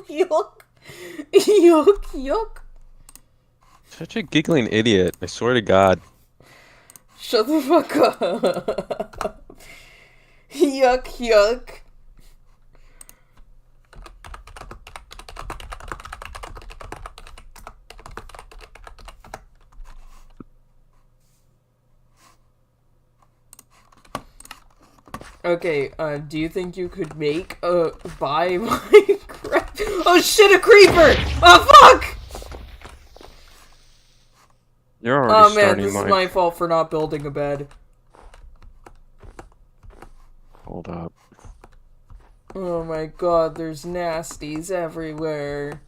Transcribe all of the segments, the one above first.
Yuck. Yuck, yuck. Such a giggling idiot, I swear to God. Shut the fuck up. Yuck, yuck. Okay, do you think you could make a buy Minecraft? Oh shit, a creeper! Oh fuck! You're already Oh man, starting this is mine. my fault for not building a bed. Hold up. Oh my god, there's nasties everywhere.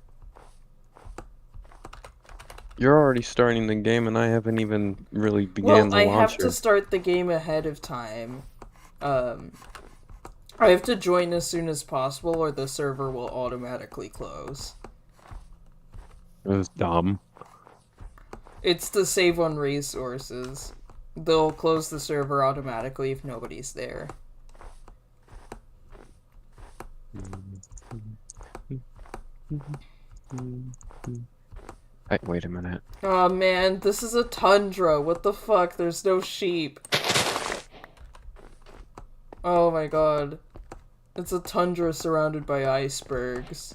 You're already starting the game and I haven't even really Well, began the I have to launcher. start the game ahead of time. I have to join as soon as possible or the server will automatically close. It was dumb. It's to save on resources. They'll close the server automatically if nobody's there. Hey, wait a minute. Oh man, this is a tundra. What the fuck? There's no sheep. Oh my god. It's a tundra surrounded by icebergs.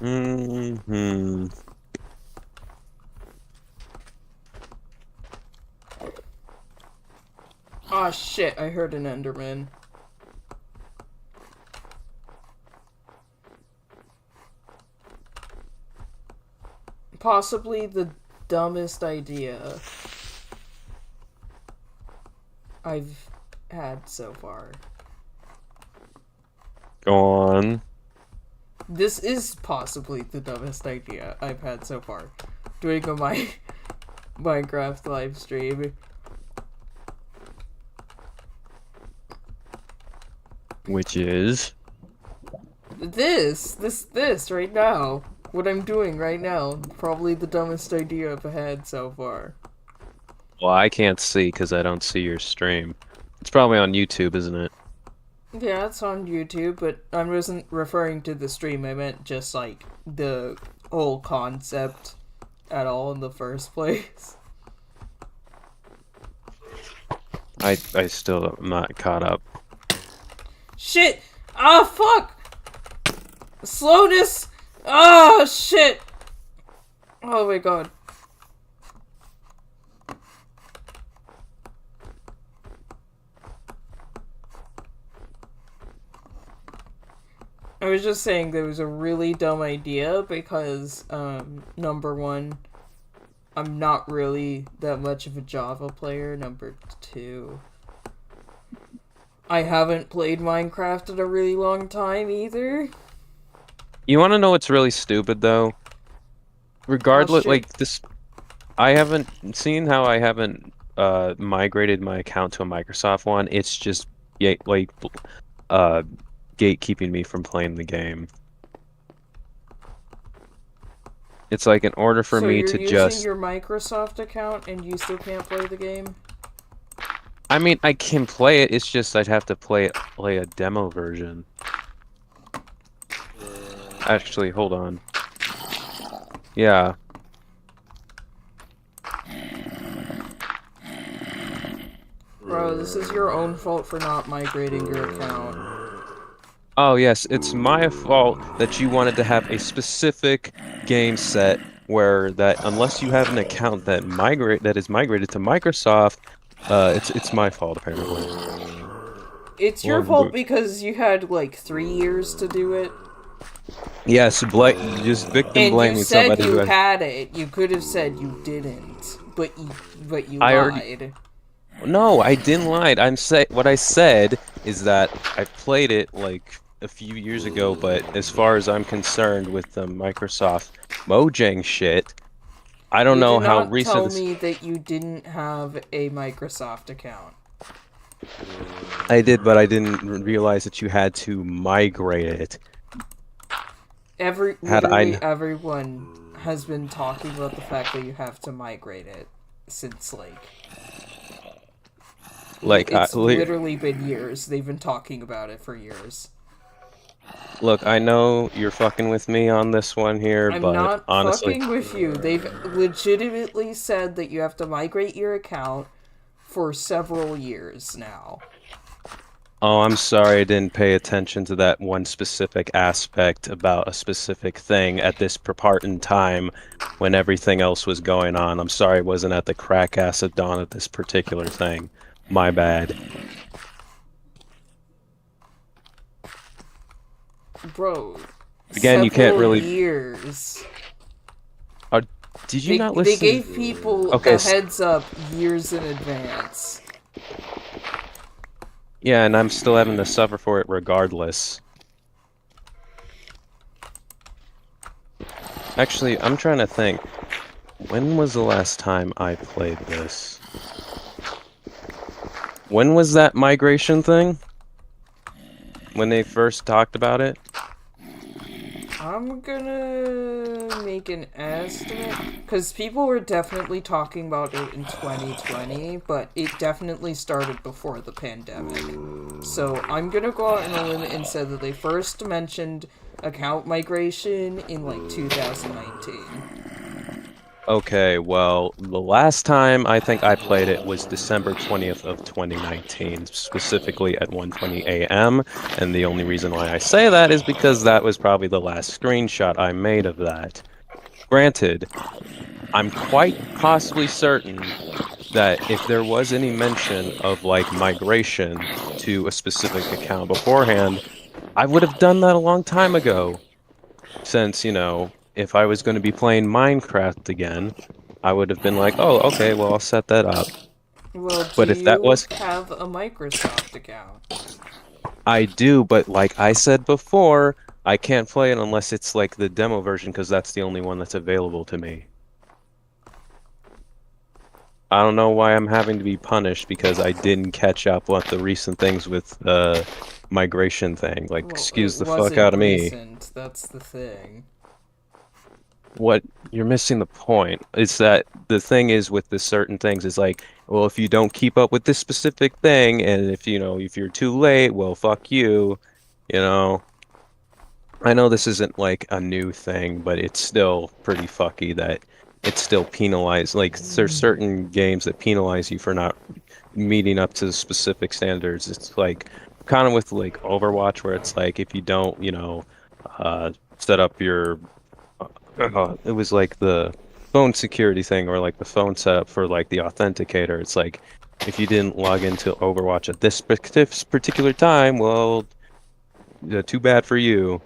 Mm-hmm. Ah shit, I heard an Enderman. Possibly the dumbest idea I've had so far. Go on. This is possibly the dumbest idea I've had so far. Doing a Minecraft live stream. Which is? This right now. What I'm doing right now. Probably the dumbest idea I've had so far. Well, I can't see because I don't see your stream. It's probably on YouTube, isn't it? Yeah, it's on YouTube, but I wasn't referring to the stream. I meant just, like, the whole concept at all in the first place. I still am not caught up. Shit! Ah, fuck! Slowness! Ah, shit! Oh my god. I was just saying that was a really dumb idea because, number one, I'm not really that much of a Java player. Number two, I haven't played Minecraft in a really long time either. You want to know what's really stupid though? Regardless, shit. like this, I haven't seen how I haven't migrated my account to a Microsoft one. It's just like gatekeeping me from playing the game. It's like in order for So me you're to using just. your Microsoft account and you still can't play the game? I mean, I can play it. It's just I'd have to play a demo version. Actually, hold on. Yeah. Bro, this is your own fault for not migrating your account. Oh yes, it's my fault that you wanted to have a specific game set where that unless you have an account that is migrated to Microsoft, it's my fault apparently. It's your fault because you had like 3 years to do it. Yes, just victim And blaming you said somebody you who has. had it. You could have said you didn't, but you I lied. already. No, I didn't lie. What I said is that I played it like a few years ago, but as far as I'm concerned with the Microsoft Mojang shit, I don't know how You did not recent tell this. me that you didn't have a Microsoft account. I did, but I didn't realize that you had to migrate it. Literally everyone has been talking about the fact that you have to migrate it since like Like, It's literally been years. They've been talking about it for years. look, I know you're fucking with me on this one here, I'm but not honestly, fucking with you. They've legitimately said that you have to migrate your account for several years now. oh, I'm sorry I didn't pay attention to that one specific aspect about a specific thing at this part in time when everything else was going on. I'm sorry I wasn't at the crack ass of dawn of this particular thing. My bad. Bro, Again, you can't several really. years. Did you not They listen? gave people Okay, a heads up years in advance. yeah, and I'm still having to suffer for it regardless. Actually, I'm trying to think. When was the last time I played this? When was that migration thing? When they first talked about it? I'm gonna make an estimate, because people were definitely talking about it in 2020, but it definitely started before the pandemic. So I'm gonna go out on a limb and say that they first mentioned account migration in like 2019. Okay, well, the last time I think I played it was December 20th of 2019, specifically at 1:20 a.m. And the only reason why I say that is because that was probably the last screenshot I made of that. Granted, I'm quite possibly certain that if there was any mention of like migration to a specific account beforehand, I would have done that a long time ago. Since, if I was going to be playing Minecraft again, I would have been like, oh, okay, well, I'll set that up. Well, do But if that you was, have a Microsoft account? I do, but like I said before, I can't play it unless it's like the demo version because that's the only one that's available to me. I don't know why I'm having to be punished because I didn't catch up on the recent things with the migration thing. Like, Well, excuse it the fuck out wasn't of me. recent, that's the thing. What you're missing the point is that the thing is with the certain things is like, well, if you don't keep up with this specific thing, and if you're too late, well, fuck you. You know, I know this isn't like a new thing, but it's still pretty fucky that it's still penalized. Like there's certain games that penalize you for not meeting up to specific standards. It's like kind of with like Overwatch, where it's like if you don't, set up your it was like the phone security thing or like the phone setup for like the authenticator. It's like if you didn't log into Overwatch at this particular time, well, too bad for you.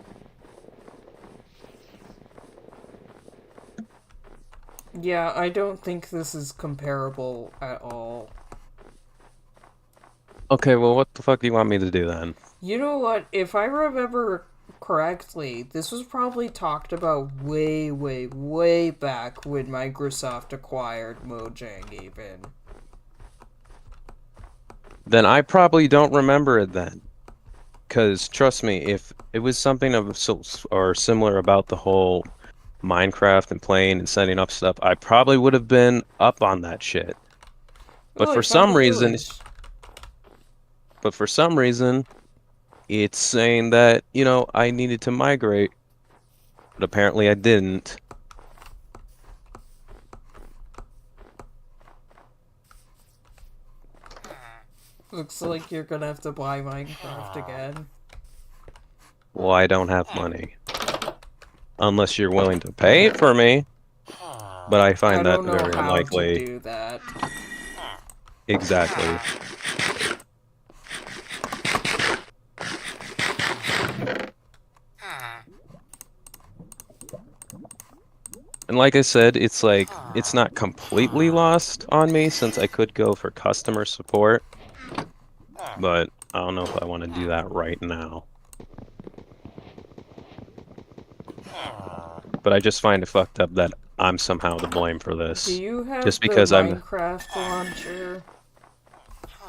Yeah, I don't think this is comparable at all. Okay, well, what the fuck do you want me to do then? You know what? If I remember correctly, this was probably talked about way, way, way back when Microsoft acquired Mojang, even. Then I probably don't remember it then. Because trust me, if it was something of or similar about the whole Minecraft and playing and setting up stuff, I probably would have been up on that shit. But Oh, I for found some a reason, village. it's saying that, I needed to migrate, but apparently I didn't. Looks like you're gonna have to buy Minecraft again. Well, I don't have money. Unless you're willing to pay it for me. But I I find that don't know very how to unlikely. do that. Exactly. And like I said, it's like, it's not completely lost on me since I could go for customer support. But I don't know if I want to do that right now. But I just find it fucked up that I'm somehow to blame for this. Do you have Just the because Minecraft launcher?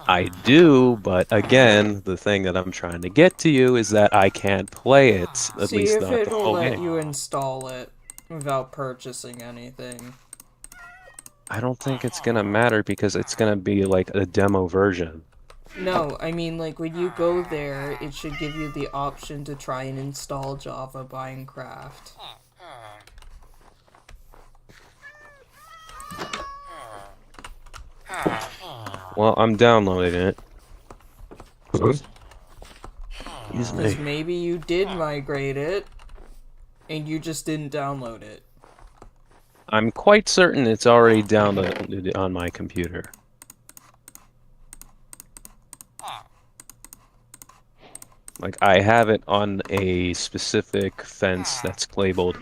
I do, but again, the thing that I'm trying to get to you is that I can't play it, at See least if not the it'll whole let game. you install it without purchasing anything. I don't think it's gonna matter because it's gonna be like a demo version. No, I mean, like, when you go there, it should give you the option to try and install Java Minecraft. Well, I'm downloading it. Excuse Because me. maybe you did migrate it, and you just didn't download it. I'm quite certain it's already downloaded on my computer. Like, I have it on a specific fence that's labeled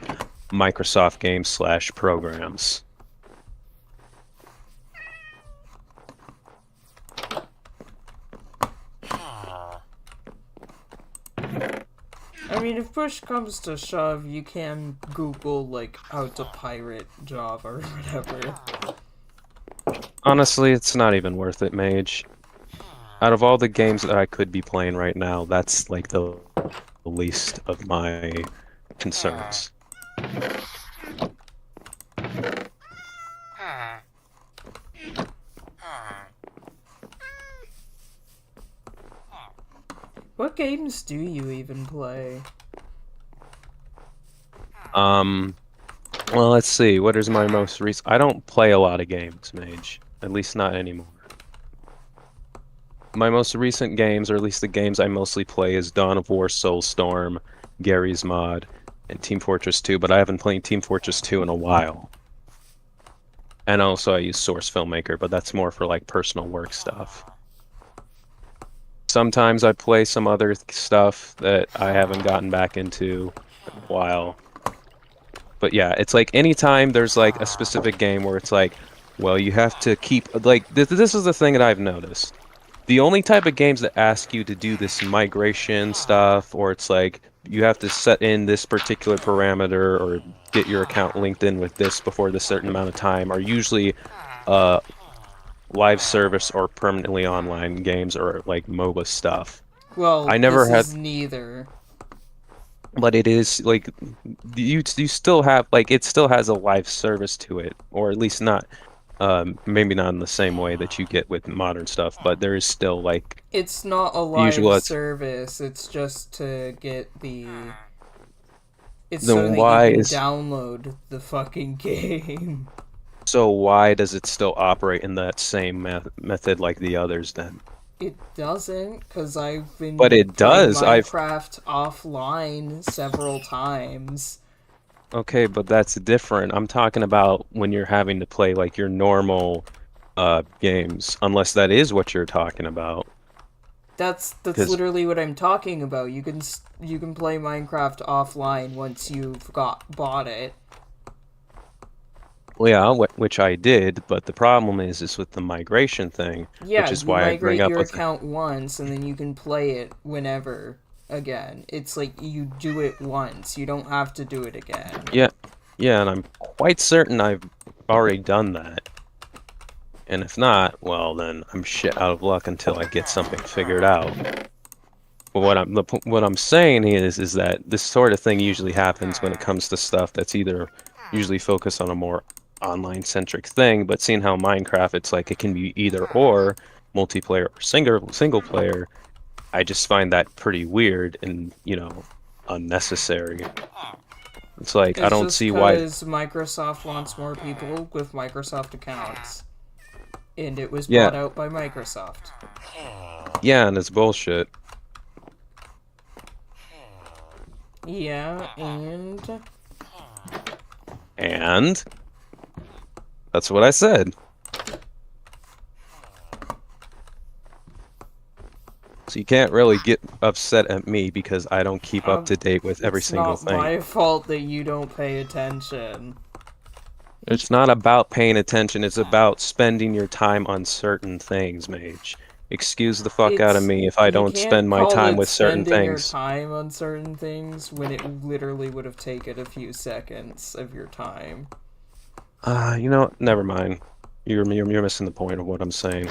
Microsoft Games / Programs. I mean, if push comes to shove, you can Google, like, how to pirate Java or whatever. Honestly, it's not even worth it, Mage. Out of all the games that I could be playing right now, that's like the least of my concerns. What games do you even play? Well, let's see. What is my most recent? I don't play a lot of games, Mage. At least not anymore. My most recent games, or at least the games I mostly play, is Dawn of War, Soulstorm, Garry's Mod, and Team Fortress 2, but I haven't played Team Fortress 2 in a while. And also I use Source Filmmaker, but that's more for like personal work stuff. Sometimes I play some other stuff that I haven't gotten back into in a while. But yeah, it's like anytime there's like a specific game where it's like, well, you have to keep like this is the thing that I've noticed. The only type of games that ask you to do this migration stuff, or it's like you have to set in this particular parameter or get your account linked in with this before this certain amount of time, are usually live service or permanently online games or like MOBA stuff. Well, I never this had, is neither. but it is like you still have like it still has a live service to it, or at least not. Maybe not in the same way that you get with modern stuff, but there is still like It's not a the usual. live service, it's just to get the... It's so Then that you why can is download the fucking game. so why does it still operate in that same method like the others then? It doesn't, because I've But been it playing does. I've Minecraft offline several times. Okay, but that's different. I'm talking about when you're having to play like your normal games, unless that is what you're talking about. That's Because literally what I'm talking about. You can play Minecraft offline once you've bought it. well, yeah, which I did, but the problem is with the migration thing, Yeah, which is you why I bring migrate up your with the, account once and then you can play it whenever again. It's like you do it once. You don't have to do it again. yeah, yeah, and I'm quite certain I've already done that. And if not, well, then I'm shit out of luck until I get something figured out. But what I'm saying is that this sort of thing usually happens when it comes to stuff that's either usually focused on a more online centric thing, but seeing how Minecraft, it's like it can be either or, multiplayer or single player. I just find that pretty weird and, unnecessary. It's like I It's don't just see why. because Microsoft wants more people with Microsoft accounts. And it was Yeah, bought out by Microsoft. yeah, and it's bullshit. Yeah, and And that's what I said. So you can't really get upset at me because I don't keep up to date with every it's single not thing. my fault that you don't pay attention. It's not about paying attention, it's about spending your time on certain things, Mage. Excuse the fuck out of It's me if I You don't spend can't my call time it with certain spending your things. time on certain things when it literally would have taken a few seconds of your time. Never mind. You're missing the point of what I'm saying.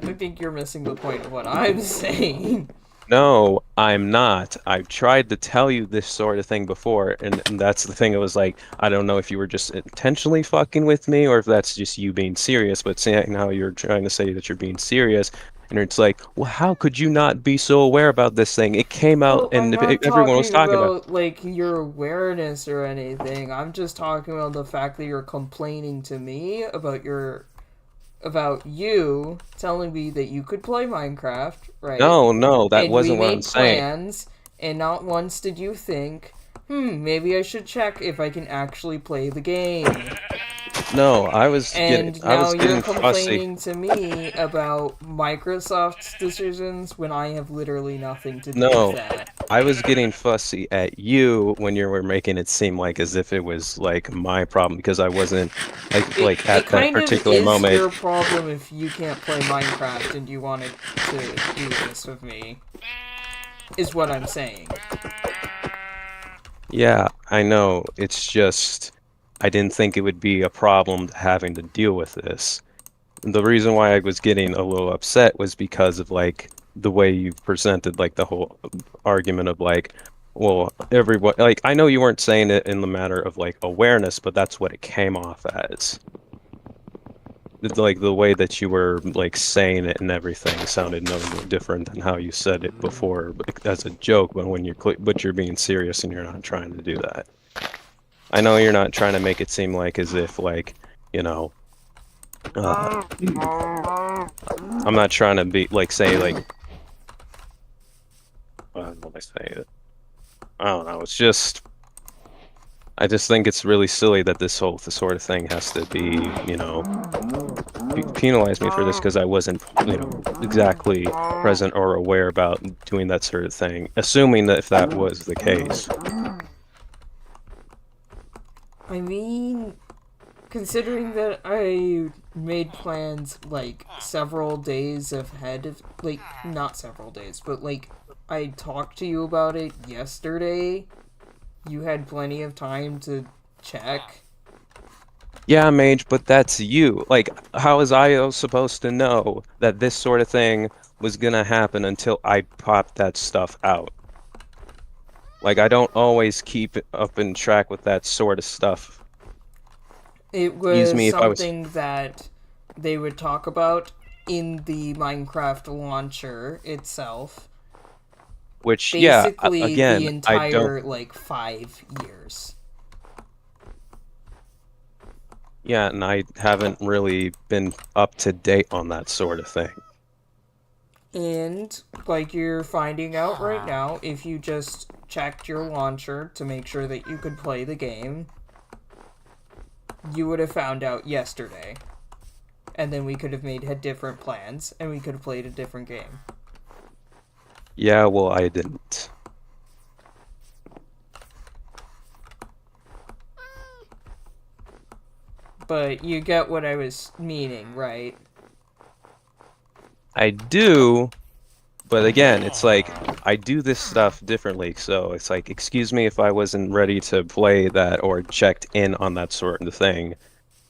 I think you're missing the point of what I'm saying. No, I'm not. I've tried to tell you this sort of thing before, and that's the thing. It was like, I don't know if you were just intentionally fucking with me or if that's just you being serious, but seeing how you're trying to say that you're being serious, and it's like, well, how could you not be so aware about this thing? It came out Well, I'm and not everyone was talking talking about it. about, like, your awareness or anything. I'm just talking about the fact that you're complaining to me about you telling me that you could play Minecraft, right? No, no, that And we wasn't what I'm made saying. plans, and not once did you think, maybe I should check if I can actually play the game. No, And I now was you're getting fussy. complaining to me about Microsoft's decisions when I have literally nothing to do with No, that. I was getting fussy at you when you were making it seem like as if it was like my problem because I wasn't like It at that kind of particular is moment. your problem if you can't play Minecraft and you wanted to do this with me, is what I'm saying. Yeah, I know. It's just I didn't think it would be a problem having to deal with this. The reason why I was getting a little upset was because of like the way you presented like the whole argument of like, well, everyone like I know you weren't saying it in the matter of like awareness, but that's what it came off as. Like the way that you were like saying it and everything sounded no different than how you said it before, like, as a joke. But when but you're being serious and you're not trying to do that. I know you're not trying to make it seem like as if like you know. I'm not trying to be like say like what I say. I don't know. It's just I just think it's really silly that this sort of thing has to be penalize me for this because I wasn't exactly present or aware about doing that sort of thing. Assuming that if that was the case. I mean, considering that I made plans like several days ahead of, like, not several days, but like I talked to you about it yesterday, you had plenty of time to check. Yeah, Mage, but that's you. Like, how is IO supposed to know that this sort of thing was gonna happen until I popped that stuff out? Like, I don't always keep up in track with that sort of stuff. It Excuse was me if I was, something that they would talk about in the Minecraft launcher itself. which, yeah, Basically, the again, I don't, entire, like, 5 years. yeah, and I haven't really been up to date on that sort of thing. And, like you're finding out right now, if you just checked your launcher to make sure that you could play the game, you would have found out yesterday. And then we could have had different plans, and we could have played a different game. Yeah, well, I didn't. But you get what I was meaning, right? I do, but again, it's like I do this stuff differently. So it's like, excuse me if I wasn't ready to play that or checked in on that sort of thing,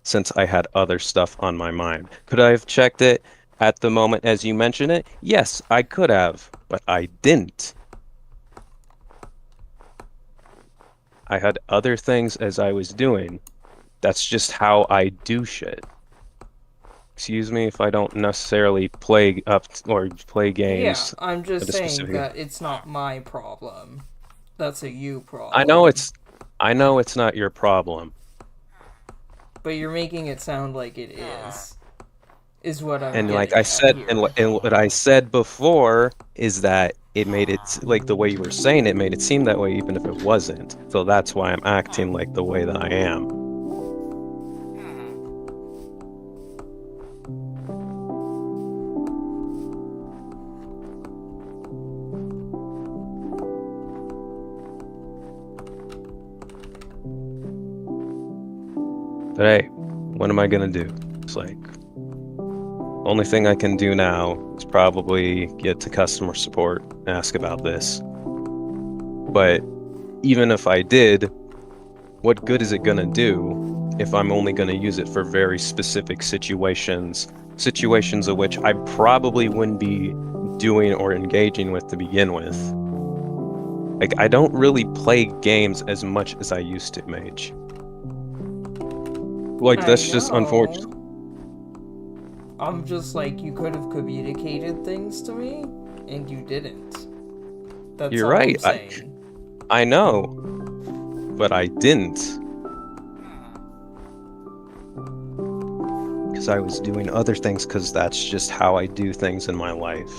since I had other stuff on my mind. Could I have checked it at the moment as you mentioned it? Yes, I could have, but I didn't. I had other things as I was doing. That's just how I do shit. Excuse me if I don't necessarily play up or play Yeah, games I'm just at a saying specific. that it's not my problem. That's a you I know problem. it's I know it's not your problem. But you're making it sound like it is what I'm And like getting I at said, here. and what I said before is that it made it like the way you were saying it made it seem that way, even if it wasn't. So that's why I'm acting like the way that I am. But hey, what am I gonna do? It's like only thing I can do now is probably get to customer support, ask about this. But even if I did, what good is it gonna do if I'm only gonna use it for very specific situations, situations of which I probably wouldn't be doing or engaging with to begin with. Like, I don't really play games as much as I used to, Mage. Like, that's just unfortunate. I'm just like, you could have communicated things to me, and you didn't. That's You're all right. I'm saying. I know, but I didn't. Because I was doing other things, because that's just how I do things in my life.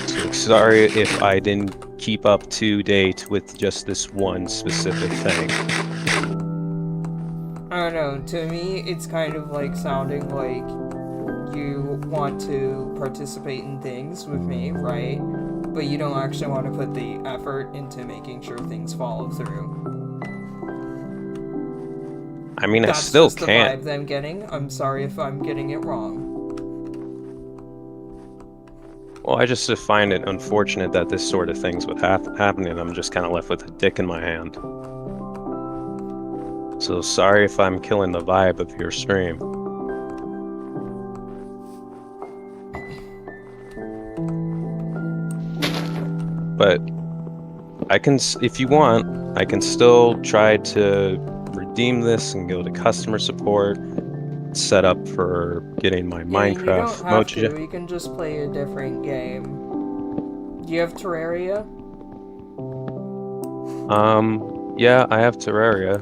So sorry if I didn't keep up to date with just this one specific thing. I don't know, to me, it's kind of like sounding like you want to participate in things with me, right? But you don't actually want to put the effort into making sure things follow through. I mean, That's I still just can't. the vibe I'm getting. I'm sorry if I'm getting it wrong. Well, I just find it unfortunate that this sort of things would happen, and I'm just kind of left with a dick in my hand. So sorry if I'm killing the vibe of your stream. But I can, if you want, I can still try to redeem this and go to customer support, set up for getting my Minecraft you don't have Mojo. to. You can just play a different game. Do you have Terraria? Yeah, I have Terraria.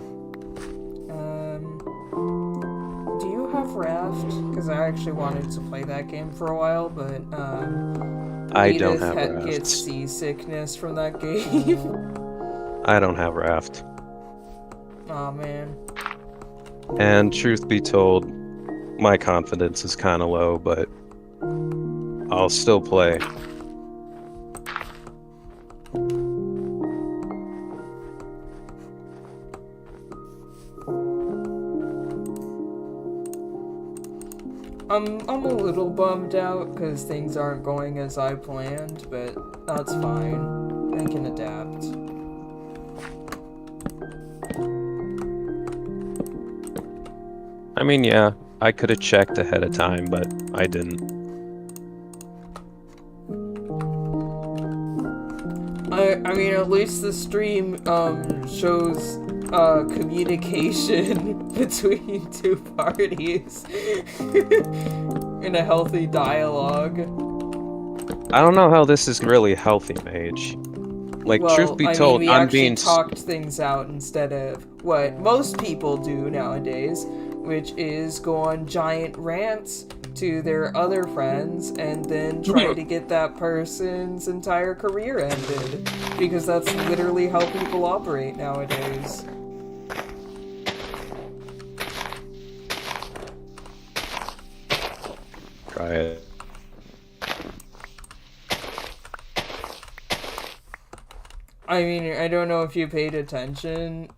Do you have Raft? Because I actually wanted to play that game for a while, but I don't have Raft. gets seasickness from that game. I don't have Raft. Aw, man. And truth be told, my confidence is kind of low, but I'll still play. I'm a little bummed out because things aren't going as I planned, but that's fine. I can adapt. I mean, yeah, I could have checked ahead of time, but I didn't. I mean, at least the stream shows communication between two parties in a healthy dialogue. I don't know how this is really healthy, Mage. Like, well, truth be told, we I'm being talked things out instead of what most people do nowadays, which is go on giant rants to their other friends and then try to get that person's entire career ended, because that's literally how people operate nowadays. Try it. I mean, I don't know if you paid attention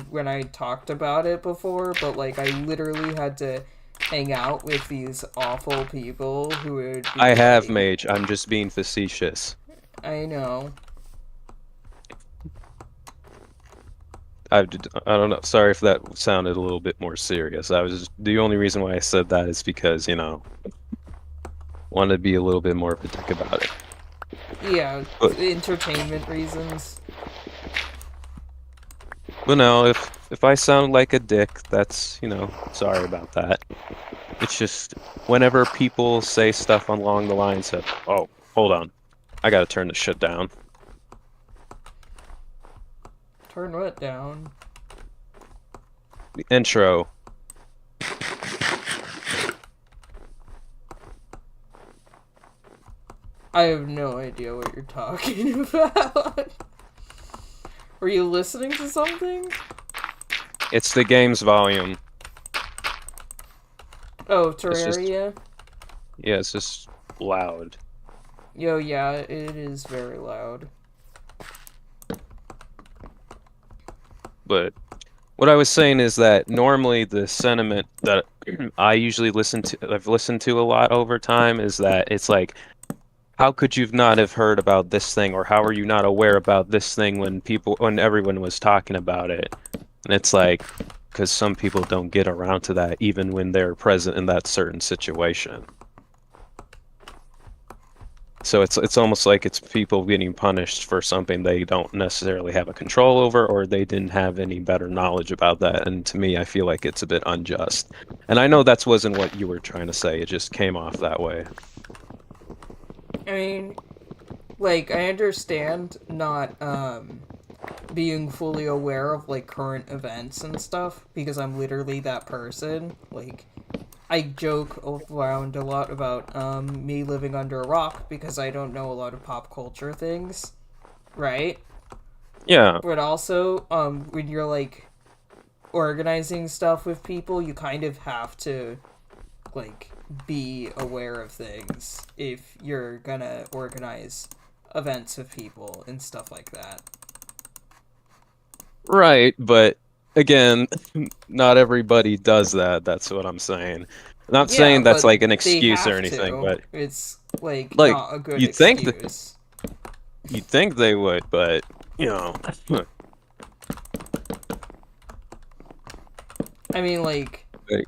when I talked about it before, but like I literally had to hang out with these awful people who would be I have, Mage. I'm just being facetious. I know. I don't know. Sorry if that sounded a little bit more serious. The only reason why I said that is because, you know, wanted to be a little bit more of a dick about it. Yeah, entertainment reasons. But no, if I sound like a dick, that's, you know, sorry about that. It's just whenever people say stuff along the lines of, oh, hold on, I gotta turn this shit down. Turn what down? The intro. I have no idea what you're talking about. Were you listening to something? It's the game's volume. Oh, Terraria? Yeah, it's just loud. Yo, yeah, it is very loud. But what I was saying is that normally the sentiment that I usually I've listened to a lot over time is that it's like, how could you not have heard about this thing, or how are you not aware about this thing when everyone was talking about it? And it's like, because some people don't get around to that even when they're present in that certain situation. So it's almost like it's people getting punished for something they don't necessarily have a control over, or they didn't have any better knowledge about that. And to me, I feel like it's a bit unjust. And I know that wasn't what you were trying to say. It just came off that way. I mean, like, I understand not being fully aware of like current events and stuff because I'm literally that person. Like, I joke around a lot about me living under a rock because I don't know a lot of pop culture things, right? Yeah, But also, when you're like organizing stuff with people, you kind of have to like be aware of things if you're gonna organize events with people and stuff like that. right. But again, not everybody does that. That's what I'm saying. Not Yeah, saying that's but like an they excuse or have anything, to. but It's like like not a good you'd think that excuse. you'd think they would, but you know, I mean, like, like,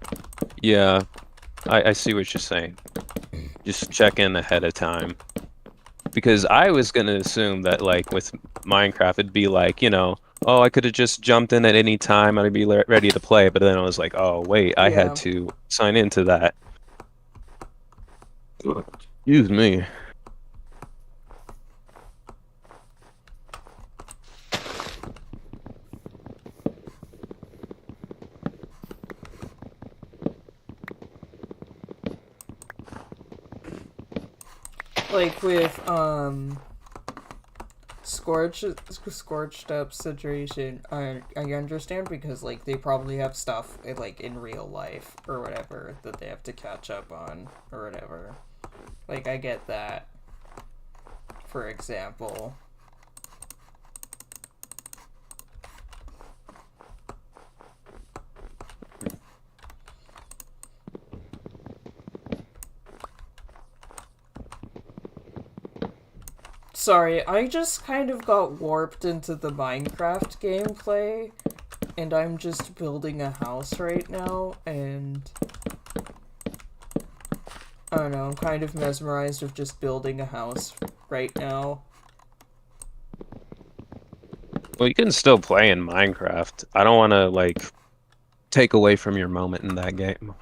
yeah, I see what you're saying. Just check in ahead of time. Because I was gonna assume that like with Minecraft it'd be like, oh, I could have just jumped in at any time and I'd be ready to play, but then I was like, oh wait, I had yeah. to sign into that. Excuse me. Like with scorched up situation, I understand because like they probably have stuff like in real life or whatever that they have to catch up on or whatever. Like I get that. For example. Sorry, I just kind of got warped into the Minecraft gameplay, and I'm just building a house right now, and I don't know, I'm kind of mesmerized of just building a house right now. Well, you can still play in Minecraft. I don't want to like take away from your moment in that game.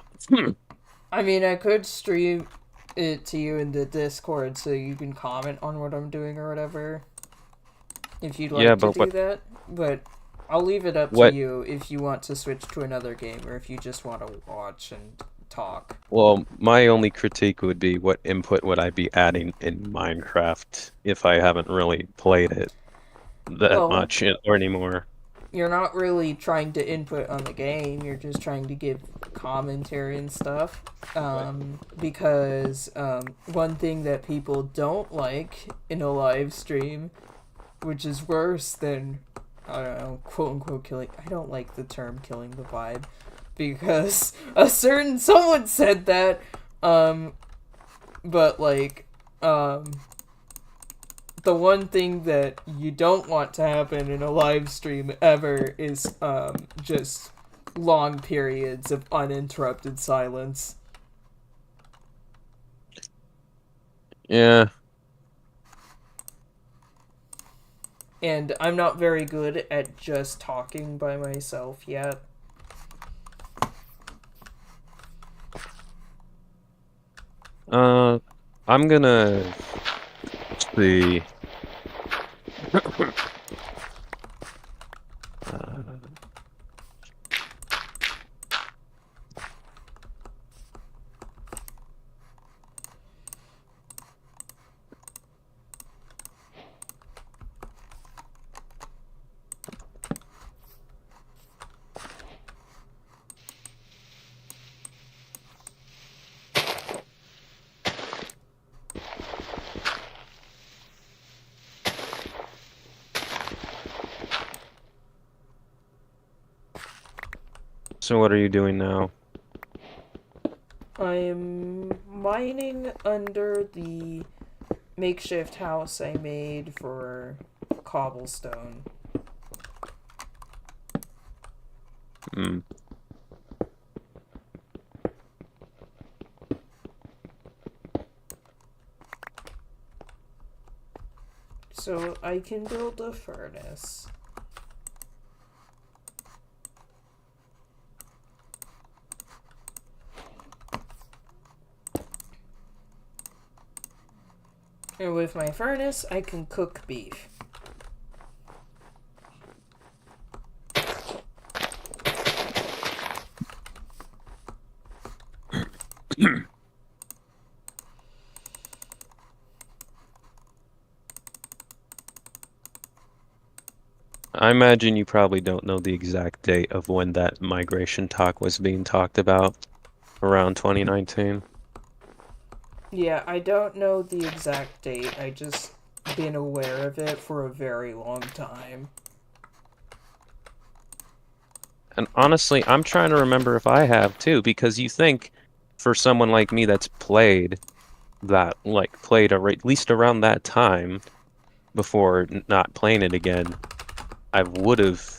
I mean, I could stream it to you in the Discord so you can comment on what I'm doing or whatever, if you'd Yeah, like to but do that, but I'll leave it up to what you if you want to switch to another game or if you just want to watch and talk. well, my only critique would be what input would I be adding in Minecraft if I haven't really played it that Well, much or anymore. you're not really trying to input on the game, you're just trying to give commentary and stuff. Because one thing that people don't like in a live stream, which is worse than, I don't know, quote unquote killing. I don't like the term killing the vibe because someone said that, but like, the one thing that you don't want to happen in a live stream ever is just long periods of uninterrupted silence. Yeah. And I'm not very good at just talking by myself yet. Uh, I'm gonna see. So what are you doing now? I'm mining under the makeshift house I made for cobblestone. Hmm. So I can build a furnace. And with my furnace, I can cook beef. I imagine you probably don't know the exact date of when that migration talk was being talked about, around 2019. Yeah, I don't know the exact date. I just been aware of it for a very long time. And honestly, I'm trying to remember if I have too, because you think for someone like me that's played that, like, played at least around that time before not playing it again, I would have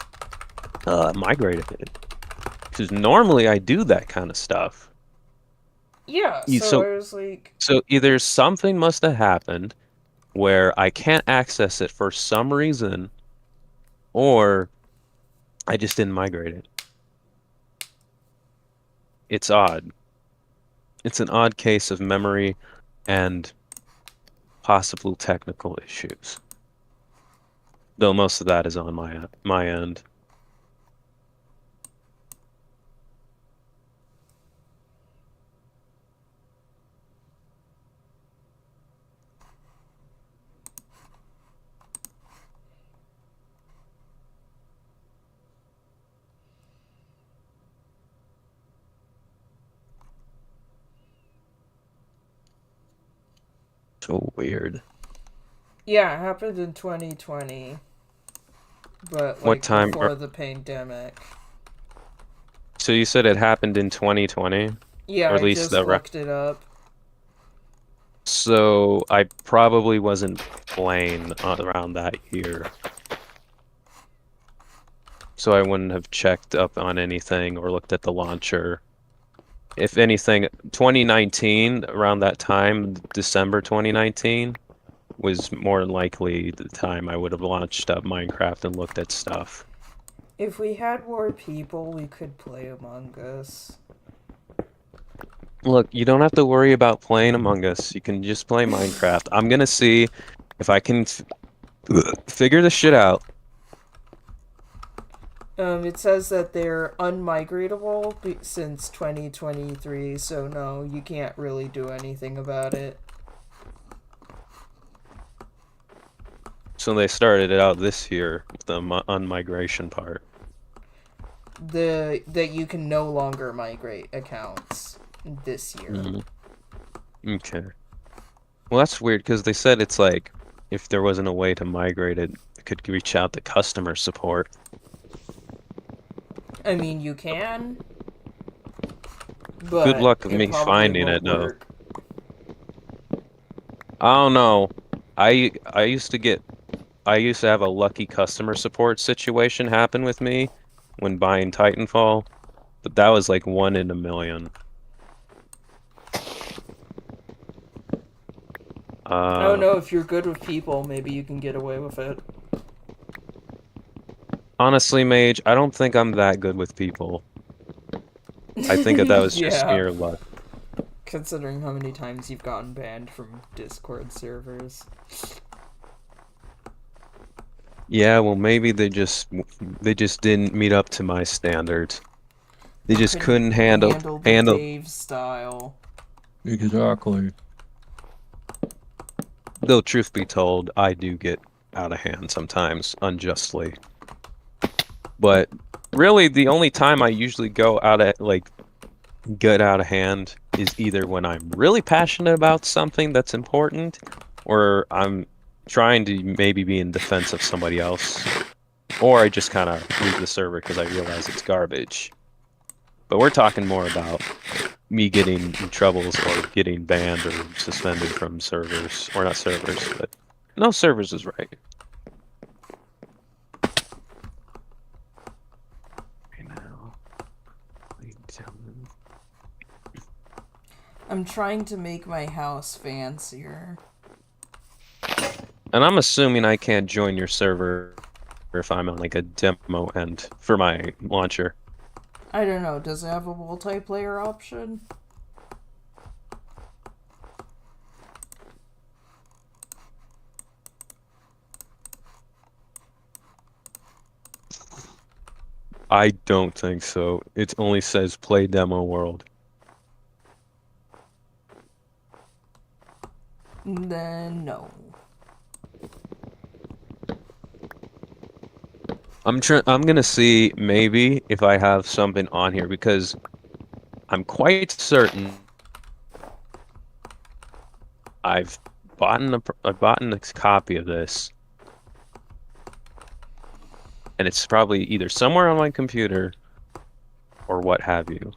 migrated it. Because normally I do that kind of stuff. Yeah, You, so so, I was like, so either something must have happened where I can't access it for some reason, or I just didn't migrate it. It's odd. It's an odd case of memory and possible technical issues. Though most of that is on my end. So weird. yeah, it happened in 2020, but What like time? before the pandemic. So you said it happened in 2020, Yeah, or at I least just the. looked it up. So I probably wasn't playing around that year. So I wouldn't have checked up on anything or looked at the launcher. If anything, 2019, around that time, December 2019, was more than likely the time I would have launched up Minecraft and looked at stuff. If we had more people, we could play Among Us. Look, you don't have to worry about playing Among Us. You can just play Minecraft. I'm gonna see if I can figure this shit out. It says that they're unmigratable since 2023, so no, you can't really do anything about it. So they started it out this year with the unmigration part. That you can no longer migrate accounts this year. Mm, okay. Well, that's weird because they said it's like if there wasn't a way to migrate it, it could reach out to customer support. I mean, you can, Good but luck with it me probably finding it, won't though. work. I don't know. I used to get I used to have a lucky customer support situation happen with me when buying Titanfall, but that was like 1 in a million. I don't know, if you're good with people, maybe you can get away with it. Honestly, Mage, I don't think I'm that good with people. I think that was just Yeah, mere luck. considering how many times you've gotten banned from Discord servers. Yeah, well, maybe they just didn't meet up to my standards. They just couldn't handle the handle. Dave style. Exactly. Though truth be told, I do get out of hand sometimes, unjustly. But really, the only time I usually go out at get out of hand is either when I'm really passionate about something that's important, or I'm trying to maybe be in defense of somebody else, or I just kind of leave the server because I realize it's garbage. But we're talking more about me getting in troubles or getting banned or suspended from servers, or not servers, but no, servers is right. Right now, I'm trying to make my house fancier. And I'm assuming I can't join your server if I'm on like a demo end for my launcher. I don't know, does it have a multiplayer option? I don't think so. It only says play demo world. Then no. I'm gonna see maybe if I have something on here because I'm quite certain I've bought a copy of this, and it's probably either somewhere on my computer or what have you.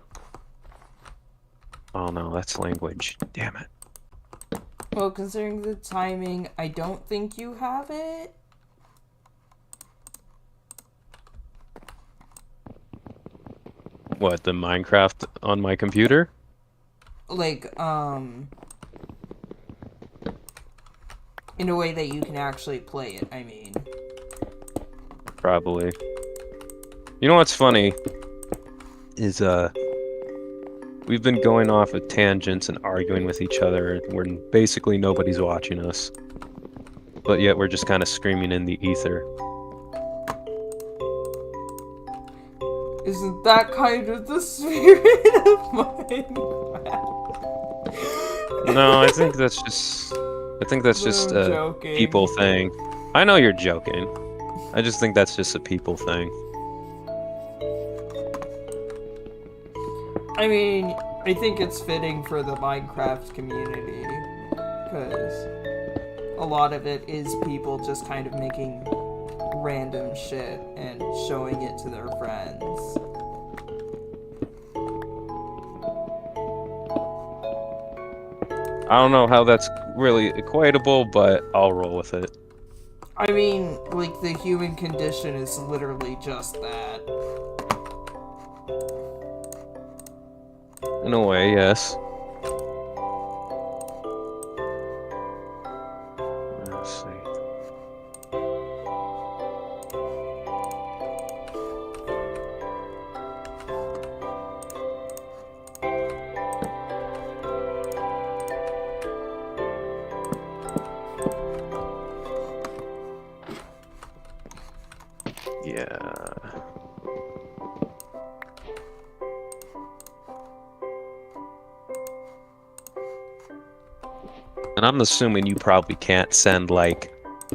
Oh no, that's language. Damn it. Well, considering the timing, I don't think you have it. What, the Minecraft on my computer? Like, in a way that you can actually play it, I mean. Probably. You know what's funny? Is, we've been going off of tangents and arguing with each other when basically nobody's watching us. But yet we're just kind of screaming in the ether. Isn't that kind of the spirit of Minecraft? No, I think that's just I'm a joking. people thing. I know you're joking. I just think that's just a people thing. I mean, I think it's fitting for the Minecraft community, because a lot of it is people just kind of making random shit and showing it to their friends. I don't know how that's really equatable, but I'll roll with it. I mean, like, the human condition is literally just that. In a way, yes. Let's see. Yeah. And I'm assuming you probably can't send like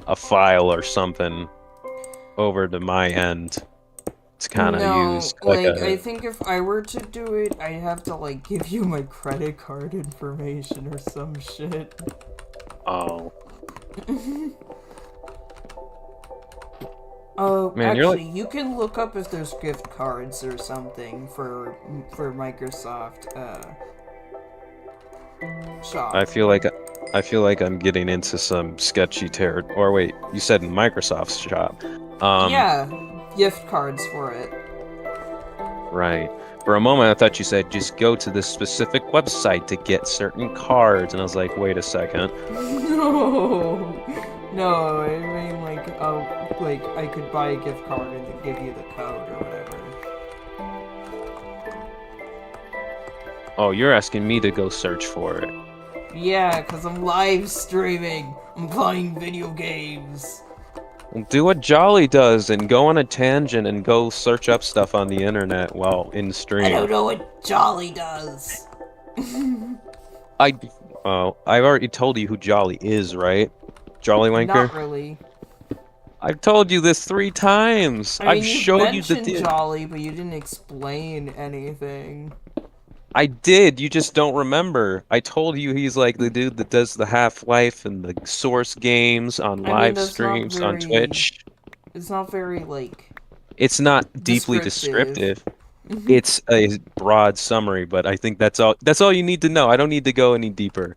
a file or something over to my end to kind of No, use like, like I a think if I were to do it, I'd have to, like, give you my credit card information or some shit. oh Oh, Man, you're actually, you can look up if there's gift cards or something for Microsoft, shop. I feel like I'm getting into some sketchy territory. Or wait, you said Microsoft's shop. Yeah, gift cards for it. Right. For a moment, I thought you said just go to this specific website to get certain cards, and I was like, wait a second. No, I mean, like, like, I could buy a gift card and then give you the code or whatever. Oh, you're asking me to go search for it. Yeah, because I'm live streaming. I'm playing video games. Well, do what Jolly does and go on a tangent and go search up stuff on the internet while in stream. I don't know what Jolly does. I've already told you who Jolly is, right? Jolly Wanker? Not really. I've told you this 3 times. I mean, I've showed you the mentioned Jolly, but you didn't explain anything. I did, you just don't remember. I told you he's like the dude that does the Half-Life and the Source games on live that's not streams on very- Twitch. It's not very, like, It's not deeply descriptive. It's a broad summary, but I think that's all you need to know. I don't need to go any deeper.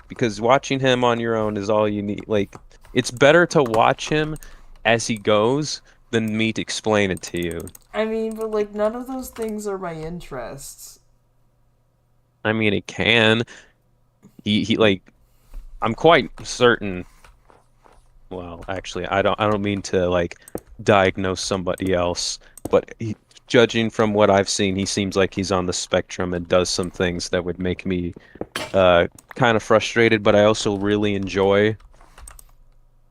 Because watching him on your own is all you need. Like, it's better to watch him as he goes than me to explain it to you. I mean, but, like, none of those things are my interests. I mean, it can. He like, I'm quite certain well, actually, I don't mean to like diagnose somebody else, but judging from what I've seen, he seems like he's on the spectrum and does some things that would make me kind of frustrated, but I also really enjoy.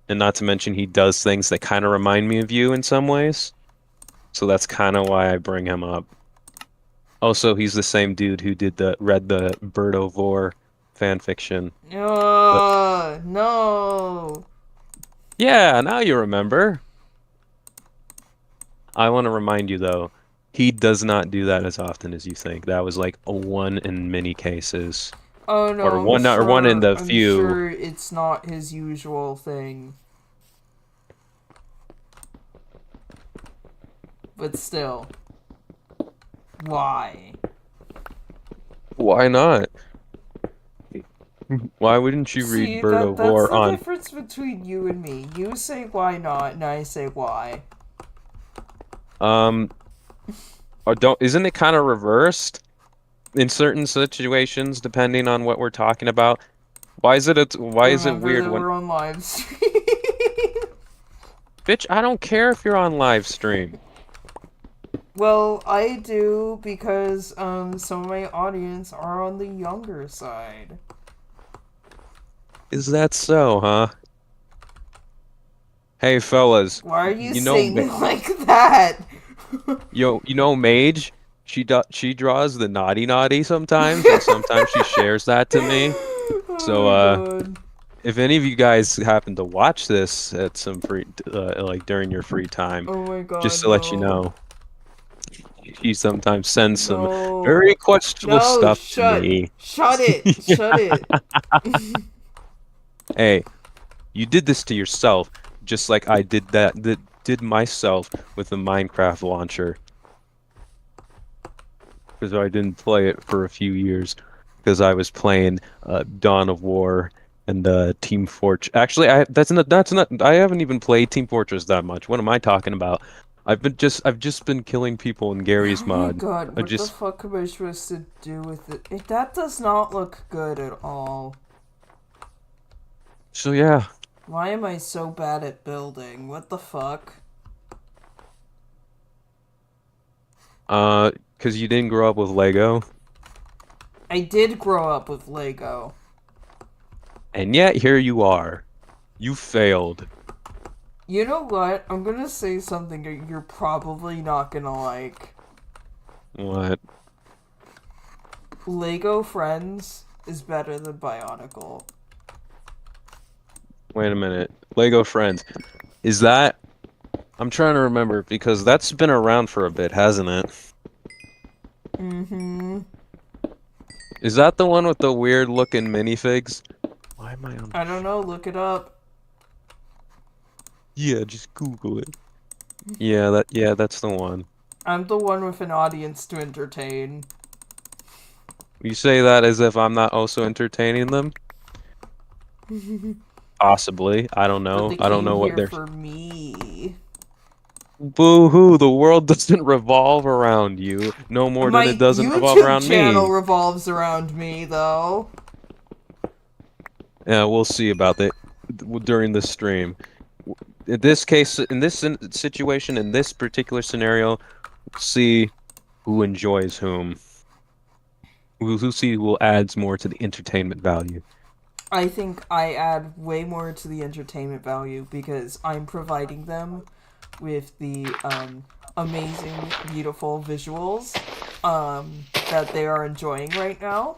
And not to mention, he does things that kind of remind me of you in some ways. So that's kind of why I bring him up. Also, he's the same dude who read the Bird of War fan fiction. No. Yeah, now you remember. I want to remind you though, he does not do that as often as you think. That was like a one in many cases, Oh no, or one or one in the I'm few. sure it's not his usual thing. But still. Why? Why not? Why wouldn't you read Bird of War that's the on? difference between you and me. You say why not, and I say why. Or isn't it kind of reversed in certain situations depending on what we're talking about? Why is it Remember weird that when we're on live stream. bitch, I don't care if you're on live stream. Well, I do because some of my audience are on the younger side. Is that so, huh? Hey fellas, Why are you know saying it like that? you know Mage? She draws the naughty sometimes, and sometimes she shares that to me. So God. if any of you guys happen to watch this at some free like during your free time, Oh my god, just to let you no. know, she sometimes sends some No. very questionable No, stuff shut. to me. Shut it. Shut it. Hey, you did this to yourself, just like I did myself with the Minecraft launcher. Because I didn't play it for a few years, because I was playing Dawn of War and Team Fortress. Actually, that's not. I haven't even played Team Fortress that much. What am I talking about? I've just been killing people in Gary's Oh my mod. god, I what the just fuck am I supposed to do with it? That does not look good at all. so yeah. Why am I so bad at building? What the fuck? Because you didn't grow up with Lego, I did grow up with Lego. and yet here you are. You failed. You know what? I'm gonna say something you're probably not gonna like. What? Lego Friends is better than Bionicle. Wait a minute. Lego Friends. Is that? I'm trying to remember because that's been around for a bit, hasn't it? Mm-hmm. Is that the one with the weird looking minifigs? Why am I on? I don't know, look it up. Yeah, just Google it. Yeah, that's the one. I'm the one with an audience to entertain. You say that as if I'm not also entertaining them? Possibly. I don't But know. they I don't came know what here they're. for me. Boo-hoo, the world doesn't revolve around you no more than My it doesn't revolve YouTube around channel me. revolves around me, though. Yeah, we'll see about that during the stream. In this case, in this situation, in this particular scenario, see who enjoys whom. We'll see who adds more to the entertainment value. I think I add way more to the entertainment value because I'm providing them with the amazing, beautiful visuals that they are enjoying right now.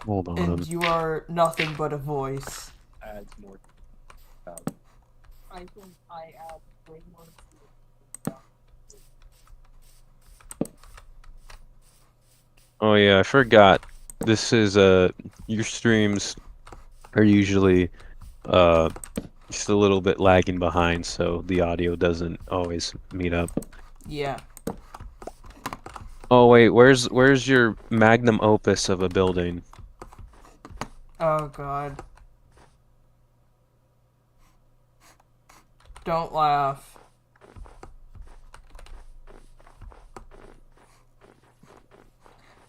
Hold on. And you are nothing but a voice. Adds more value. I think I add way more. Oh yeah, I forgot. This is your streams are usually just a little bit lagging behind, so the audio doesn't always meet up. Yeah. Oh wait, where's your magnum opus of a building? Oh god. Don't laugh.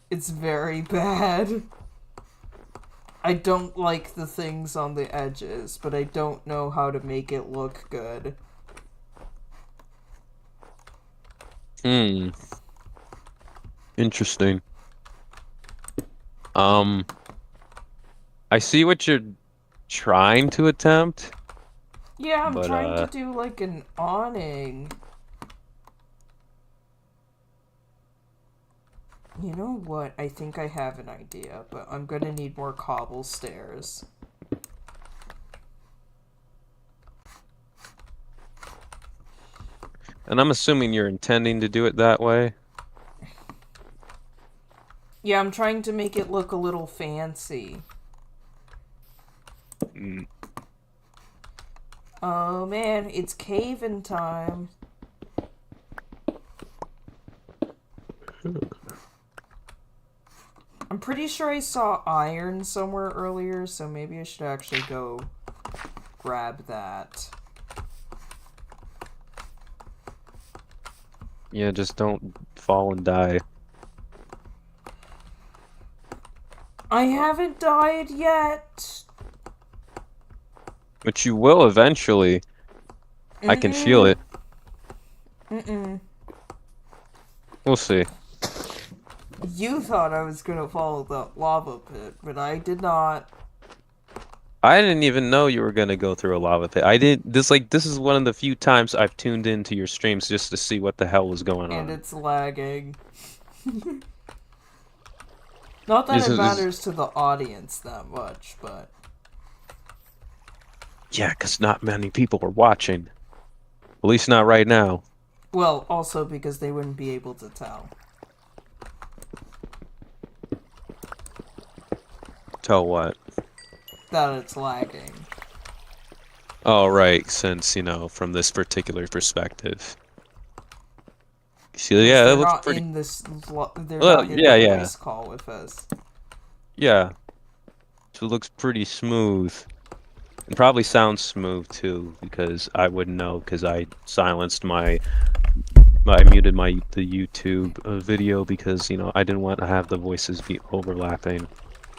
It's very bad. I don't like the things on the edges, but I don't know how to make it look good. Hmm. Interesting. I see what you're trying to attempt, Yeah, I'm but trying to do like an awning. You know what? I think I have an idea, but I'm gonna need more cobble stairs. and I'm assuming you're intending to do it that way. Yeah, I'm trying to make it look a little fancy. Mm. Oh man, it's cave-in time. I'm pretty sure I saw iron somewhere earlier, so maybe I should actually go grab that. Yeah, just don't fall and die. I haven't died yet. But you will eventually. I can feel it. Mm-mm. We'll see. You thought I was gonna follow the lava pit, but I did not. I didn't even know you were gonna go through a lava pit. I did this is one of the few times I've tuned into your streams just to see what the hell was going And on. it's lagging. Not that This it is- matters to the audience that much, but... Yeah, 'cause not many people are watching. At least not right now. Well, also because they wouldn't be able to tell. Tell what? That it's lagging. Oh, right, since, from this particular perspective. See, yeah, They're that looks not pretty... in this... They're Well, not in yeah, the yeah. voice call with us. Yeah. So it looks pretty smooth. And probably sounds smooth, too, because I wouldn't know, because I silenced I muted the YouTube video because, I didn't want to have the voices be overlapping.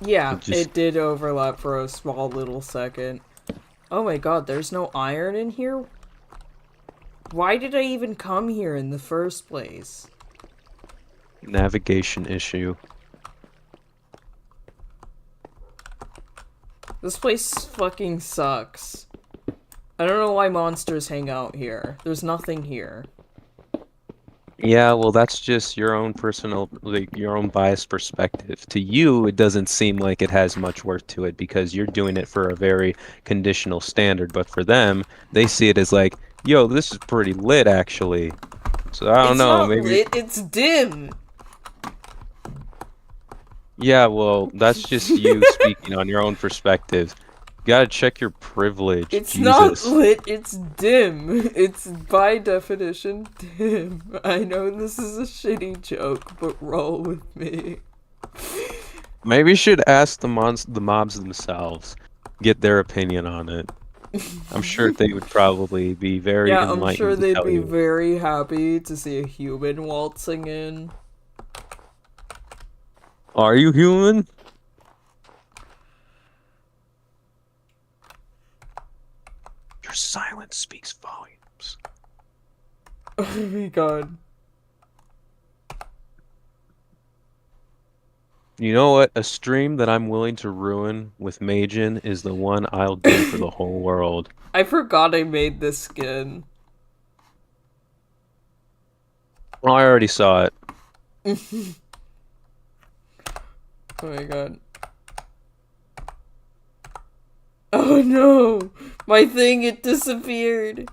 Yeah, It just- it did overlap for a small little second. Oh my god, there's no iron in here? Why did I even come here in the first place? Navigation issue. This place fucking sucks. I don't know why monsters hang out here. There's nothing here. Yeah, well, that's just your own personal, your own biased perspective. To you, it doesn't seem like it has much worth to it because you're doing it for a very conditional standard. But for them, they see it as like, yo, this is pretty lit, actually. So I don't It's know, not maybe. lit, it's dim! Yeah, well, that's just you speaking on your own perspective. You gotta check your privilege. It's Jesus. not lit, it's dim. It's by definition dim. I know this is a shitty joke, but roll with me. Maybe you should ask the mobs themselves, get their opinion on it. I'm sure they would probably be very Yeah, enlightened I'm sure to they'd tell be you. very happy to see a human waltzing in. Are you human? Your silence speaks volumes. Oh my god. You know what? A stream that I'm willing to ruin with Majin is the one I'll do for the whole world. I forgot I made this skin. Well, I already saw it. Oh my god. Oh no! My thing, it disappeared!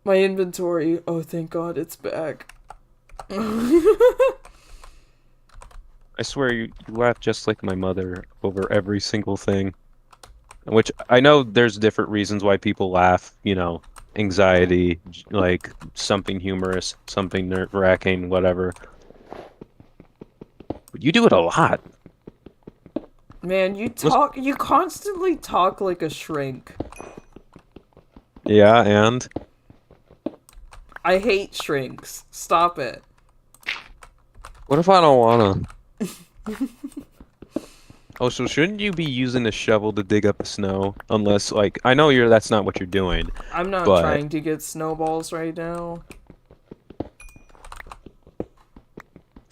My inventory. Oh, thank god, it's back. I swear you laugh just like my mother over every single thing. Which I know there's different reasons why people laugh, anxiety, like something humorous, something nerve-wracking, whatever. But you do it a lot. Man, you constantly talk like a shrink. Yeah, and I hate shrinks. Stop it. What if I don't wanna? Oh, so shouldn't you be using a shovel to dig up the snow? Unless, like, I know that's not what you're doing, I'm not but trying to get snowballs right now.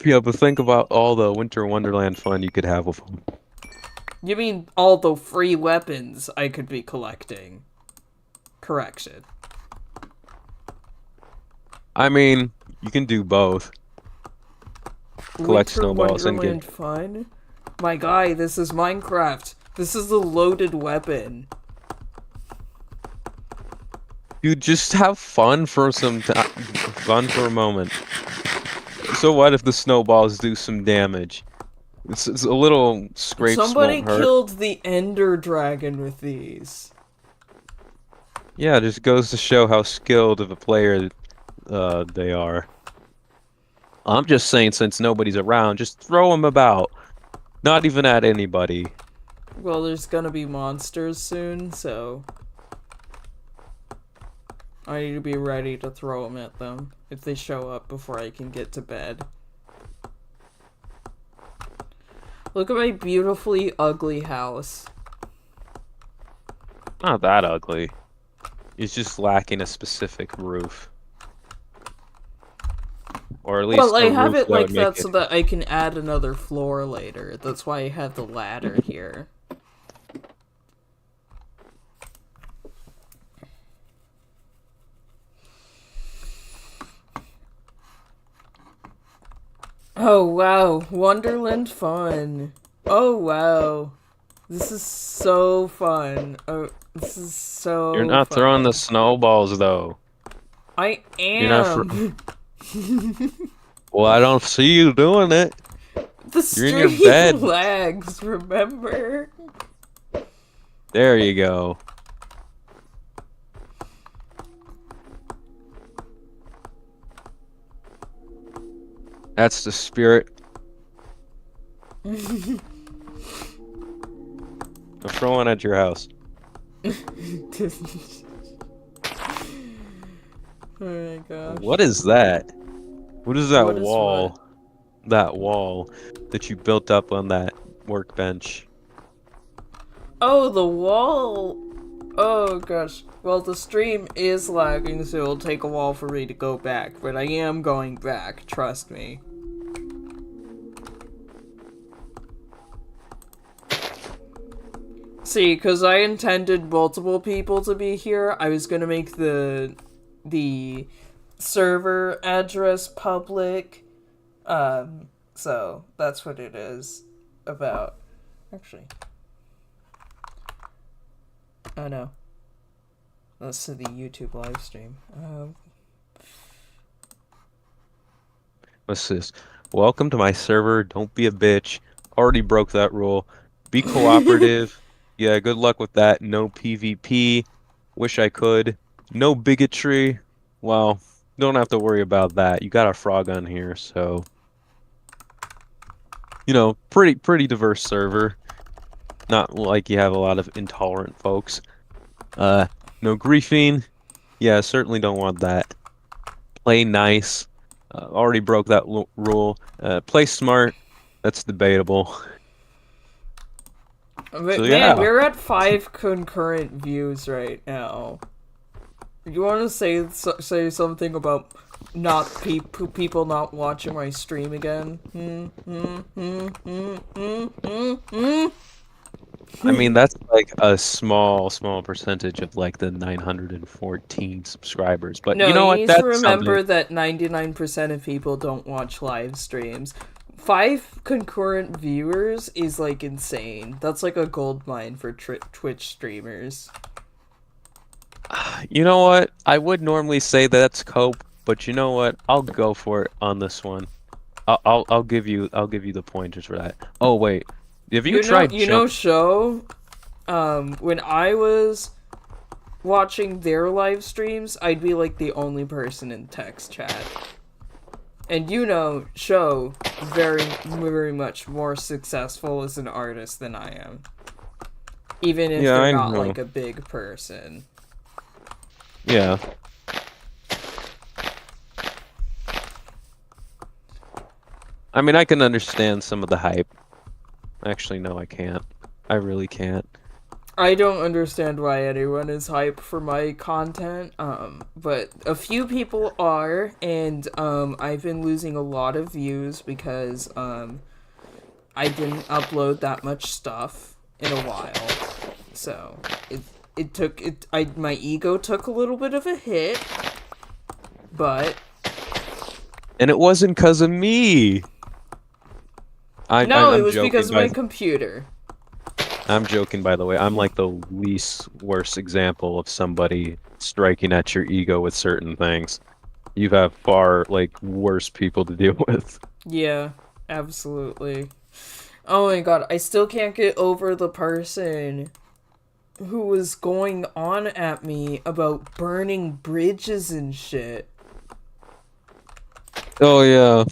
yeah, but think about all the Winter Wonderland fun you could have with them. You mean all the free weapons I could be collecting? Correction. I mean, you can do both. Collect Winter snowballs and Wonderland get. fun? My guy, this is Minecraft. This is the loaded weapon. You just have fun for fun for a moment. So what if the snowballs do some damage? It's a little scrapes Somebody won't hurt. killed the Ender Dragon with these. Yeah, it just goes to show how skilled of a player they are. I'm just saying, since nobody's around, just throw them about. Not even at anybody. Well, there's gonna be monsters soon, so I need to be ready to throw them at them if they show up before I can get to bed. Look at my beautifully ugly house. Not that ugly. It's just lacking a specific roof. Or at least Well, I a have roof it like would that make so it. that I can add another floor later. That's why I have the ladder here. Oh wow, Wonderland fun. Oh wow. This is so fun. Oh, this is so You're not fun. throwing the snowballs though. I You're not am. Well, I don't see you doing it. The You're in your stream bed. lags, remember? There you go. That's the spirit. I'm throwing at your house. Oh my gosh. What is that? What is that What is wall? what? That wall that you built up on that workbench. Oh, the wall. Oh gosh. Well, the stream is lagging, so it'll take a while for me to go back. But I am going back, trust me. See, because I intended multiple people to be here, I was gonna make the server address public. So that's what it is about. Actually. Oh no. Let's to the YouTube live stream. What's this? Welcome to my server. Don't be a bitch. Already broke that rule. Be cooperative. Yeah, good luck with that. No PvP. Wish I could. No bigotry. Well, don't have to worry about that. You got a frog on here, so you know, pretty diverse server. Not like you have a lot of intolerant folks. No griefing. Yeah, certainly don't want that. Play nice. Already broke that rule. Play smart. That's debatable. But So, man, yeah. we're at 5 concurrent views right now. You want to say something about not people not watching my stream again? I mean, that's like a small percentage of like the 914 subscribers. But No, you know what? need That's to remember something. that 99% of people don't watch live streams. 5 concurrent viewers is like insane. That's like a gold mine for Twitch streamers. You know what? I would normally say that's cope, but you know what? I'll go for it on this one. I'll give you the pointers for that. Oh wait, have you tried? Show? When I was watching their live streams, I'd be like the only person in text chat. And Show very, very much more successful as an artist than I am. Even if they're not like a big person. Yeah. I mean, I can understand some of the hype. Actually, no, I can't. I really can't. I don't understand why anyone is hyped for my content, but a few people are, and, I've been losing a lot of views because, I didn't upload that much stuff in a while. So, my ego took a little bit of a hit, but... And it wasn't because of me! No, I'm it was joking, because of my computer. I'm joking, by the way. I'm like the least worst example of somebody striking at your ego with certain things. You have far, like, worse people to deal with. Yeah, absolutely. Oh my god, I still can't get over the person who was going on at me about burning bridges and shit. Oh, yeah.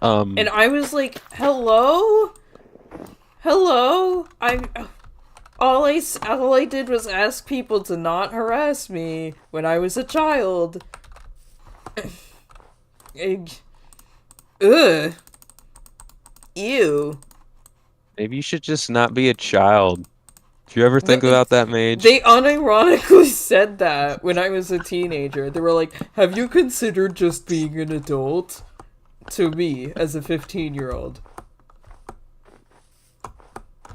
And I was like, hello? Hello? All I did was ask people to not harass me when I was a child. Ugh. Ew. Maybe you should just not be a child. Do you ever think about that, Mage? They unironically said that when I was a teenager. They were like, have you considered just being an adult? To me, as a 15-year-old.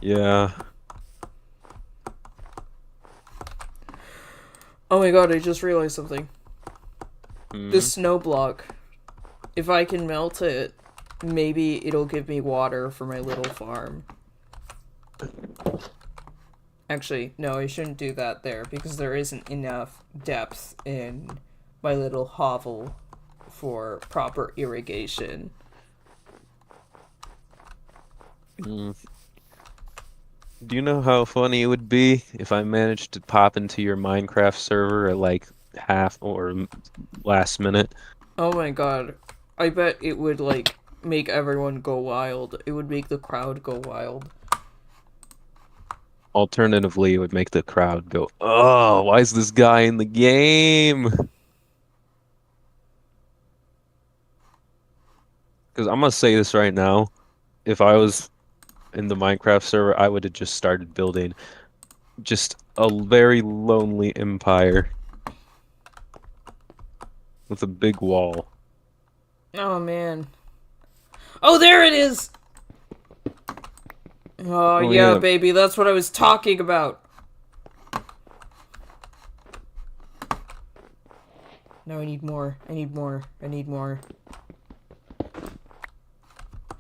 Yeah. Oh my god, I just realized something. Mhm. The snow block. If I can melt it, maybe it'll give me water for my little farm. Actually, no, I shouldn't do that there, because there isn't enough depth in my little hovel for proper irrigation. Mm. Do you know how funny it would be if I managed to pop into your Minecraft server at like half or last minute? Oh my god. I bet it would, like, make everyone go wild. It would make the crowd go wild. Alternatively, it would make the crowd go, "Oh, why is this guy in the game?" Because I'm gonna say this right now. If I was in the Minecraft server, I would have just started building just a very lonely empire with a big wall. Oh man. Oh, there it is! Oh, Oh, yeah, yeah. baby, that's what I was talking about. No, I need more. I need more. I need more.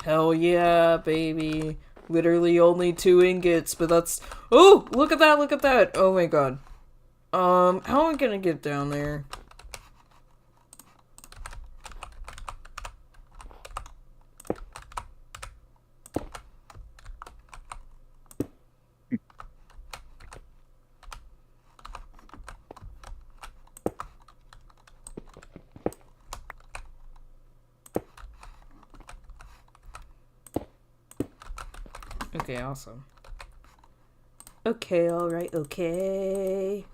Hell yeah, baby. Literally only 2 ingots, but that's... Oh, look at that, look at that. Oh my god. How am I gonna get down there? Okay, awesome. Okay, alright, okay.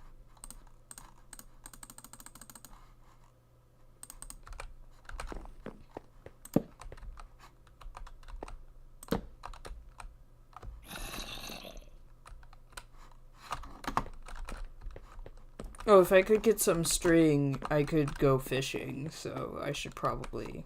Oh, if I could get some string, I could go fishing, so I should probably...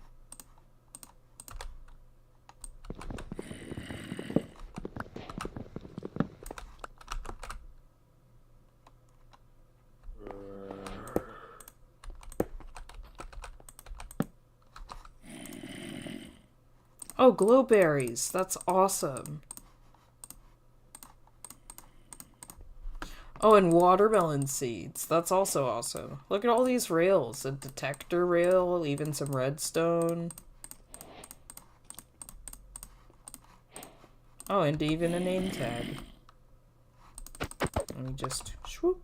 Oh, glowberries. That's awesome. Oh, and watermelon seeds. That's also awesome. Look at all these rails. A detector rail, even some redstone. Oh, and even a name tag. Let me just swoop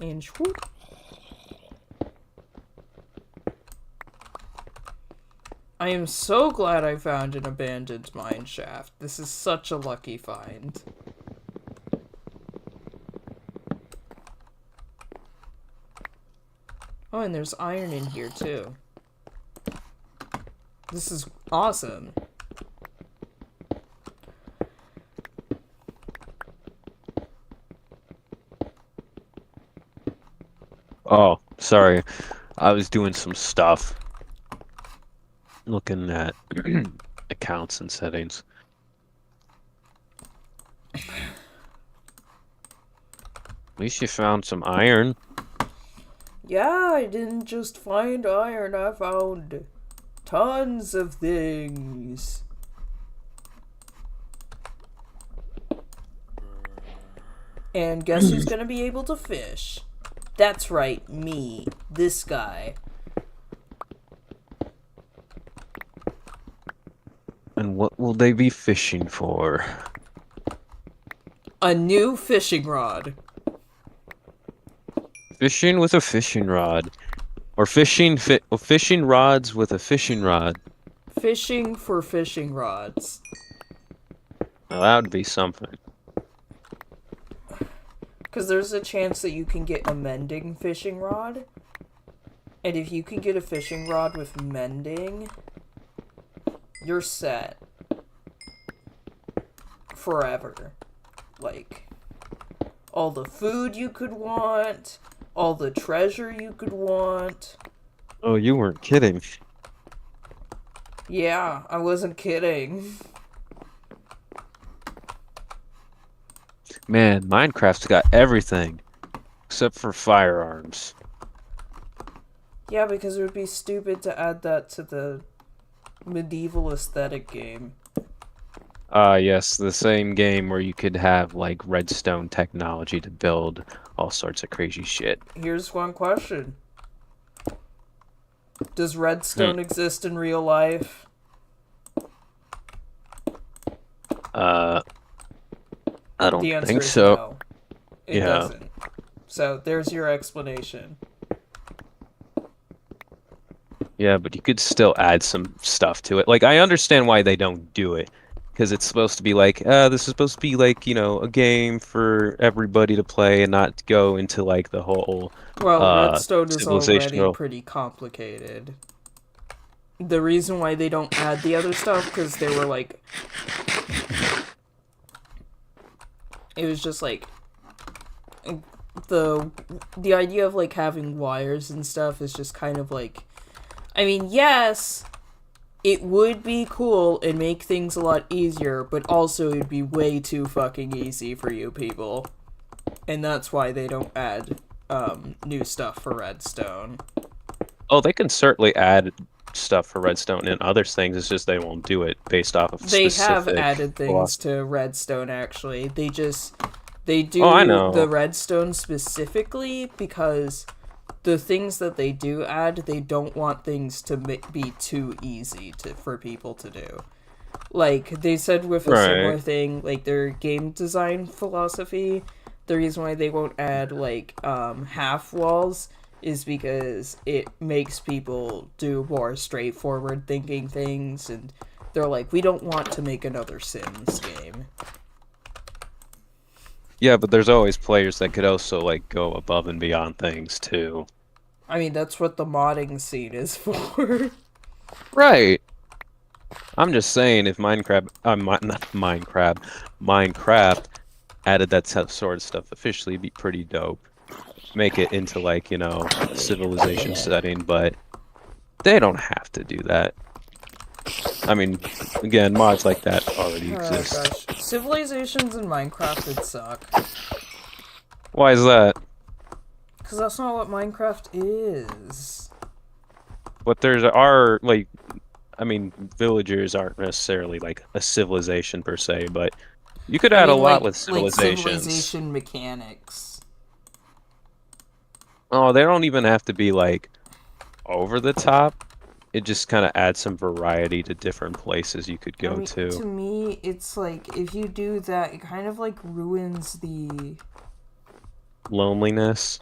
and swoop. I am so glad I found an abandoned mine shaft. This is such a lucky find. Oh, and there's iron in here, too. This is awesome. Oh, sorry. I was doing some stuff. Looking at accounts and settings. At least you found some iron. Yeah, I didn't just find iron, I found tons of things. And guess who's gonna be able to fish? That's right, me. This guy. And what will they be fishing for? A new fishing rod. Fishing with a fishing rod. Or fishing rods with a fishing rod. Fishing for fishing rods. Now, that would be something. Because there's a chance that you can get a mending fishing rod. And if you can get a fishing rod with mending, you're set. Forever. Like, all the food you could want, all the treasure you could want. Oh, you weren't kidding. Yeah, I wasn't kidding. Man, Minecraft's got everything. Except for firearms. Yeah, because it would be stupid to add that to the medieval aesthetic game. Yes, the same game where you could have, like, redstone technology to build all sorts of crazy shit. Here's one question. Does redstone exist in real life? I don't The answer think is so. no. It Yeah. doesn't. So, there's your explanation. Yeah, but you could still add some stuff to it. Like, I understand why they don't do it. Because it's supposed to be like, this is supposed to be like, a game for everybody to play and not go into, like, the whole Well, redstone is already civilizational. pretty complicated. The reason why they don't add the other stuff, because they were like... It was just like... The idea of, like, having wires and stuff is just kind of like... I mean, yes, it would be cool and make things a lot easier, but also it'd be way too fucking easy for you people. And that's why they don't add new stuff for redstone. Oh, they can certainly add stuff for redstone and other things. It's just they won't do it based off of They specific have added things philosophy. to redstone, actually. They do Oh, I know. the redstone specifically because the things that they do add, they don't want things to be too easy for people to do. Like, they said with a similar thing, like, their game design philosophy, the reason why they won't add, like, half walls is because it makes people do more straightforward thinking things, and they're like, we don't want to make another Sims game. Yeah, but there's always players that could also, like, go above and beyond things, too. I mean, that's what the modding scene is for. Right. I'm just saying, if Minecraft added that sort of stuff officially, it'd be pretty dope. Make it into, like, a civilization setting, but they don't have to do that. I mean, again, mods like that already exist. Gosh. Civilizations in Minecraft would suck. Why is that? Because that's not what Minecraft is. But villagers aren't necessarily, like, a civilization per se, but you could add a lot with civilizations. Like civilization mechanics. Oh, they don't even have to be, like, over the top. It just kind of adds some variety to different places you could go to. To me, it's like, if you do that, it kind of, like, ruins the Loneliness.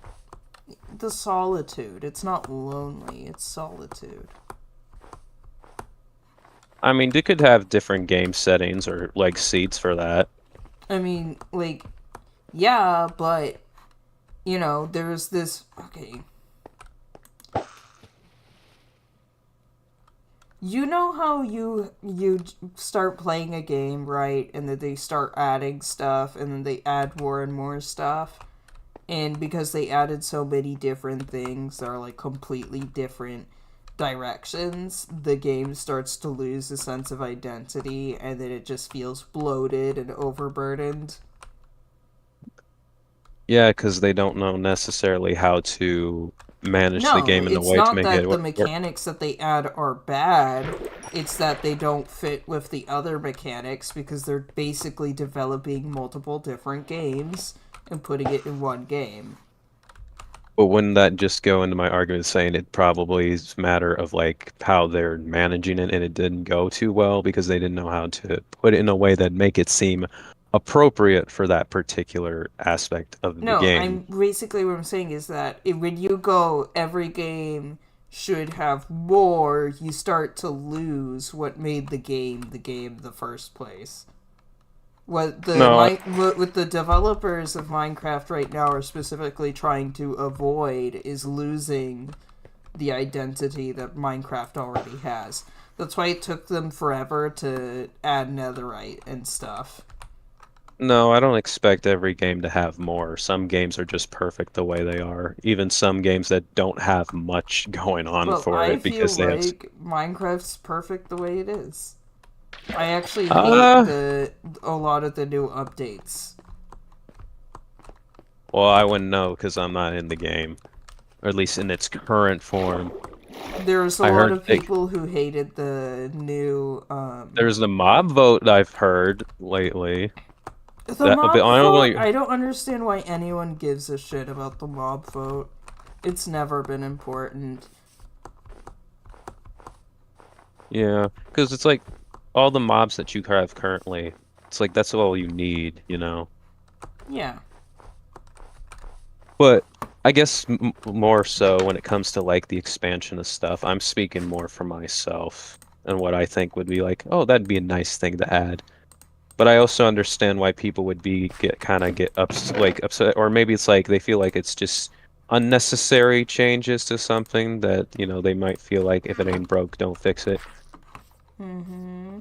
solitude. It's not lonely, it's solitude. I mean, they could have different game settings or, like, seats for that. I mean, like, yeah, but, there's this... Okay. You know how you start playing a game, right? And then they start adding stuff, and then they add more and more stuff. And because they added so many different things that are like completely different directions, the game starts to lose a sense of identity, and then it just feels bloated and overburdened. Yeah, because they don't know necessarily how to manage the No, game in a it's way to not make that it the work. mechanics that they add are bad. It's that they don't fit with the other mechanics because they're basically developing multiple different games and putting it in one game. But wouldn't that just go into my argument saying it probably is a matter of like how they're managing it and it didn't go too well because they didn't know how to put it in a way that make it seem appropriate for that particular aspect of the No, game. I'm basically what I'm saying is that when you go every game should have more, you start to lose what made the game the first place. No, What the developers of Minecraft right now are specifically trying to avoid is losing the identity that Minecraft already has. That's why it took them forever to add Netherite and stuff. no, I don't expect every game to have more. Some games are just perfect the way they are. Even some games that don't have much going on Well, for I it feel because they have. like Minecraft's perfect the way it is. I actually hate Uh, a lot of the new updates. well, I wouldn't know because I'm not in the game, or at least in its current form. There's a I lot heard of people who hated the new there's the mob vote I've heard lately. the That but mob I vote. only I don't understand why anyone gives a shit about the mob vote. It's never been important. yeah, because it's like all the mobs that you have currently. It's like that's all you need, you know. Yeah. But I guess more so when it comes to like the expansion of stuff, I'm speaking more for myself and what I think would be like, oh, that'd be a nice thing to add. But I also understand why people would get upset, or maybe it's like they feel like it's just unnecessary changes to something that, you know, they might feel like if it ain't broke, don't fix it. Mm-hmm.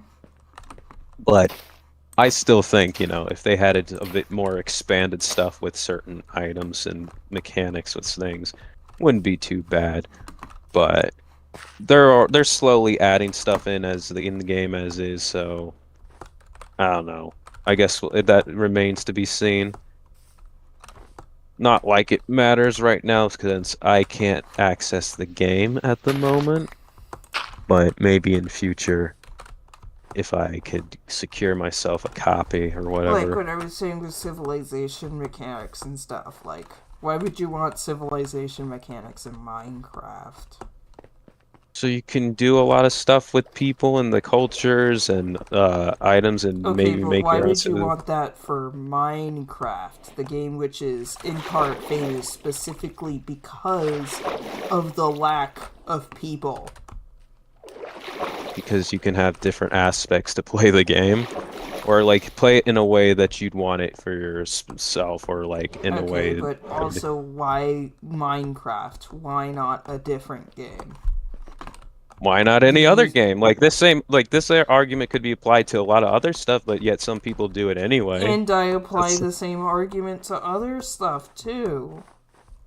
But I still think, you know, if they had a bit more expanded stuff with certain items and mechanics with things, wouldn't be too bad. But they're slowly adding stuff in the game as is, so I don't know. I guess that remains to be seen. Not like it matters right now because I can't access the game at the moment, but maybe in future if I could secure myself a copy or Like whatever. what I was saying with civilization mechanics and stuff. Like, why would you want civilization mechanics in Minecraft? So you can do a lot of stuff with people and the cultures and items and Okay, maybe but make why your own would you want that for Minecraft, the game which is in part famous specifically because of the lack of people? because you can have different aspects to play the game. Or like play it in a way that you'd want it for yourself, or like in a Okay, way. but also why Minecraft? Why not a different game? Why not any other Use- game? Like this argument could be applied to a lot of other stuff, but yet some people do it anyway. And I apply That's- the same argument to other stuff too.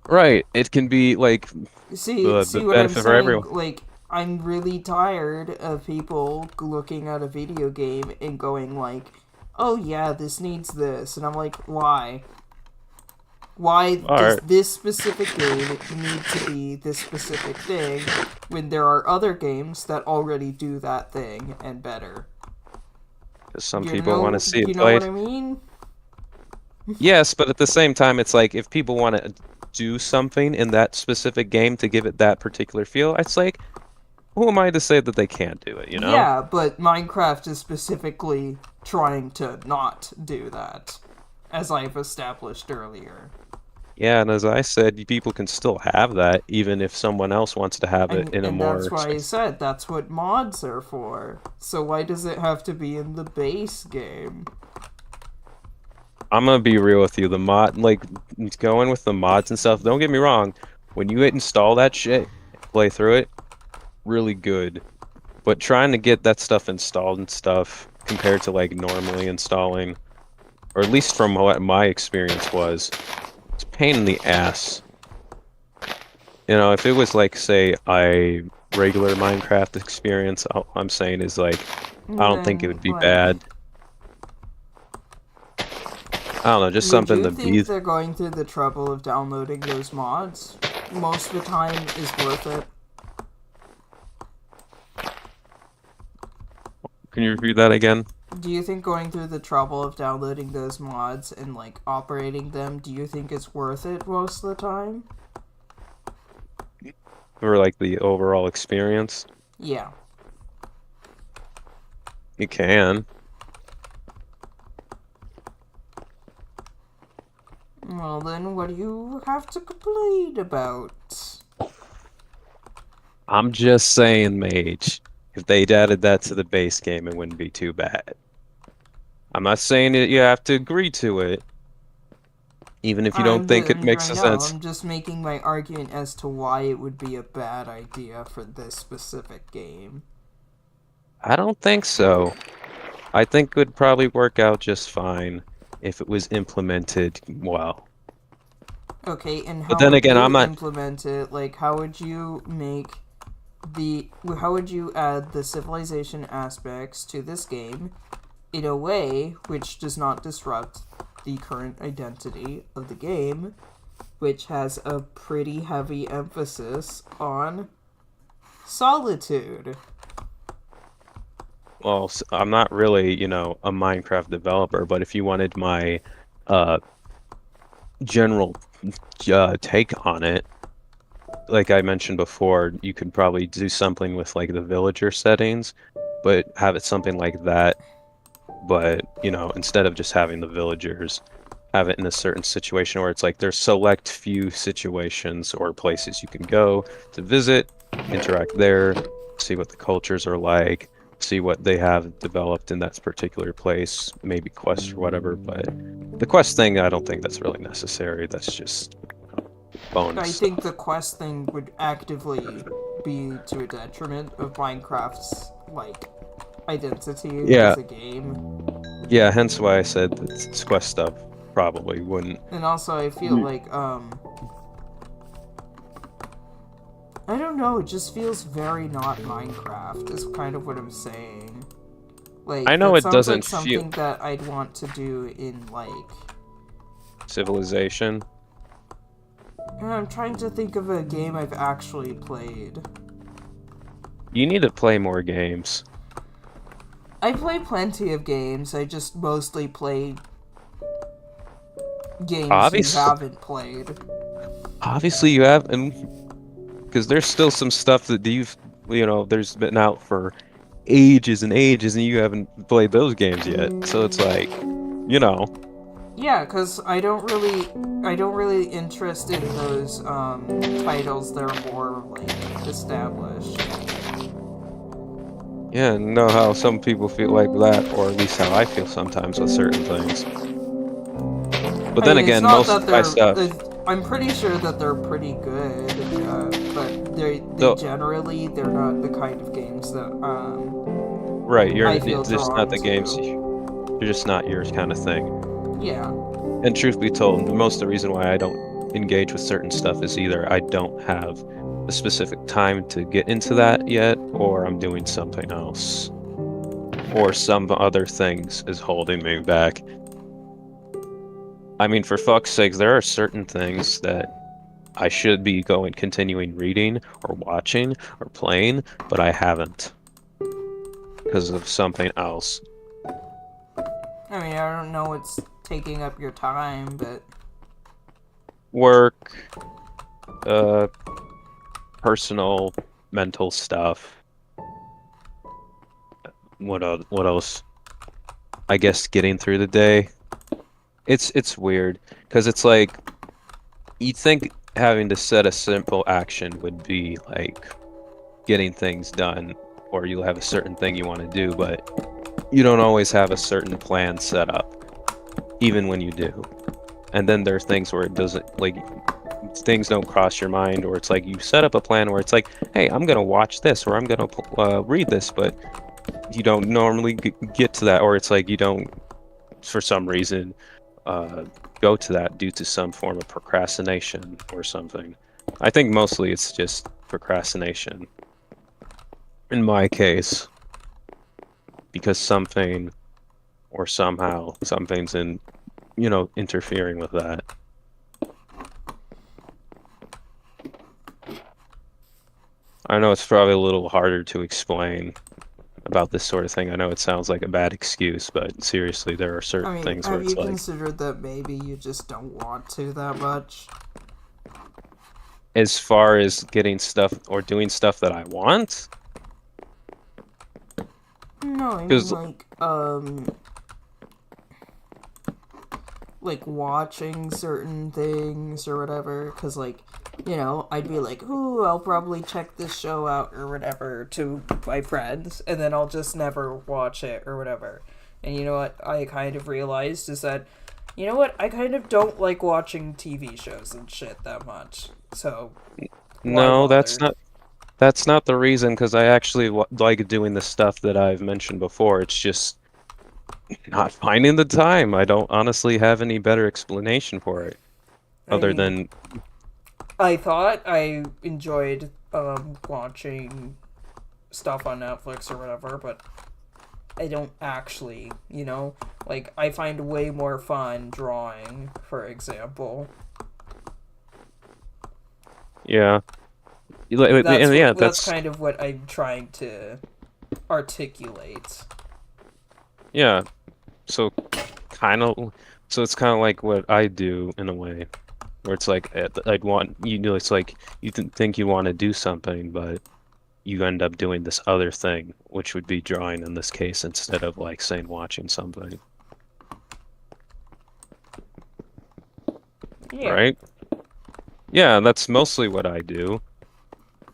Right. It can be like See the what I'm benefit for saying? everyone. Like, I'm really tired of people looking at a video game and going like, "Oh yeah, this needs this," and I'm like, "Why? Why does Alright. this specific game need to be this specific thing when there are other games that already do that thing and better?" Some You people know, want to see you it know played. what I mean? Yes, but at the same time, it's like if people want to do something in that specific game to give it that particular feel, it's like, who am I to say that they can't do it, you know? Yeah, but Minecraft is specifically trying to not do that, as I've established earlier. Yeah, and as I said, people can still have that, even if someone else wants to have it in a And more that's why I said that's what mods are for. So why does it have to be in the base game? I'm gonna be real with you. The mod, like, going with the mods and stuff. Don't get me wrong. When you install that shit, play through it, really good. But trying to get that stuff installed and stuff compared to like normally installing, or at least from what my experience was, it's a pain in the ass. You know, if it was like, say, a regular Minecraft experience, all I'm saying is like, I don't think it would be bad. I don't know, just something to Would you be. think they're going through the trouble of downloading those mods? Most of the time is worth it. Can you repeat that again? Do you think going through the trouble of downloading those mods and, like, operating them, do you think it's worth it most of the time? For like the overall experience? Yeah. You can. Well, then what do you have to complain about? I'm just saying, Mage. If they'd added that to the base game, it wouldn't be too bad. I'm not saying that you have to agree to it, even if you don't think it makes sense. I'm just making my argument as to why it would be a bad idea for this specific game. I don't think so. I think it would probably work out just fine if it was implemented well. Okay, and how But then would again, you I'm not- implement it? Like, how would you how would you add the civilization aspects to this game in a way which does not disrupt the current identity of the game, which has a pretty heavy emphasis on solitude? Well, I'm not really, you know, a Minecraft developer, but if you wanted my general take on it, like I mentioned before, you could probably do something with like the villager settings, but have it something like that. But, you know, instead of just having the villagers, have it in a certain situation where it's like there's select few situations or places you can go to visit, interact there, see what the cultures are like, see what they have developed in that particular place, maybe quests or whatever. But the quest thing, I don't think that's really necessary. That's just bonus. I think the quest thing would actively be to a detriment of Minecraft's, like, identity as a game. Yeah, hence why I said that this quest stuff probably wouldn't. And also, I feel like, I don't know, it just feels very not Minecraft, is kind of what I'm saying. Like, I know that it sounds doesn't like something feel- that I'd want to do in, like... Civilization. I'm trying to think of a game I've actually played. You need to play more games. I play plenty of games, I just mostly play games Obviously. you haven't played. Obviously, you have, and because there's still some stuff that there's been out for ages and ages, and you haven't played those games yet. So it's like, you know. Yeah, because I don't really interest in those titles that are more like established. Yeah, and know how some people feel like that, or at least how I feel sometimes with certain things. But then again, most of my stuff. I'm pretty sure that they're pretty good, but they're not the kind of games that Right, I feel it's just drawn not the to. games. You're just not your kind of thing. Yeah. And truth be told, most of the reason why I don't engage with certain stuff is either I don't have a specific time to get into that yet, or I'm doing something else. Or some other things is holding me back. I mean, for fuck's sakes, there are certain things that I should be continuing reading or watching or playing, but I haven't. Because of something else. I mean, I don't know what's taking up your time, but... Work, personal, mental stuff. What else? I guess getting through the day. It's weird, because it's like, you'd think having to set a simple action would be like getting things done, or you'll have a certain thing you want to do, but you don't always have a certain plan set up, even when you do. And then there are things where it doesn't, like, things don't cross your mind, or it's like you set up a plan where it's like, hey, I'm gonna watch this, or I'm gonna read this, but you don't normally get to that, or it's like you don't, for some reason, go to that due to some form of procrastination or something. I think mostly it's just procrastination. In my case, because something or somehow something's interfering with that. I know it's probably a little harder to explain about this sort of thing. I know it sounds like a bad excuse, but seriously, there are certain things where have it's you like, considered that maybe you just don't want to that much? as far as getting stuff or doing stuff that I want, No, I mean, 'cause- like watching certain things or whatever, because, like, you know, I'd be like, ooh, I'll probably check this show out or whatever to my friends, and then I'll just never watch it or whatever. And you know what I kind of realized is that, you know what, I kind of don't like watching TV shows and shit that much. So, no, bother? that's not the reason, because I actually like doing the stuff that I've mentioned before. It's just not finding the time. I don't honestly have any better explanation for it, other than I thought I enjoyed watching stuff on Netflix or whatever, but I don't actually, you know? Like, I find way more fun drawing, for example. yeah. That's kind of what I'm trying to articulate. Yeah. So it's kind of like what I do in a way, where it's like I'd want it's like you think you want to do something, but you end up doing this other thing, which would be drawing in this case, instead of like saying watching something. Yeah. Right? Yeah, that's mostly what I do.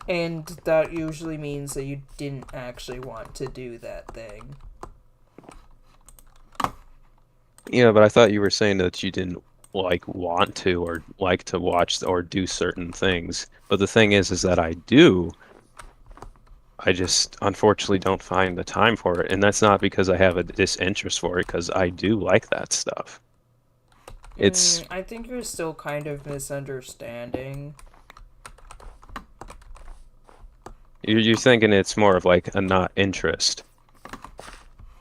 And that usually means that you didn't actually want to do that thing. Yeah, but I thought you were saying that you didn't like want to or like to watch or do certain things. But the thing is that I do. I just unfortunately don't find the time for it, and that's not because I have a disinterest for it, because I do like that stuff. It's I think you're still kind of misunderstanding. you're thinking it's more of like a not interest.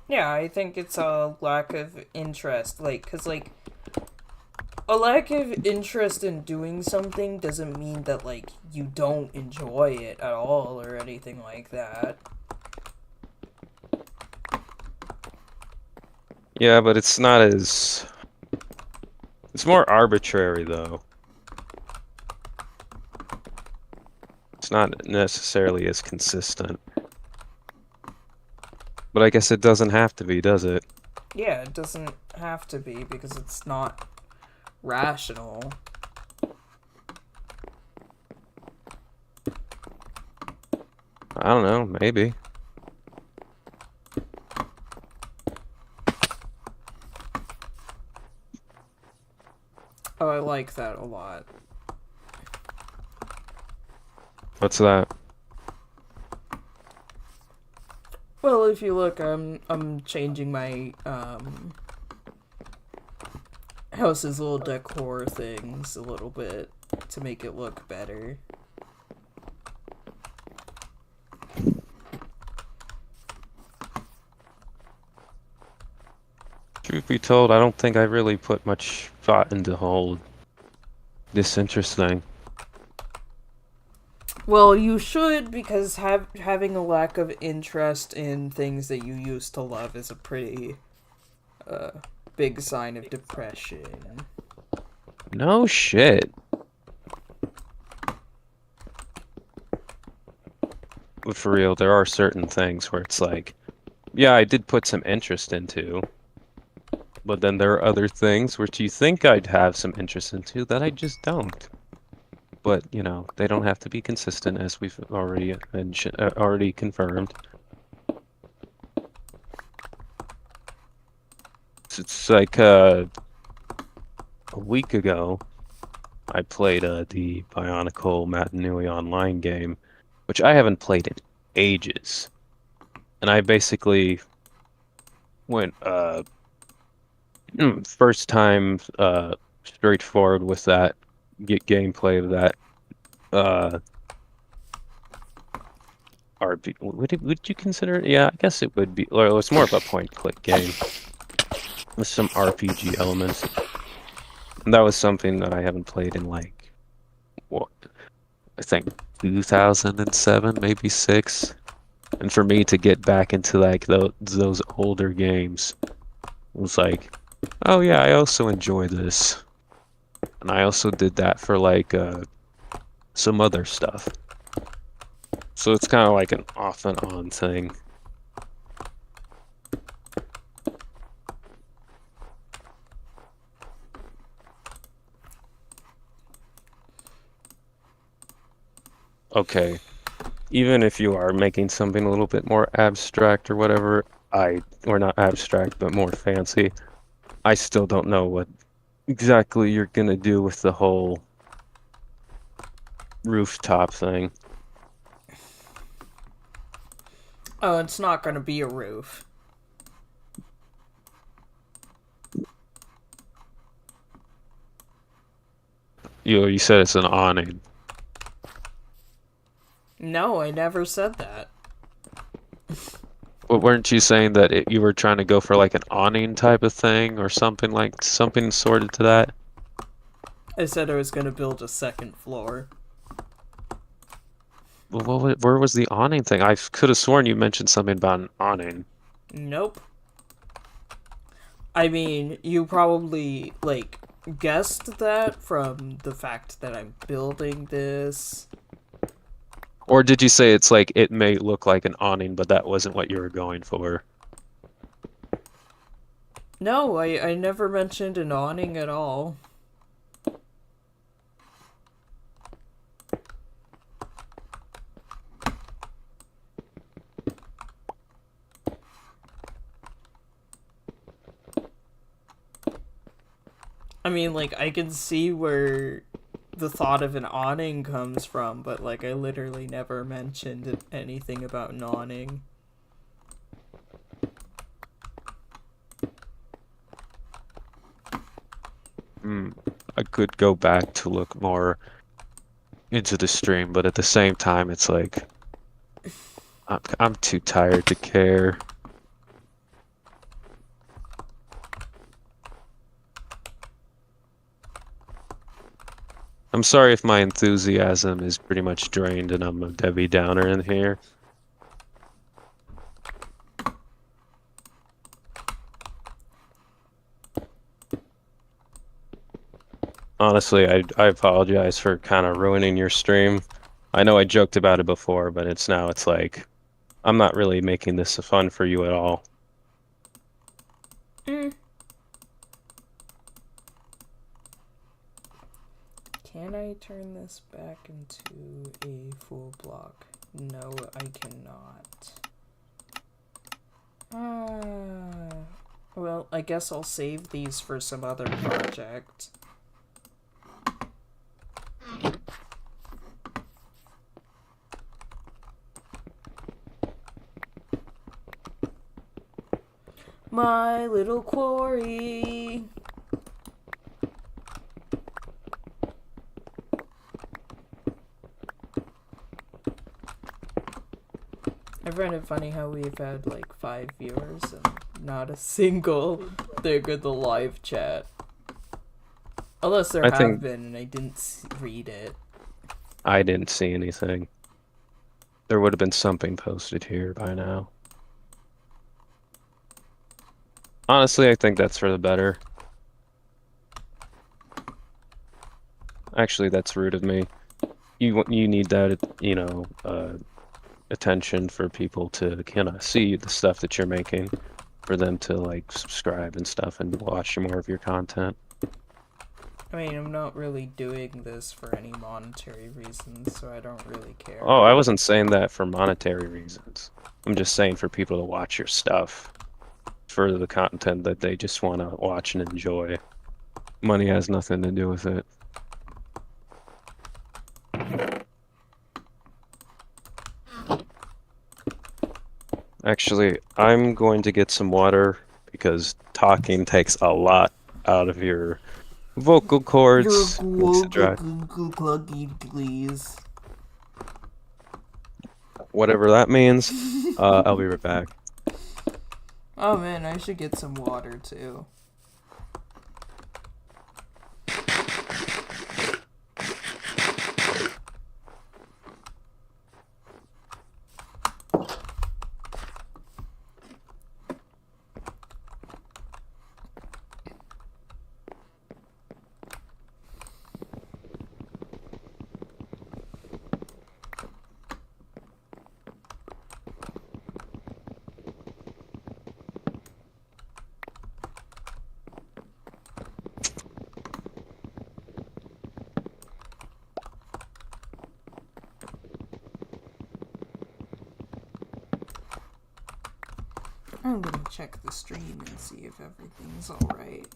Yeah, I think it's a lack of interest. Like, cause like, a lack of interest in doing something doesn't mean that, like, you don't enjoy it at all or anything like that. Yeah, but it's not as... It's more arbitrary, though. It's not necessarily as consistent. But I guess it doesn't have to be, does it? Yeah, it doesn't have to be because it's not rational. I don't know, maybe. Oh, I like that a lot. What's that? Well, if you look, I'm changing my house's little decor things a little bit to make it look better. Truth be told, I don't think I really put much thought into the whole disinterest thing. Well, you should, because having a lack of interest in things that you used to love is a pretty big sign of depression. No shit. But for real, there are certain things where it's like, yeah, I did put some interest into, but then there are other things which you think I'd have some interest into that I just don't. But, you know, they don't have to be consistent, as we've already mentioned, already confirmed. It's like a week ago, I played the Bionicle Matanui online game, which I haven't played in ages. And I basically went first time straightforward with that gameplay of that uh RP. Would you consider it? Yeah, I guess it would be. Or it's more of a point-click game with some RPG elements. And that was something that I haven't played in like what I think 2007, maybe 6. And for me to get back into like those older games was like, oh yeah, I also enjoy this. And I also did that for like some other stuff. So it's kind of like an off and on thing. Okay, even if you are making something a little bit more abstract or whatever, or not abstract, but more fancy, I still don't know what exactly you're gonna do with the whole rooftop thing. Oh, it's not gonna be a roof. You said it's an awning. No, I never said that. But weren't you saying that you were trying to go for like an awning type of thing or something sorted to that? I said I was gonna build a second floor. Well, where was the awning thing? I could have sworn you mentioned something about an awning. Nope. I mean, you probably, like, guessed that from the fact that I'm building this. Or did you say it's like it may look like an awning, but that wasn't what you were going for? No, I never mentioned an awning at all. I mean, like, I can see where the thought of an awning comes from, but, like, I literally never mentioned anything about an awning. I could go back to look more into the stream, but at the same time, it's like I'm too tired to care. I'm sorry if my enthusiasm is pretty much drained and I'm a Debbie Downer in here. Honestly, I apologize for kind of ruining your stream. I know I joked about it before, but it's like I'm not really making this fun for you at all. Can I turn this back into a full block? No, I cannot. Well, I guess I'll save these for some other project. My little quarry. I find it funny how we've had like 5 viewers and not a single thing in the live chat. Unless there have been and I didn't read it. I didn't see anything. There would have been something posted here by now. Honestly, I think that's for the better. Actually, that's rude of me. You need that, you know, attention for people to kind of see the stuff that you're making, for them to like subscribe and stuff and watch more of your content. I mean, I'm not really doing this for any monetary reasons, so I don't really care. Oh, I wasn't saying that for monetary reasons. I'm just saying for people to watch your stuff, for the content that they just want to watch and enjoy. Money has nothing to do with it. Actually, I'm going to get some water because talking takes a lot out of your vocal Your cords. Makes it dry. please. Whatever that means. I'll be right back. Oh man, I should get some water too. I'm gonna check the stream and see if everything's alright.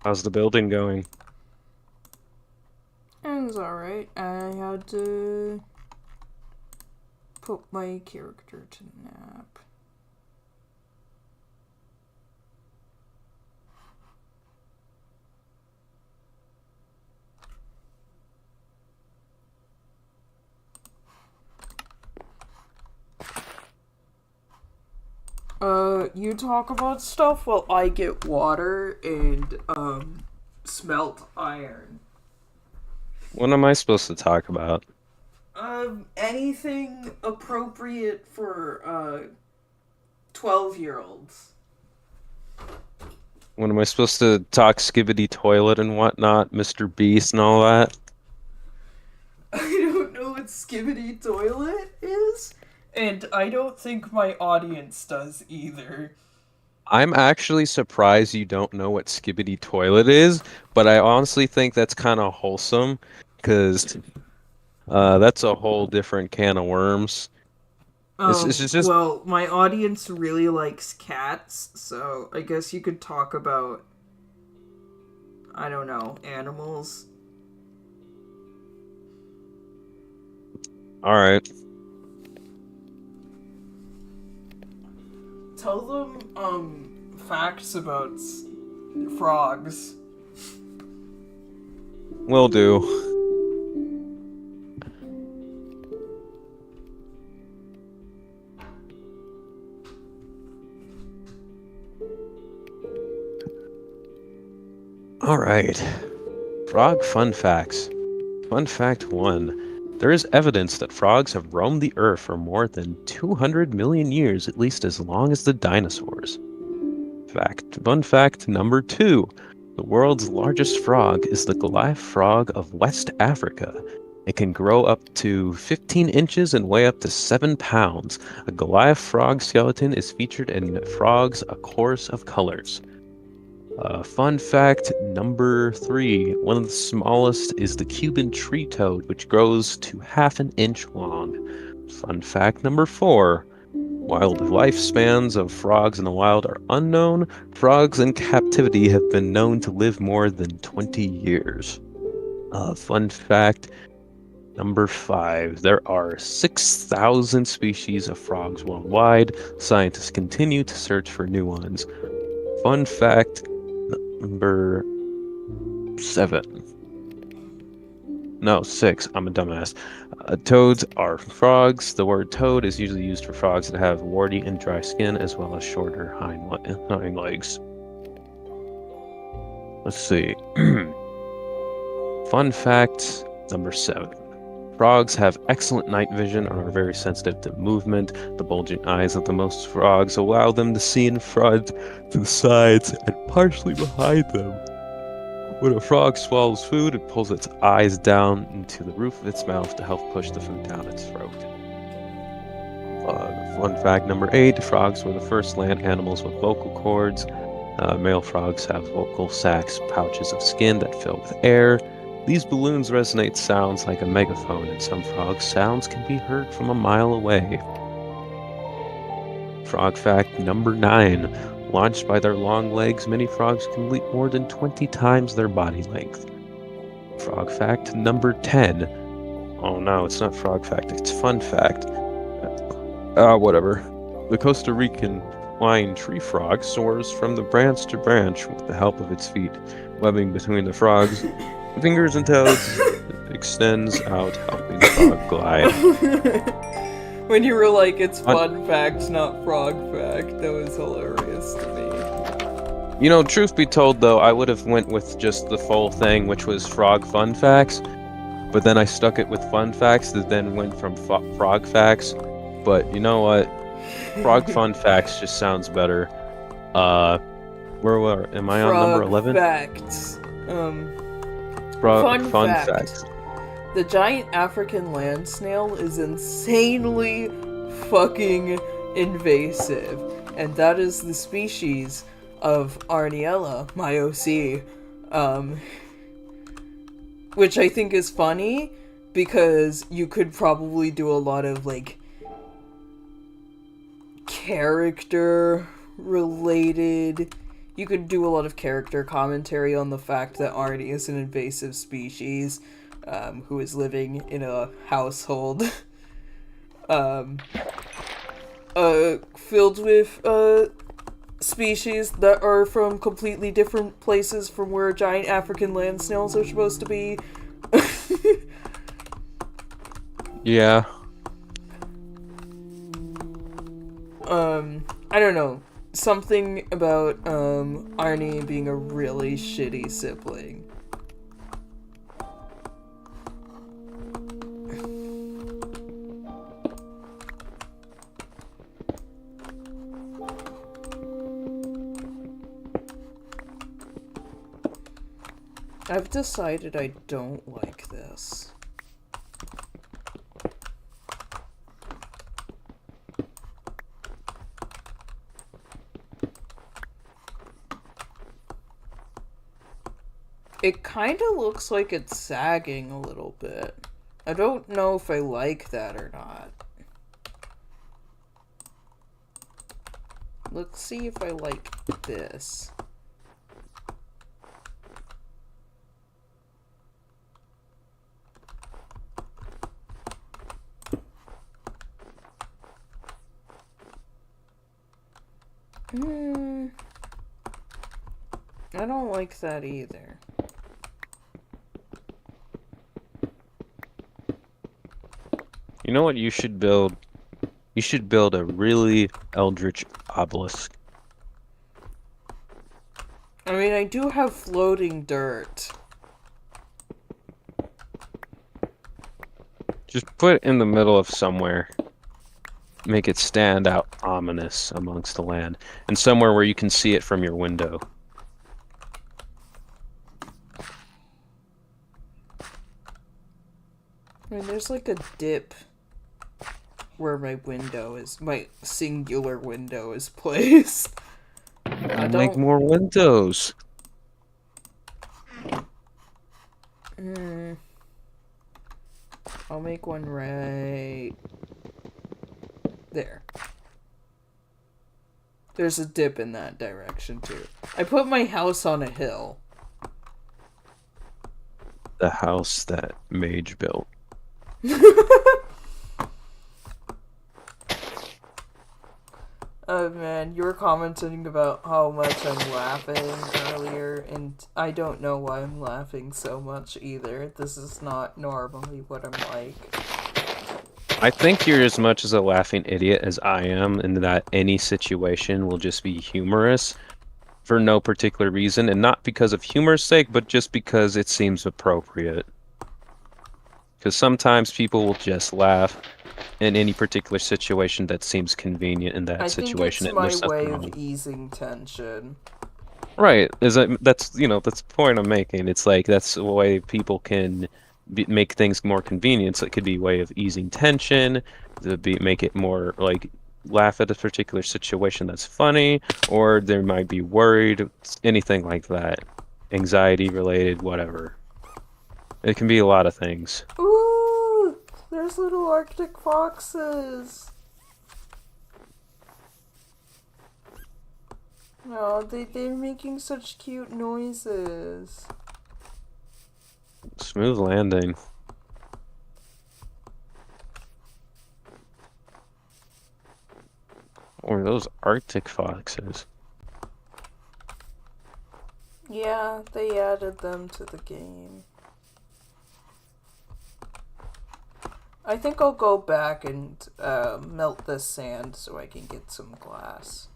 How's the building going? It was alright. I had to put my character to nap. You talk about stuff while I get water and, smelt iron. What am I supposed to talk about? Anything appropriate for, 12-year-olds. When am I supposed to talk Skibidi Toilet and whatnot, Mr. Beast and all that? I don't know what Skibidi Toilet is, and I don't think my audience does either. I'm actually surprised you don't know what Skibidi Toilet is, but I honestly think that's kind of wholesome, because that's a whole different can of worms. It's just Well, my audience really likes cats, so I guess you could talk about, I don't know, animals. alright. Tell them, facts about frogs. Will do. Alright. Frog fun facts. Fun fact 1. There is evidence that frogs have roamed the earth for more than 200 million years, at least as long as the dinosaurs. Fun fact number 2. The world's largest frog is the Goliath frog of West Africa. It can grow up to 15 inches and weigh up to 7 pounds. A Goliath frog skeleton is featured in Frogs: A Chorus of Colors. Fun fact number 3. One of the smallest is the Cuban tree toad, which grows to half an inch long. Fun fact number 4. While the lifespans of frogs in the wild are unknown, frogs in captivity have been known to live more than 20 years. Fun fact number 5. There are 6,000 species of frogs worldwide. Scientists continue to search for new ones. Fun fact number 7. No, 6. I'm a dumbass. Toads are frogs. The word toad is usually used for frogs that have warty and dry skin, as well as shorter hind legs. Let's see. Fun fact number 7. Frogs have excellent night vision and are very sensitive to movement. The bulging eyes of the most frogs allow them to see in front, to the sides, and partially behind them. When a frog swallows food, it pulls its eyes down into the roof of its mouth to help push the food down its throat. Fun fact number 8, frogs were the first land animals with vocal cords. Male frogs have vocal sacs, pouches of skin that fill with air. These balloons resonate sounds like a megaphone, and some frogs' sounds can be heard from a mile away. Frog fact number 9. Launched by their long legs, many frogs can leap more than 20 times their body length. Frog fact number 10. Oh no, it's not frog fact, it's fun fact. Whatever. The Costa Rican flying tree frog soars from the branch to branch with the help of its feet. Webbing between the frog's fingers and toes extends out, helping the frog glide. When you were like, it's fun fact, not frog fact, that was hilarious to me. You know, truth be told though, I would have went with just the full thing, which was frog fun facts, but then I stuck it with fun facts that then went from frog facts. But you know what? Frog fun facts just sounds better. Where am I on number 11? Facts. Fun fact. facts. The giant African land snail is insanely fucking invasive, and that is the species of Arniella, my OC, which I think is funny because you could probably do a lot of like character related. You could do a lot of character commentary on the fact that Arnie is an invasive species who is living in a household filled with species that are from completely different places from where giant African land snails are supposed to be. Yeah. I don't know. Something about Arnie being a really shitty sibling. I've decided I don't like this. It kind of looks like it's sagging a little bit. I don't know if I like that or not. Let's see if I like this. I don't like that either. You know what you should build? You should build a really eldritch obelisk. I mean, I do have floating dirt. Just put it in the middle of somewhere. Make it stand out ominous amongst the land. And somewhere where you can see it from your window. I mean, there's like a dip where my window is, my singular window is placed. I don't make more windows. I'll make one right there. There's a dip in that direction too. I put my house on a hill. The house that Mage built. Oh man, you were commenting about how much I'm laughing earlier, and I don't know why I'm laughing so much either. This is not normally what I'm like. I think you're as much as a laughing idiot as I am, in that any situation will just be humorous for no particular reason, and not because of humor's sake, but just because it seems appropriate. Because sometimes people will just laugh in any particular situation that seems convenient in that situation. I think it's my way of easing tension. Right. That's that's the point I'm making. It's like that's a way people can make things more convenient. So it could be a way of easing tension, make it more like laugh at a particular situation that's funny, or they might be worried, anything like that. Anxiety related, whatever. It can be a lot of things. Ooh, there's little Arctic foxes. Oh, they're making such cute noises. Smooth landing. Or those Arctic foxes. Yeah, they added them to the game. I think I'll go back and melt this sand so I can get some glass.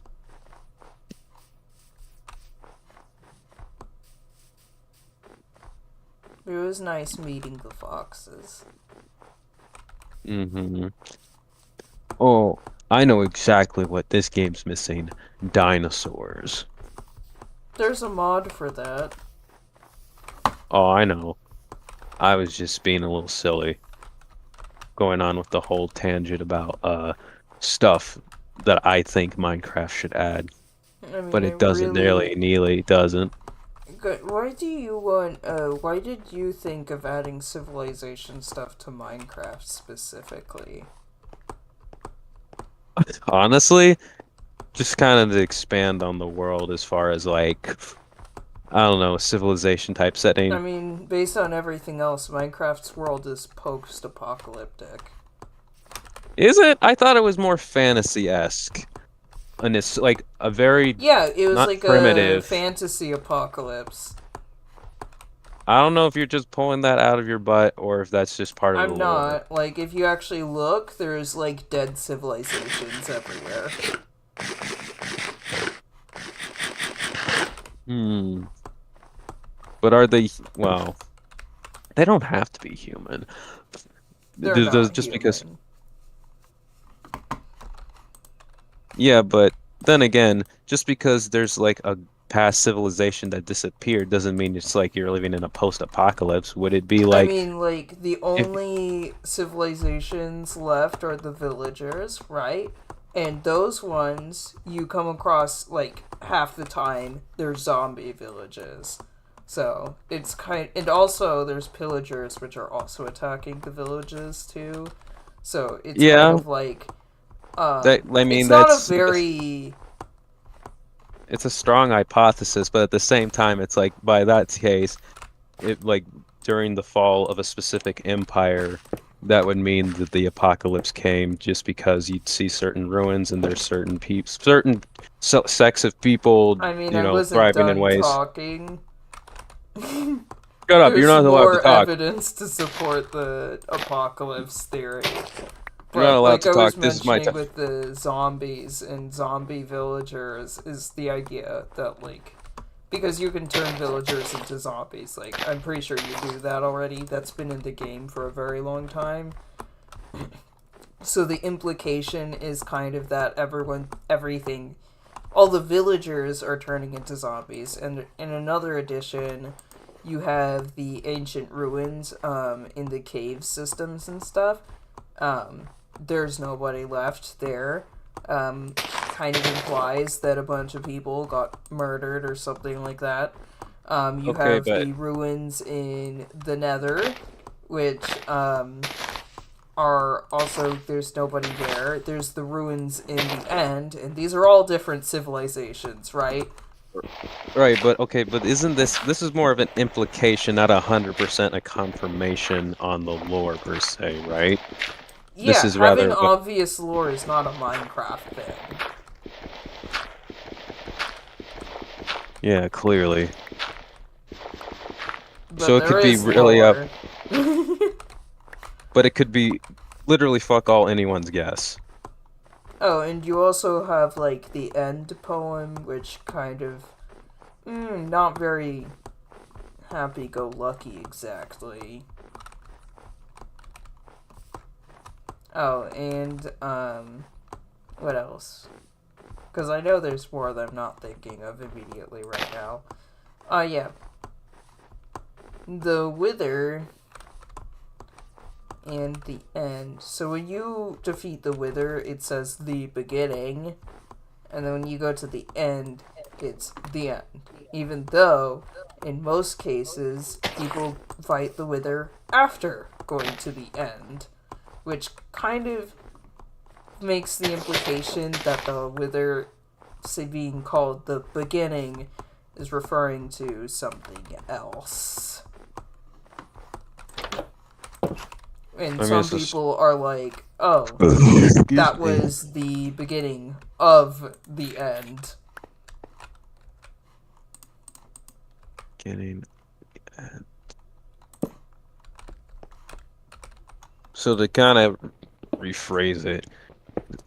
It was nice meeting the foxes. Mm-hmm. Oh, I know exactly what this game's missing. Dinosaurs. There's a mod for that. Oh, I know. I was just being a little silly. Going on with the whole tangent about stuff that I think Minecraft should add. I mean, But I it doesn't really... nearly doesn't. Why do you want, why did you think of adding civilization stuff to Minecraft specifically? Honestly, just kind of to expand on the world as far as like I don't know, civilization type I setting. mean, based on everything else, Minecraft's world is post-apocalyptic. Is it? I thought it was more fantasy-esque. And it's like a very Yeah, it was not like a primitive. fantasy apocalypse. I don't know if you're just pulling that out of your butt or if that's just part of the I'm lore. not. Like, if you actually look, there's, like, dead civilizations everywhere. Hmm. But are they, well, they don't have to be human. They're not Just human. because, yeah, but then again, just because there's like a past civilization that disappeared doesn't mean it's like you're living in a post-apocalypse. Would it be I like mean, like, the if only civilizations left are the villagers, right? And those ones, you come across, like, half the time, they're zombie villages. So, it's kind... And also, there's pillagers, which are also attacking the villages, too. So, it's kind yeah, of like... that I it's mean not a that's very... it's a strong hypothesis, but at the same time, it's like by that case, it like during the fall of a specific empire, that would mean that the apocalypse came just because you'd see certain ruins and there's certain certain sects of people, I mean, I wasn't thriving in done ways. talking. Shut up! You're There's not allowed to more talk. evidence to support the apocalypse theory. You're not But allowed like to I talk. was This is my mentioning time. with the zombies and zombie villagers is the idea that like because you can turn villagers into zombies. Like I'm pretty sure you do that already. That's been in the game for a very long time. So the implication is kind of that everything all the villagers are turning into zombies, and in another edition you have the ancient ruins in the cave systems and stuff. There's nobody left there. Kind of implies that a bunch of people got murdered or something like that. You Okay, have but the ruins in the Nether, which are also there's nobody there. There's the ruins in the End, and these are all different civilizations, right? right, but okay, but isn't this is more of an implication, not 100% a confirmation on the lore per se, right? This Yeah, is having rather like, obvious lore is not a Minecraft thing. yeah, clearly. But So it there could be is really up, lore. but it could be literally fuck all anyone's guess. Oh, and you also have, like, the end poem, which kind of... not very happy-go-lucky, exactly. Oh, and, what else? because I know there's more that I'm not thinking of immediately right now. Yeah. The Wither and the end. So when you defeat the Wither, it says the beginning, and then when you go to the end, it's the end. Even though, in most cases, people fight the Wither after going to the end, which kind of makes the implication that the Wither being called the beginning is referring to something else. And some people are like, oh, that was the beginning of the end. So to kind of rephrase it,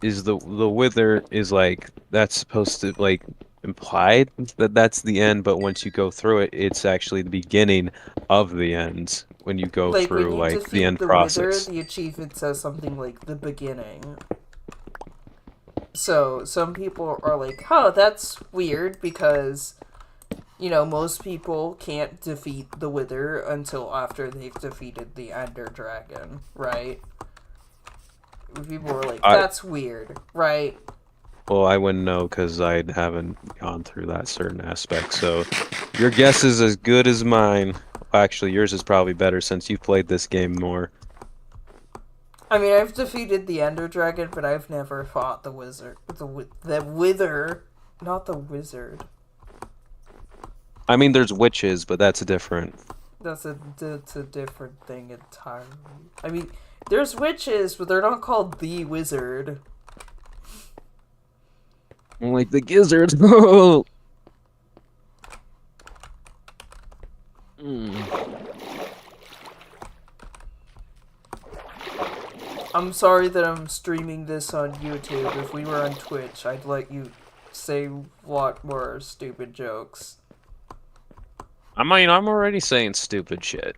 is the Wither is like, that's supposed to like implied that that's the end, but once you go through it, it's actually the beginning of the end when you go Like, through when you like defeat the end the process. Wither, the achievement says something like the beginning. So some people are like, huh, that's weird, because, you know, most people can't defeat the Wither until after they've defeated the Ender Dragon, right? People are like, that's weird, right? Well, I wouldn't know because I haven't gone through that certain aspect. So your guess is as good as mine. Actually, yours is probably better since you've played this game more. I mean, I've defeated the Ender Dragon, but I've never fought the Wizard. The Wither, not the Wizard. I mean, there's witches, but that's different. That's a different thing entirely. I mean, there's witches, but they're not called the Wizard. Like the gizzard. I'm sorry that I'm streaming this on YouTube. If we were on Twitch, I'd let you say a lot more stupid jokes. I mean, I'm already saying stupid shit.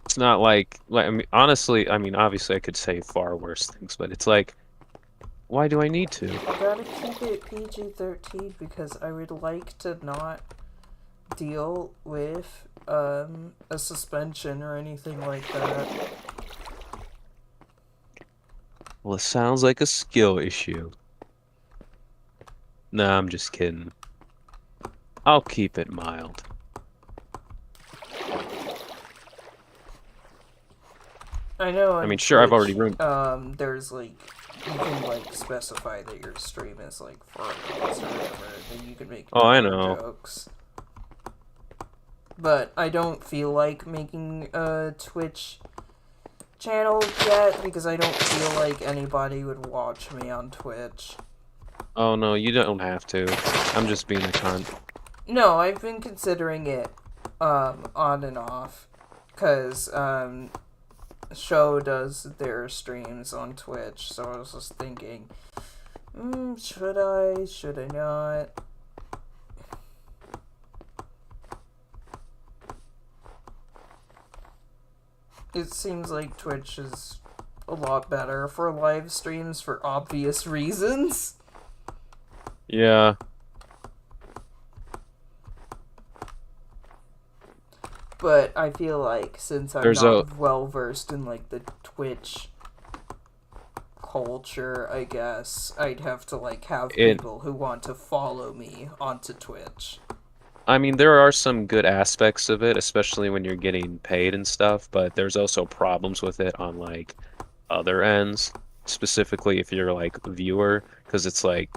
It's not like I mean, honestly, I mean, obviously I could say far worse things, but it's like, why do I need to? I gotta keep it PG-13 because I would like to not deal with a suspension or anything like that. Well, it sounds like a skill issue. Nah, I'm just kidding. I'll keep it mild. I know. I mean, sure, I've already ruined. There's like, you can like specify that your stream is like for adults or whatever, then you can make I know. jokes. But I don't feel like making a Twitch channel yet because I don't feel like anybody would watch me on Twitch. Oh no, you don't have to. I'm just being a cunt. No, I've been considering it on and off because Show does their streams on Twitch, so I was just thinking, should I not? It seems like Twitch is a lot better for live streams for obvious reasons. Yeah. But I feel like since I'm not well versed in like the Twitch culture, I guess I'd have to like have people who want to follow me onto Twitch. I mean, there are some good aspects of it, especially when you're getting paid and stuff, but there's also problems with it on like other ends, specifically if you're like a viewer, because it's like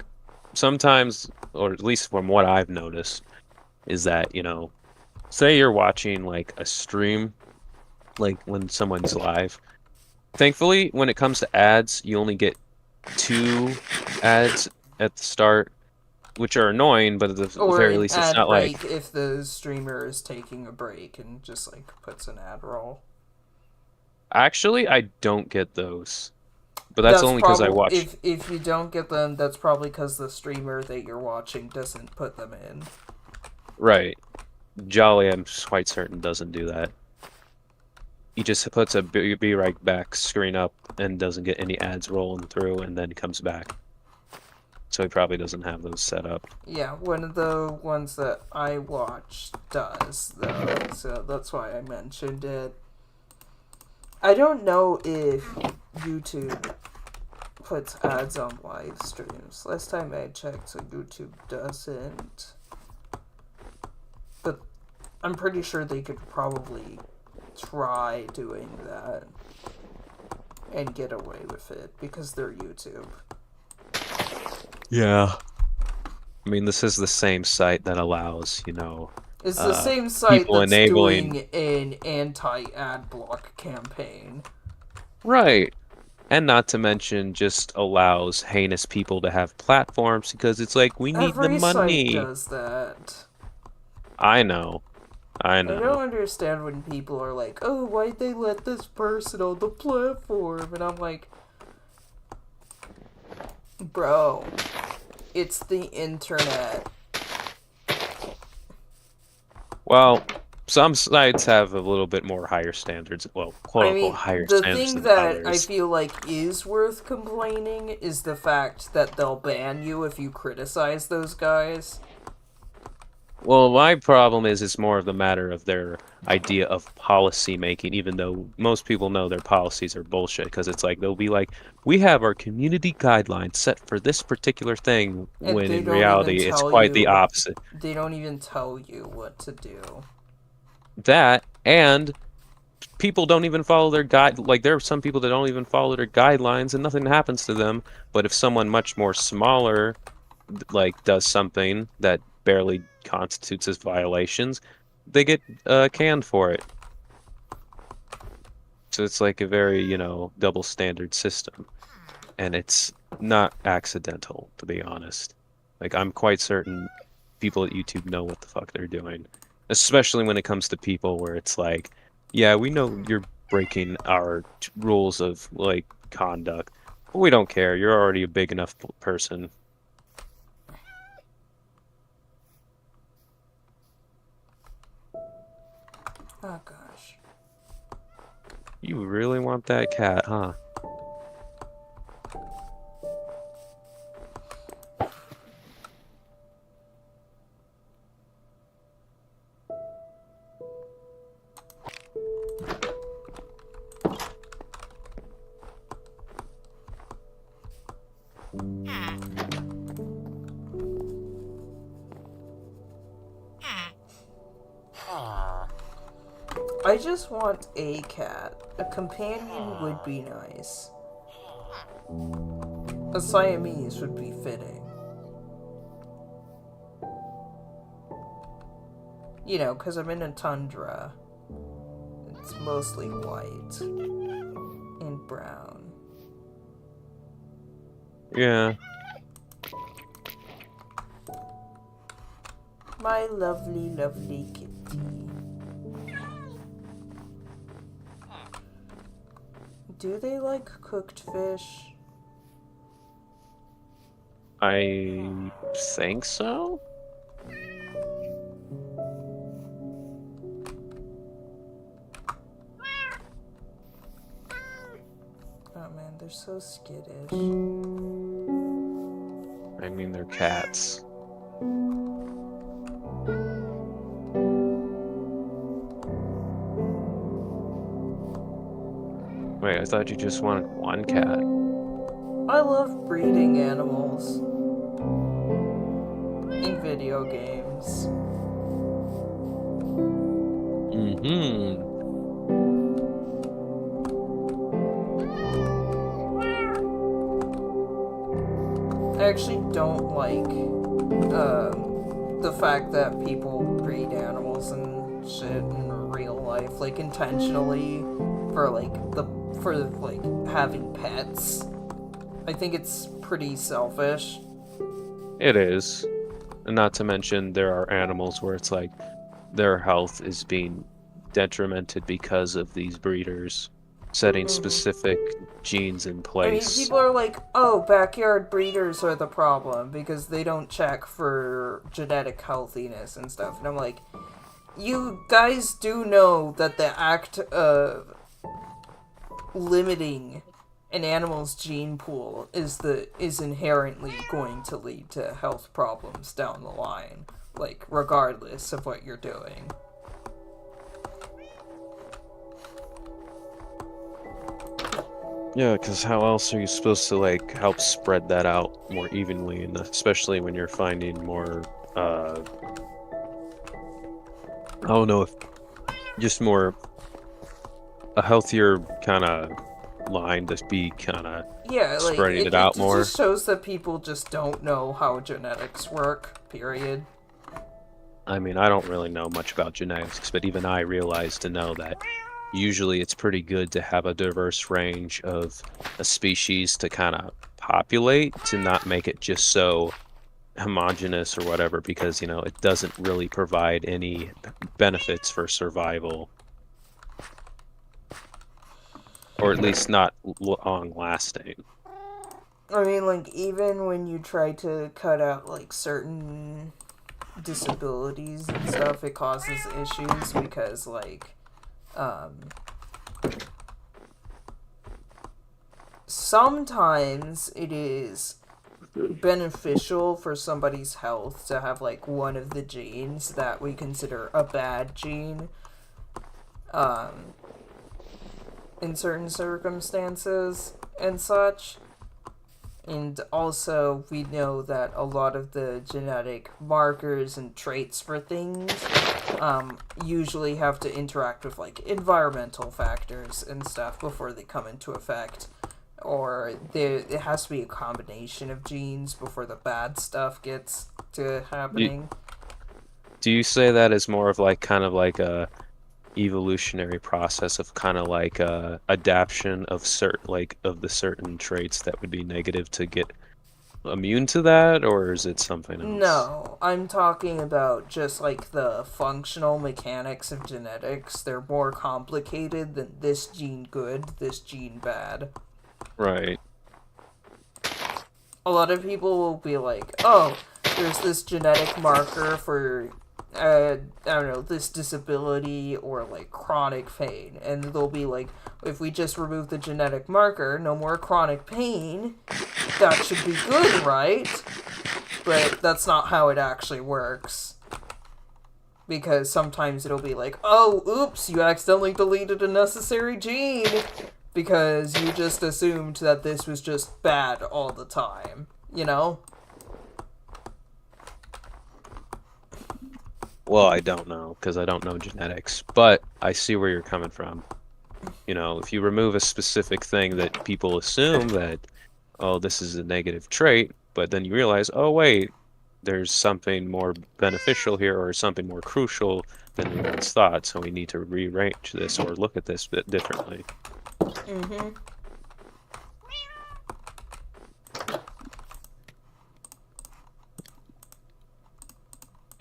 sometimes, or at least from what I've noticed, is that, you know, say you're watching like a stream, like when someone's live. Thankfully, when it comes to ads, you only get 2 ads at the start, which are annoying, but at the very least it's not like if the streamer is taking a break and just like puts an ad roll. Actually, I don't get those. But that's only because I watch. If you don't get them, that's probably because the streamer that you're watching doesn't put them in. Right. Jolly, I'm quite certain, doesn't do that. He just puts a be right back screen up and doesn't get any ads rolling through and then comes back. so he probably doesn't have those set up. Yeah, one of the ones that I watch does, though, so that's why I mentioned it. I don't know if YouTube puts ads on live streams. Last time I checked, so YouTube doesn't. But I'm pretty sure they could probably try doing that and get away with it because they're YouTube. Yeah. I mean, this is the same site that allows, It's the same site people that's enabling... doing an anti-ad block campaign. Right. And not to mention just allows heinous people to have platforms because it's like, we need the money. Every site does that. I know. I don't understand when people are like, oh, why'd they let this person on the platform? And I'm like, bro, it's the internet. Well, some sites have a little bit more higher standards. Well, quote-unquote higher standards the thing than that others. I feel like is worth complaining is the fact that they'll ban you if you criticize those guys. Well, my problem is it's more of the matter of their idea of policy making, even though most people know their policies are bullshit, because it's like, they'll be like, we have our community guidelines set for this particular thing, And when they in don't reality even it's tell quite the you- opposite. They don't even tell you what to do. That, and people don't even follow their like, there are some people that don't even follow their guidelines and nothing happens to them, but if someone much more smaller, like, does something that barely constitutes as violations, they get canned for it. So it's like a very, double standard system. And it's not accidental, to be honest. Like, I'm quite certain people at YouTube know what the fuck they're doing. Especially when it comes to people where it's like, yeah, we know you're breaking our rules of, like, conduct, but we don't care. You're already a big enough person. Oh gosh. You really want that cat, huh? I just want a cat. A companion would be nice. A Siamese would be fitting. Because I'm in a tundra. It's mostly white and brown. Yeah. My lovely, lovely kitty. Do they like cooked fish? I think so? Oh man, they're so skittish. I mean, they're cats. Wait, I thought you just wanted one cat. I love breeding animals. In video games. Mm-hmm. I actually don't like the fact that people breed animals and shit in real life, like intentionally for having pets. I think it's pretty selfish. It is. And not to mention, there are animals where it's like their health is being detrimented because of these breeders setting specific genes in place. I mean, people are like, oh, backyard breeders are the problem because they don't check for genetic healthiness and stuff. And I'm like, you guys do know that the act of limiting an animal's gene pool is inherently going to lead to health problems down the line, like regardless of what you're doing. Yeah, because how else are you supposed to like help spread that out more evenly, and especially when you're finding more, I don't know if just more a healthier kind of line to be kind of Yeah, like spreading it out it more. just shows that people just don't know how genetics work. Period. I mean, I don't really know much about genetics, but even I realize to know that usually it's pretty good to have a diverse range of a species to kind of populate, to not make it just so homogeneous or whatever, because, it doesn't really provide any benefits for survival. Or at least not long lasting. I mean, like, even when you try to cut out, like, certain disabilities and stuff, it causes issues because, like, sometimes it is beneficial for somebody's health to have, like, one of the genes that we consider a bad gene, in certain circumstances and such. And also, we know that a lot of the genetic markers and traits for things usually have to interact with, like, environmental factors and stuff before they come into effect. Or it has to be a combination of genes before the bad stuff gets to happening. Do you say that as more of like kind of like a evolutionary process of kind of like adaptation of the certain traits that would be negative to get immune to that, or is it something else? No, I'm talking about just like the functional mechanics of genetics. They're more complicated than this gene good, this gene bad. Right. A lot of people will be like, oh, there's this genetic marker for I don't know, this disability or like chronic pain, and they'll be like, if we just remove the genetic marker, no more chronic pain, that should be good, right? But that's not how it actually works. Because sometimes it'll be like, oh, oops, you accidentally deleted a necessary gene, because you just assumed that this was just bad all the time, you know? Well, I don't know, because I don't know genetics, but I see where you're coming from. If you remove a specific thing that people assume that, oh, this is a negative trait, but then you realize, oh, wait, there's something more beneficial here or something more crucial than we once thought, so we need to rearrange this or look at this a bit differently. Mm-hmm.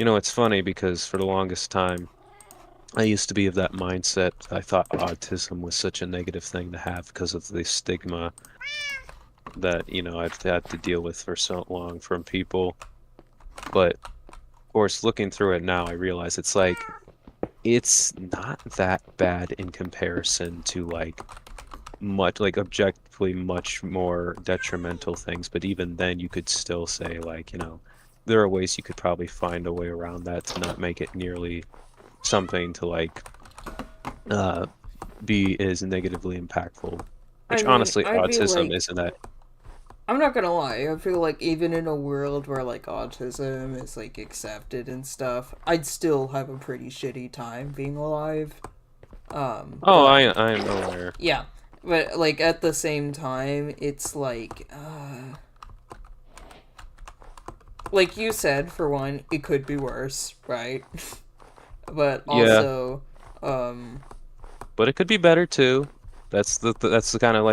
It's funny because for the longest time, I used to be of that mindset. I thought autism was such a negative thing to have because of the stigma that, I've had to deal with for so long from people. But, of course, looking through it now, I realize it's not that bad in comparison to, objectively much more detrimental things. But even then, you could still say, there are ways you could probably find a way around that to not make it nearly something to be as negatively impactful. Which honestly, autism isn't that. I'm not gonna lie, I feel like even in a world where autism is accepted and stuff, I'd still have a pretty shitty time being alive. I'm aware. Yeah, but at the same time, it's like you said, for one, it could be worse, right? But also, but it could be better too. That's the kind of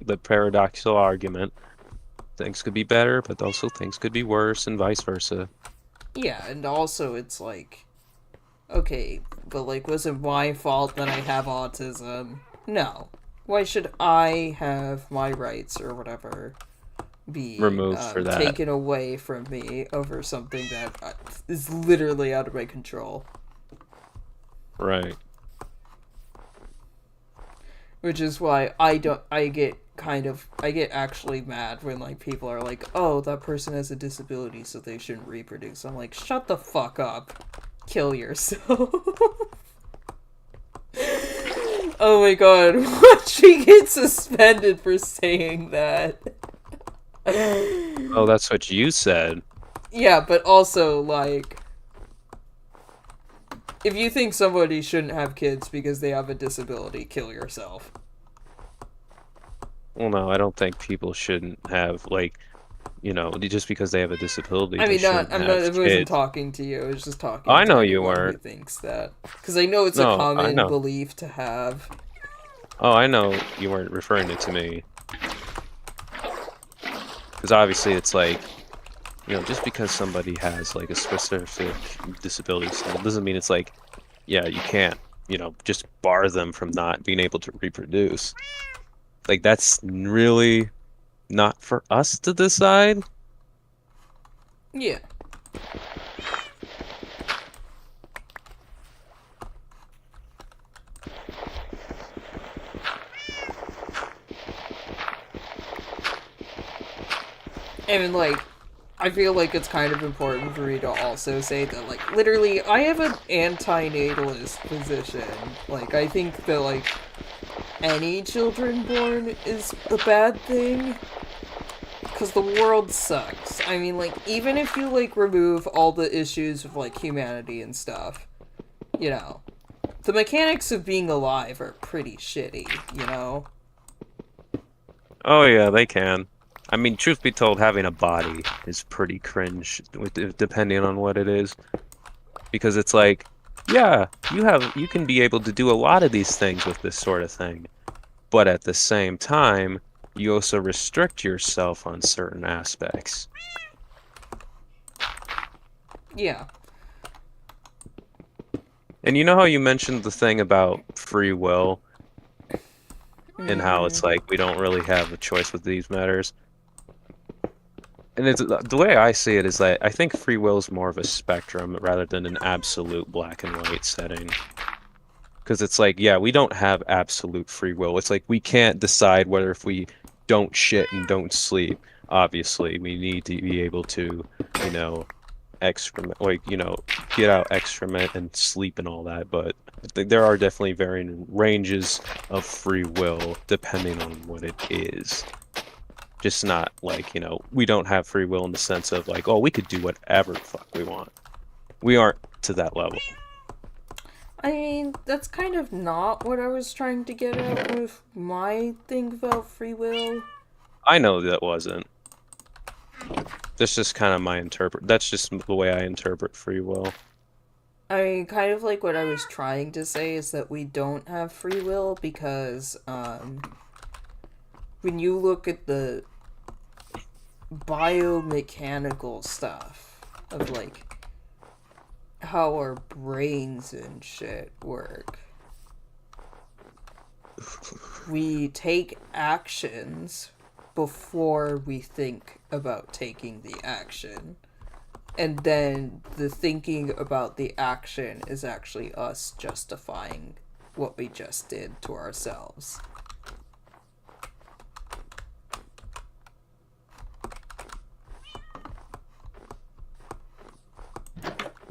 the paradoxical argument. Things could be better, but also things could be worse, and vice versa. Yeah, and also it's okay, but was it my fault that I have autism? No. Why should I have my rights or whatever be removed for that, taken away from me over something that is literally out of my control? Right. Which is why I get I get actually mad when, like, people are like, oh, that person has a disability, so they shouldn't reproduce. I'm like, shut the fuck up. Kill yourself. Oh my god, watch me get suspended for saying that. Oh, that's what you said. Yeah, but also, like, if you think somebody shouldn't have kids because they have a disability, kill yourself. Well, no, I don't think people shouldn't have, like, you know, just because they have a disability, I they mean, shouldn't I have wasn't kids. talking to you, I was just talking Oh, I to know you anyone who weren't. thinks that. Because I know it's a No, I common know. belief to have. Oh, I know you weren't referring it to me. Because obviously it's like, you know, just because somebody has, like, a specific disability still doesn't mean it's like, yeah, you can't, you know, just bar them from not being able to reproduce. Like, that's really not for us to decide. Yeah. I mean, like, I feel like it's kind of important for me to also say that, like, literally, I have an anti-natalist position. Like, I think that, like, any children born is a bad thing. Because the world sucks. I mean, like, even if you, like, remove all the issues of, like, humanity and stuff, you know, the mechanics of being alive are pretty shitty, you know? Oh, yeah, they can. I mean, truth be told, having a body is pretty cringe, depending on what it is. Because it's like, yeah, you can be able to do a lot of these things with this sort of thing. But at the same time, you also restrict yourself on certain aspects. Yeah. And you know how you mentioned the thing about free will and how it's like we don't really have a choice with these matters? And it's the way I see it is that I think free will is more of a spectrum rather than an absolute black and white setting. Because it's like, yeah, we don't have absolute free will. It's like we can't decide whether if we don't shit and don't sleep. Obviously, we need to be able to, you know, excrement, like, you know, get out excrement and sleep and all that. But I think there are definitely varying ranges of free will depending on what it is. Just not like, you know, we don't have free will in the sense of like, oh, we could do whatever the fuck we want. We aren't to that level. I mean, that's kind of not what I was trying to get at with my thing about free will. I know that wasn't. That's just kind of my That's just the way I interpret free will. I mean, kind of like what I was trying to say is that we don't have free will because, when you look at the biomechanical stuff of, like, how our brains and shit work, we take actions before we think about taking the action. And then the thinking about the action is actually us justifying what we just did to ourselves.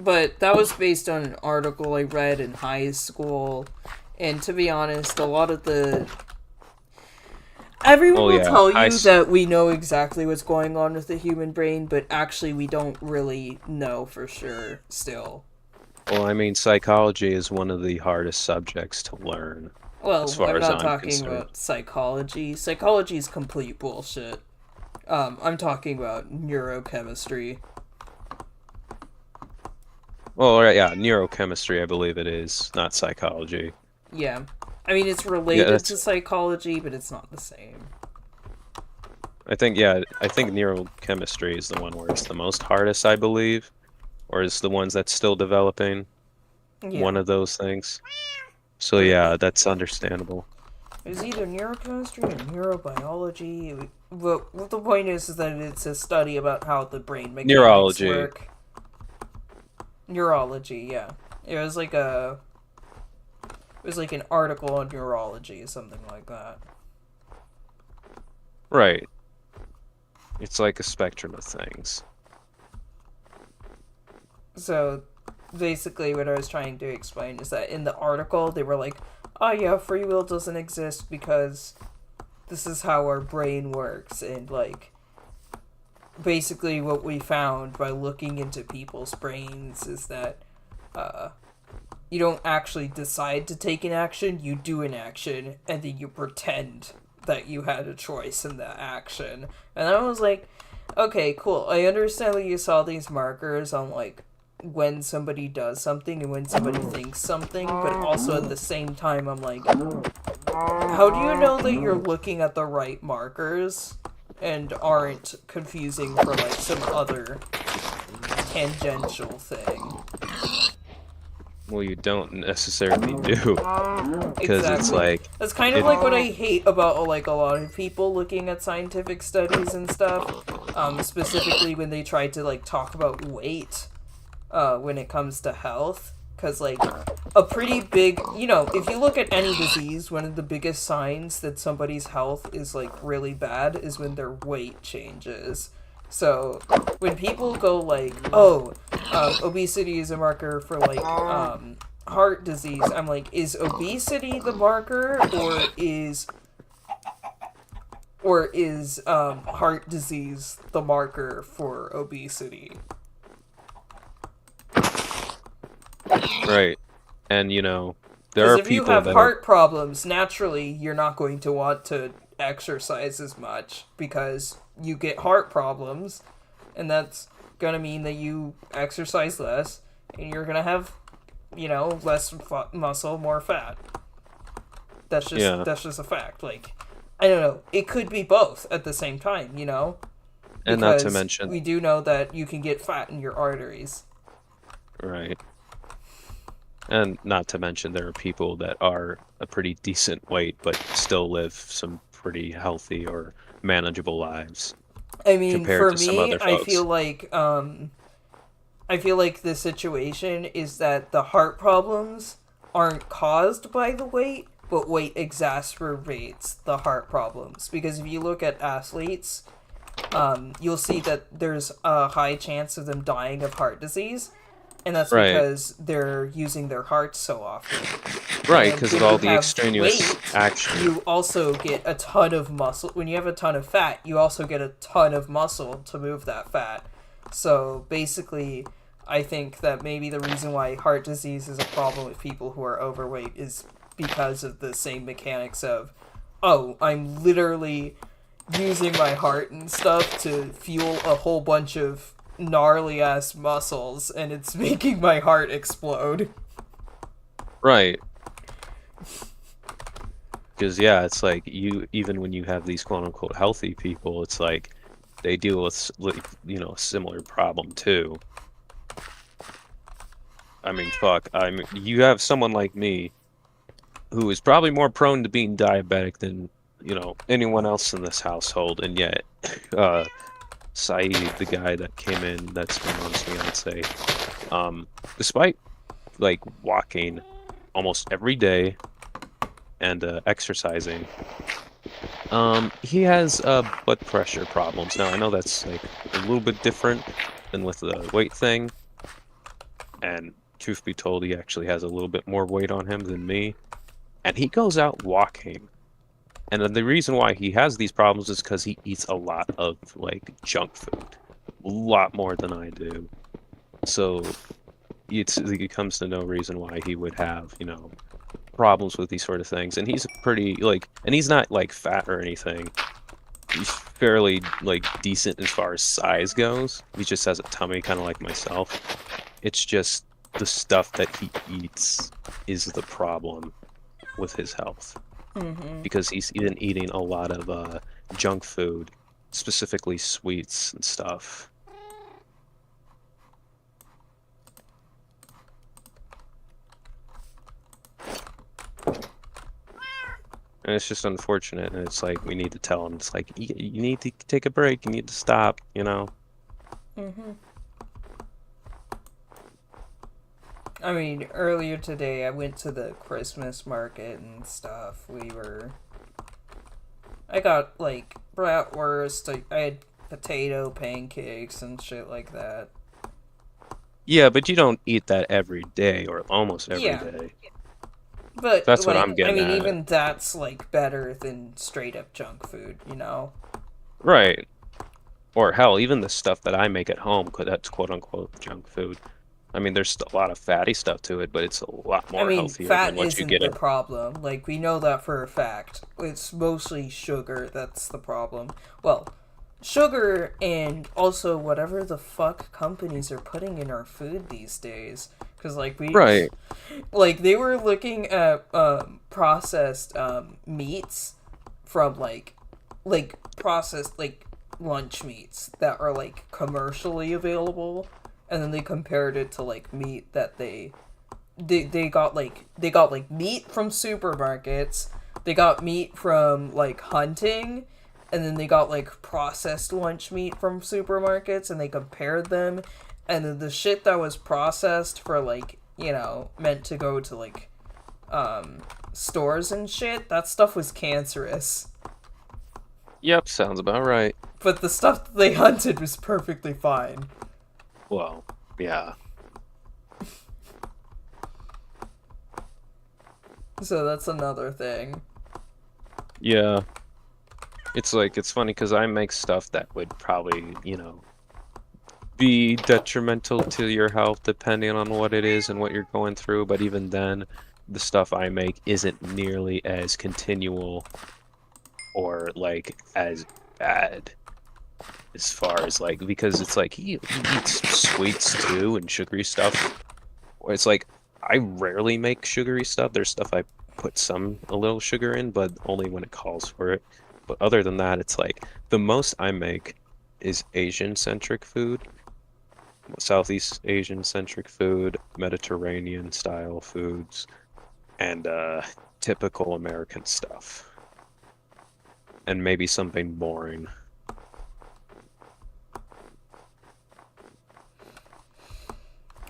But that was based on an article I read in high school. And to be honest, a lot of the... Everyone will tell you that we know exactly what's going on with the human brain, but actually we don't really know for sure still. Well, I mean, psychology is one of the hardest subjects to learn. Well, as far I'm as not I'm talking concerned. about psychology. Psychology is complete bullshit. I'm talking about neurochemistry. Well, yeah, neurochemistry, I believe it is, not psychology. Yeah. I mean, it's related to psychology, but it's not the same. I think neurochemistry is the one where it's the most hardest, I believe. Or is the ones that's still developing. Yeah. One of those things. So yeah, that's understandable. It's either neurochemistry or neurobiology. But what the point is that it's a study about how the brain mechanics work. Neurology, yeah. It was like an article on neurology, something like that. Right. It's like a spectrum of things. So basically what I was trying to explain is that in the article they were like, oh yeah, free will doesn't exist because this is how our brain works, and like basically what we found by looking into people's brains is that you don't actually decide to take an action, you do an action, and then you pretend that you had a choice in that action. And I was like, okay, cool. I understand that you saw these markers on like when somebody does something and when somebody thinks something, but also at the same time I'm like, how do you know that you're looking at the right markers and aren't confusing for like some other tangential thing? Well, you don't necessarily do, because it's Exactly. like That's kind of it. like what I hate about like a lot of people looking at scientific studies and stuff. Specifically when they try to like talk about weight, when it comes to health, because like a pretty big, if you look at any disease, one of the biggest signs that somebody's health is like really bad is when their weight changes. So when people go like, oh, obesity is a marker for like heart disease, I'm like, is obesity the marker, or is heart disease the marker for obesity? Right. And there Because are if you people have that heart problems, naturally you're not going to want to exercise as much because you get heart problems, and that's gonna mean that you exercise less, and you're gonna have, less muscle, more fat. yeah, That's just a fact. Like, I don't know. It could be both at the same time, and not to because mention, we do know that you can get fat in your arteries. right. And not to mention, there are people that are a pretty decent weight but still live some pretty healthy or manageable lives I mean, compared for to some me, other folks. I feel like the situation is that the heart problems aren't caused by the weight, but weight exacerbates the heart problems. Because if you look at athletes, you'll see that there's a high chance of them dying of heart disease, and that's Right, because they're using their hearts so often. right, And because of when you all the have extraneous weight, action. you also get a ton of muscle. When you have a ton of fat, you also get a ton of muscle to move that fat. So basically, I think that maybe the reason why heart disease is a problem with people who are overweight is because of the same mechanics of, oh, I'm literally using my heart and stuff to fuel a whole bunch of gnarly ass muscles, and it's making my heart explode. Right. Because yeah, it's like even when you have these quote unquote healthy people, it's like they deal with a similar problem too. I mean, fuck. You have someone like me who is probably more prone to being diabetic than anyone else in this household, and yet uh Saeed, the guy that came in, that's my mom's fiance, despite like walking almost every day and exercising, he has blood pressure problems. Now I know that's like a little bit different than with the weight thing, and truth be told, he actually has a little bit more weight on him than me, and he goes out walking. And then the reason why he has these problems is because he eats a lot of like junk food, a lot more than I do. So it comes to no reason why he would have problems with these sort of things. And he's pretty and he's not like fat or anything. He's fairly like decent as far as size goes. He just has a tummy, kind of like myself. It's just the stuff that he eats is the problem with his health. Because he's been eating a lot of junk food, specifically sweets and stuff. And it's just unfortunate, and it's like we need to tell him, it's like, you need to take a break, you need to stop, I mean, earlier today I went to the Christmas market and stuff. I got like bratwurst. I had potato pancakes and shit like that. Yeah, but you don't eat that every day or almost every Yeah. day. But That's what like, I'm getting at. even that's like better than straight up junk food, you know? Right. Or hell, even the stuff that I make at home, that's quote unquote junk food. I mean, there's a lot of fatty stuff to it, but it's a lot more healthier than Fat what you isn't get the at. problem. Like, we know that for a fact. It's mostly sugar that's the problem. Well, sugar and also whatever the fuck companies are putting in our food these days. Because, like, Right. like, they were looking at processed meats from, like, processed, like, lunch meats that are, like, commercially available. And then they compared it to, like, meat that they got like meat from supermarkets, they got meat from like hunting, and then they got like processed lunch meat from supermarkets, and they compared them, and then the shit that was processed for like, you know, meant to go to like stores and shit, that stuff was cancerous. Yep, sounds about right. But the stuff that they hunted was perfectly fine. Well, yeah. So that's another thing. Yeah. It's like, it's funny because I make stuff that would probably, you know, be detrimental to your health depending on what it is and what you're going through, but even then, the stuff I make isn't nearly as continual or like as bad as far as like, because it's like he eats sweets too and sugary stuff. It's like I rarely make sugary stuff. There's stuff I put a little sugar in, but only when it calls for it. But other than that, it's like the most I make is Asian-centric food, Southeast Asian-centric food, Mediterranean-style foods, and typical American stuff. And maybe something boring.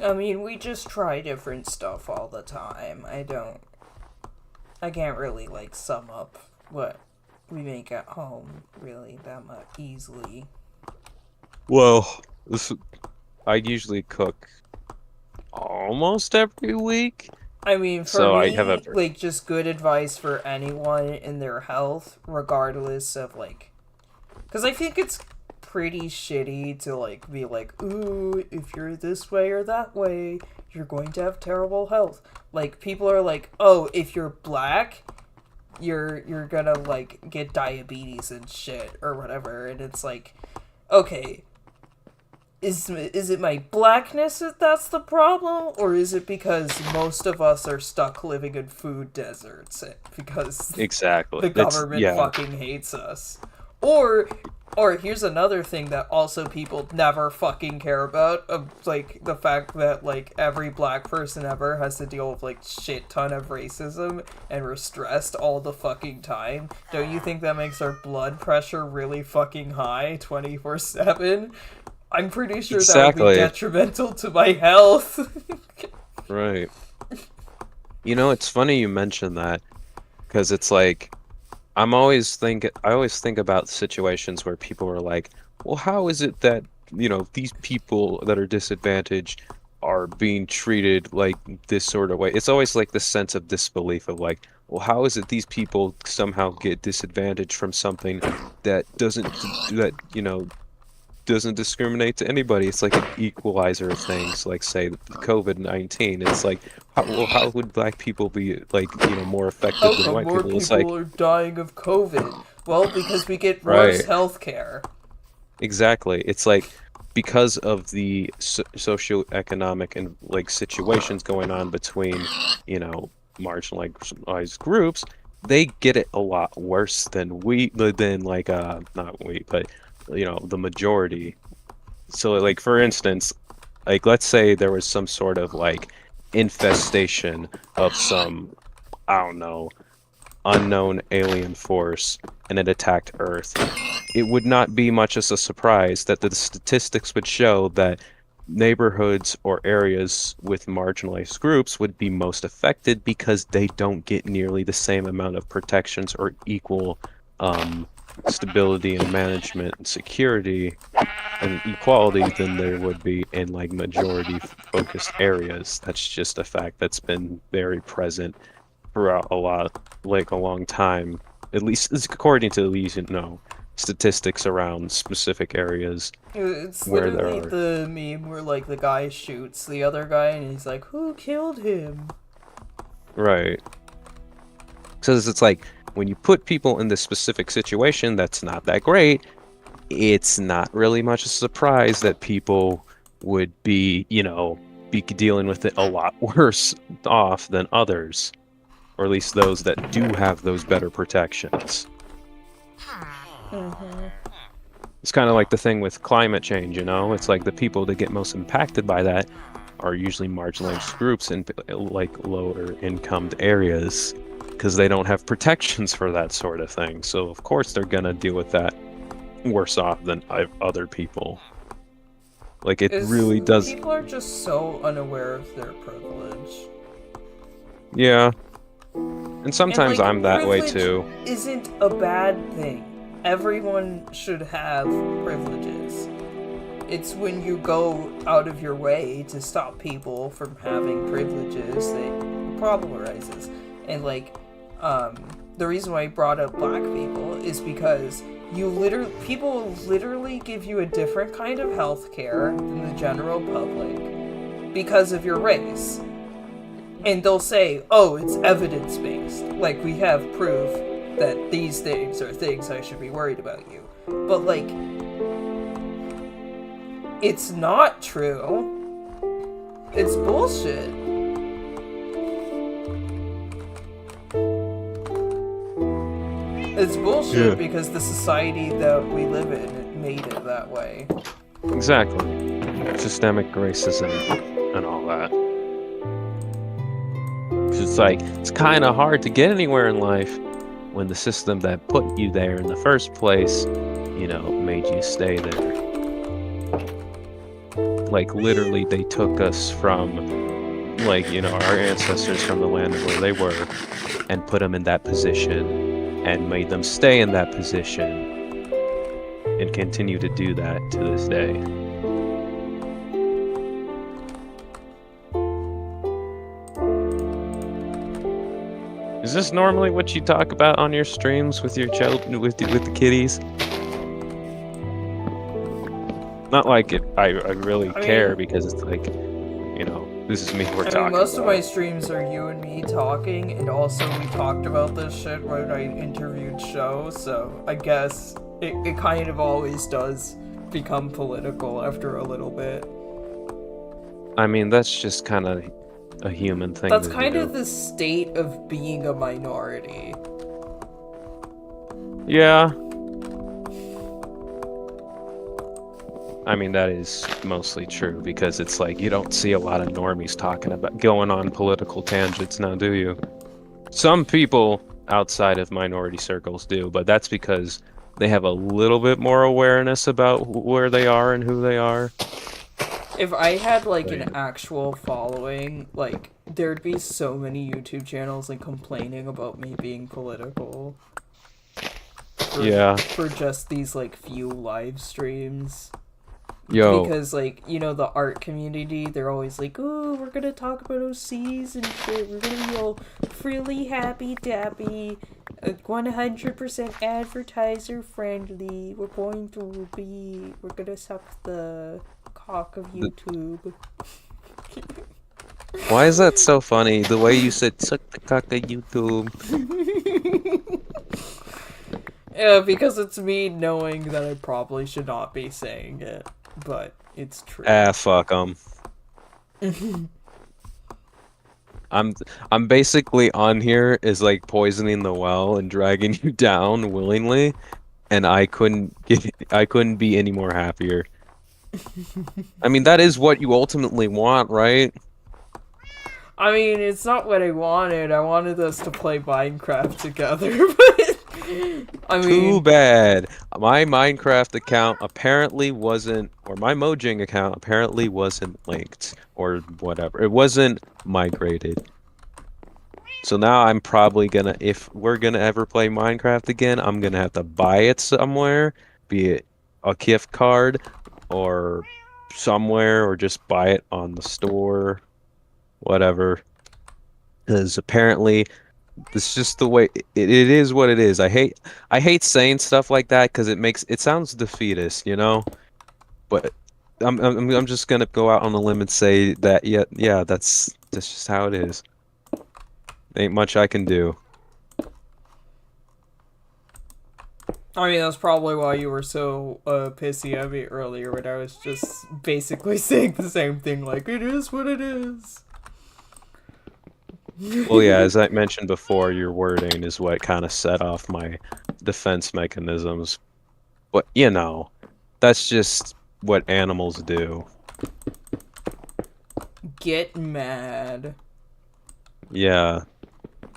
I mean, we just try different stuff all the time. I can't really, like, sum up what we make at home, really, that much easily. Well, I usually cook almost every week. I mean, for So I me, have a like, just good advice for anyone in their health, regardless of, like... Because I think it's pretty shitty to, like, be like, ooh, if you're this way or that way, you're going to have terrible health. Like, people are like, oh, if you're black, you're gonna, like, get diabetes and shit, or whatever, and it's like, okay, is it my blackness that's the problem, or is it because most of us are stuck living in food deserts because exactly the government fucking hates us? Or here's another thing that also people never fucking care about, like, the fact that, like, every black person ever has to deal with, like, shit ton of racism, and we're stressed all the fucking time. Don't you think that makes our blood pressure really fucking high 24/7? I'm pretty sure that would be detrimental to my health. Right. You know, it's funny you mention that, because it's like, I always think about situations where people are like, well, how is it that, you know, these people that are disadvantaged are being treated like this sort of way? It's always like the sense of disbelief of like, well, how is it these people somehow get disadvantaged from something that doesn't discriminate to anybody? It's like an equalizer of things, like say COVID-19. It's like, how would black people be like, you know, more effective than white people? It's like, are dying of COVID? Well, because we get worse health care. Exactly. It's like, because of the socioeconomic and like situations going on between, you know, marginalized groups, they get it a lot worse than not we, but you know, the majority. So like, for instance, like, let's say there was some sort of like infestation of some, I don't know, unknown alien force, and it attacked Earth. It would not be much as a surprise that the statistics would show that neighborhoods or areas with marginalized groups would be most affected because they don't get nearly the same amount of protections or equal stability and management and security and equality than there would be in like majority focused areas. That's just a fact that's been very present throughout a long time. At least according to statistics around specific areas. It's where literally there the meme where like the guy shoots the other guy and he's like, "Who killed him?" Right. Because it's like when you put people in this specific situation that's not that great, it's not really much a surprise that people would be dealing with it a lot worse off than others. Or at least those that do have those better protections. It's kind of like the thing with climate change, It's like the people that get most impacted by that are usually marginalized groups in like lower income areas because they don't have protections for that sort of thing. So of course they're gonna deal with that worse off than other people. Like it really does. People are just so unaware of their privilege. Yeah. And sometimes I'm that way too. Isn't a bad thing. Everyone should have privileges. It's when you go out of your way to stop people from having privileges that the problem arises. And the reason why I brought up black people is because people literally give you a different kind of health care than the general public because of your race. And they'll say, "Oh, it's evidence-based. Like, we have proof that these things are things I should be worried about you." But, it's not true. It's bullshit. It's bullshit because the society that we live in made it that way. Exactly. Systemic racism and all that. It's kind of hard to get anywhere in life when the system that put you there in the first place, made you stay there. Like, literally, they took us from, our ancestors from the land of where they were and put them in that position and made them stay in that position and continue to do that to this day. Is this normally what you talk about on your streams with your with the kiddies? Not like it. I really care because it's like, this is me. We're talking. Most of my streams are you and me talking, and also we talked about this shit when I interviewed Show. So I guess it kind of always does become political after a little bit. I mean, that's just kind of a human thing. That's kind of the state of being a minority. Yeah. I mean, that is mostly true because it's like you don't see a lot of normies going on political tangents now, do you? Some people outside of minority circles do, but that's because they have a little bit more awareness about where they are and who they are. If I had an actual following, there'd be so many YouTube channels complaining about me being political. For just these few live streams. Yo. Because the art community, they're always like, "Oh, we're gonna talk about OCs and shit. We're gonna be all freely happy dappy, 100% advertiser friendly. We're gonna suck the cock of YouTube." Why is that so funny? The way you said "suck the cock of YouTube." Yeah, because it's me knowing that I probably should not be saying it, but it's true. Fuck 'em. I'm basically on here is poisoning the well and dragging you down willingly, and I couldn't be any more happier. I mean, that is what you ultimately want, right? I mean, it's not what I wanted. I wanted us to play Minecraft together, but I mean... Too bad. My Minecraft account apparently wasn't, or my Mojang account apparently wasn't linked, or whatever. It wasn't migrated. So now I'm probably gonna, if we're gonna ever play Minecraft again, I'm gonna have to buy it somewhere, be it a gift card or somewhere, or just buy it on the store, whatever. Because apparently this is just the way it is what it is. I hate saying stuff like that because it sounds defeatist, you know? But I'm just gonna go out on a limb and say that yeah, that's just how it is. Ain't much I can do. I mean, that's probably why you were so pissy at me earlier when I was just basically saying the same thing, like, it is what it is. Well, yeah, as I mentioned before, your wording is what kind of set off my defense mechanisms. But, that's just what animals do. Get mad. Yeah.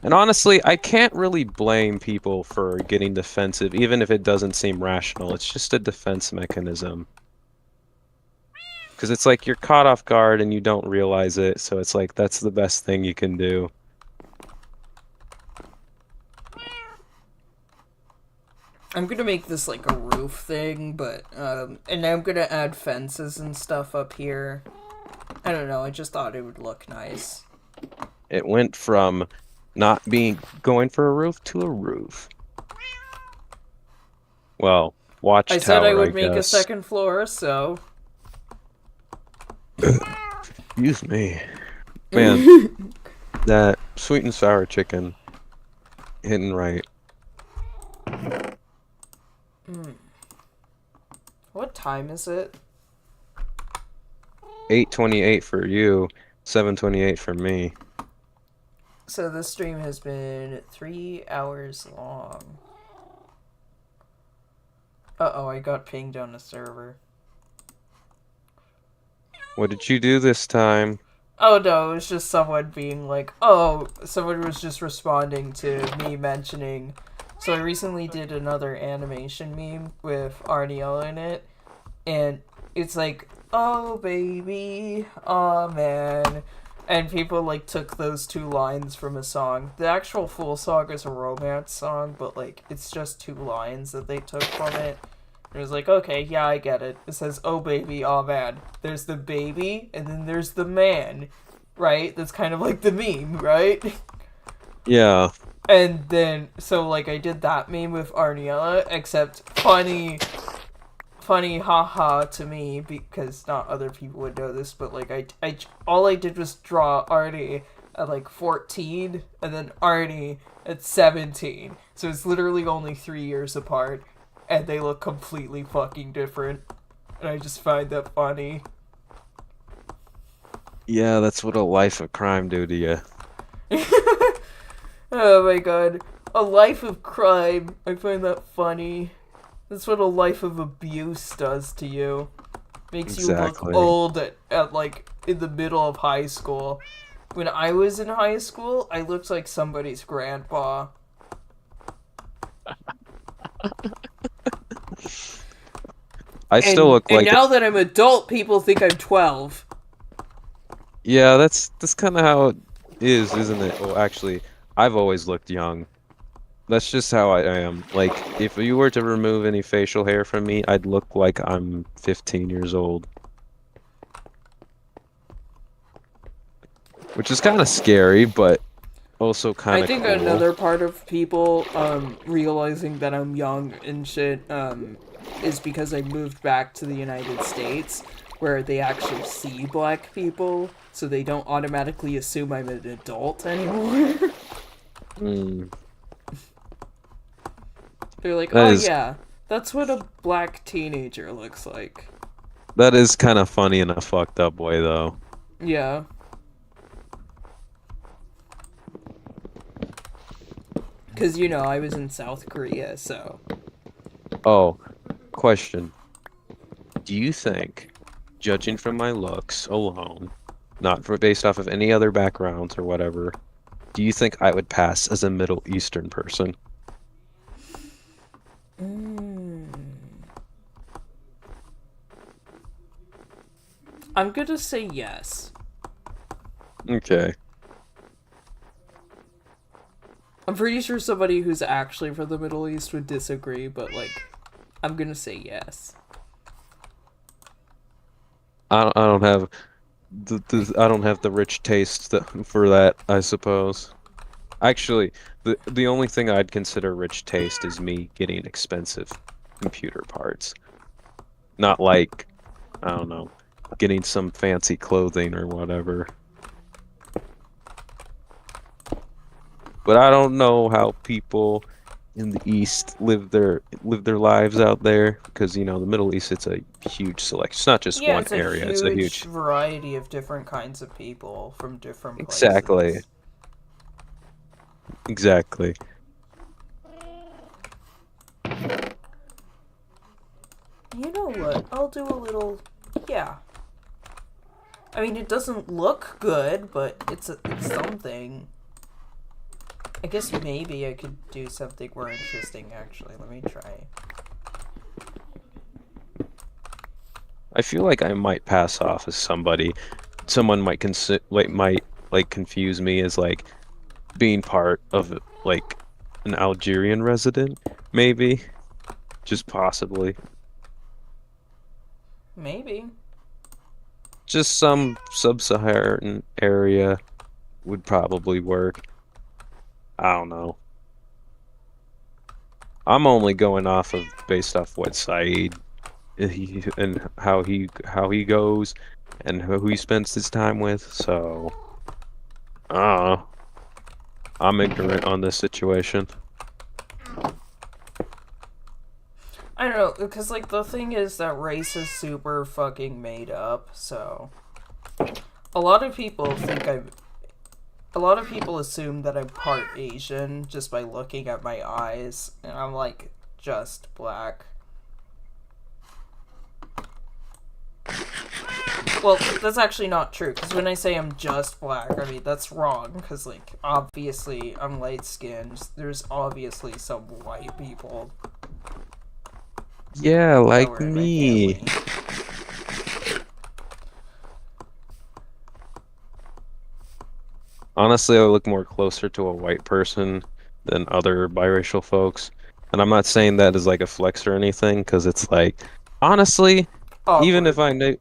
And honestly, I can't really blame people for getting defensive, even if it doesn't seem rational. It's just a defense mechanism. Because it's like you're caught off guard and you don't realize it, so it's like that's the best thing you can do. I'm gonna make this like a roof thing, but, and I'm gonna add fences and stuff up here. I don't know, I just thought it would look nice. It went from not going for a roof to a roof. Well, I said I watchtower, would I make a guess. second floor, so... Excuse me. Man, that sweet and sour chicken hitting right. What time is it? 8:28 for you, 7:28 for me. So this stream has been 3 hours long. Uh-oh, I got pinged on a server. What did you do this time? Oh no, it was just someone being like, oh, someone was just responding to me mentioning. So I recently did another animation meme with Arniel in it, and it's like, oh baby, oh man. And people like took those 2 lines from a song. The actual full song is a romance song, but like it's just 2 lines that they took from it. It was like, okay, yeah, I get it. It says, oh baby, oh man. There's the baby, and then there's the man, right? That's kind of like the meme, right? Yeah. And then, so like I did that meme with Arniella, except funny haha to me, because not other people would know this, but like all I did was draw Arnie at like 14, and then Arnie at 17. So it's literally only 3 years apart. And they look completely fucking different. And I just find that funny. Yeah, that's what a life of crime do to you. Oh my god. A life of crime. I find that funny. That's what a life of abuse does to you. Makes Exactly. you look old at like in the middle of high school. When I was in high school, I looked like somebody's grandpa. I still look like and now that I'm adult, people think I'm 12. Yeah, that's kind of how it is, isn't it? Well, actually, I've always looked young. That's just how I am. Like, if you were to remove any facial hair from me, I'd look like I'm 15 years old. Which is kind of scary, but also kind I of think cool. another part of people realizing that I'm young and shit is because I moved back to the United States, where they actually see black people, so they don't automatically assume I'm an adult anymore. Mm, They're like, That oh is- yeah, that's what a black teenager looks like. that is kind of funny in a fucked up way, though. Yeah. Because, you know, I was in South Korea, so... Oh, question. Do you think, judging from my looks alone, not based off of any other backgrounds or whatever, do you think I would pass as a Middle Eastern person? I'm gonna say yes. Okay. I'm pretty sure somebody who's actually from the Middle East would disagree, but, like, I'm gonna say yes. I don't have I don't have the rich taste for that, I suppose. Actually, the only thing I'd consider rich taste is me getting expensive computer parts. Not like, I don't know, getting some fancy clothing or whatever. But I don't know how people in the East live their lives out there because the Middle East, it's a huge selection. It's not just Yeah, one it's a area. It's a huge variety of different kinds of people from different places. Exactly. Exactly. You know what? I'll do a little... Yeah. I mean, it doesn't look good, but it's something. I guess maybe I could do something more interesting, actually. Let me try. I feel like I might pass off as someone might confuse me as like being part of like an Algerian resident, maybe, just possibly. Maybe. Just some sub-Saharan area would probably work. I don't know. I'm only going based off what Saeed and how he goes and who he spends his time with. So, I'm ignorant on this situation. I don't know, because, like, the thing is that race is super fucking made up, so... A lot of people assume that I'm part Asian just by looking at my eyes, and I'm, like, just black. Well, that's actually not true, because when I say I'm just black, I mean, that's wrong, because, like, obviously, I'm light-skinned. There's obviously some white people. Yeah, like me. Honestly, I look more closer to a white person than other biracial folks. And I'm not saying that as like a flex or anything, because it's like, honestly, even if I knew,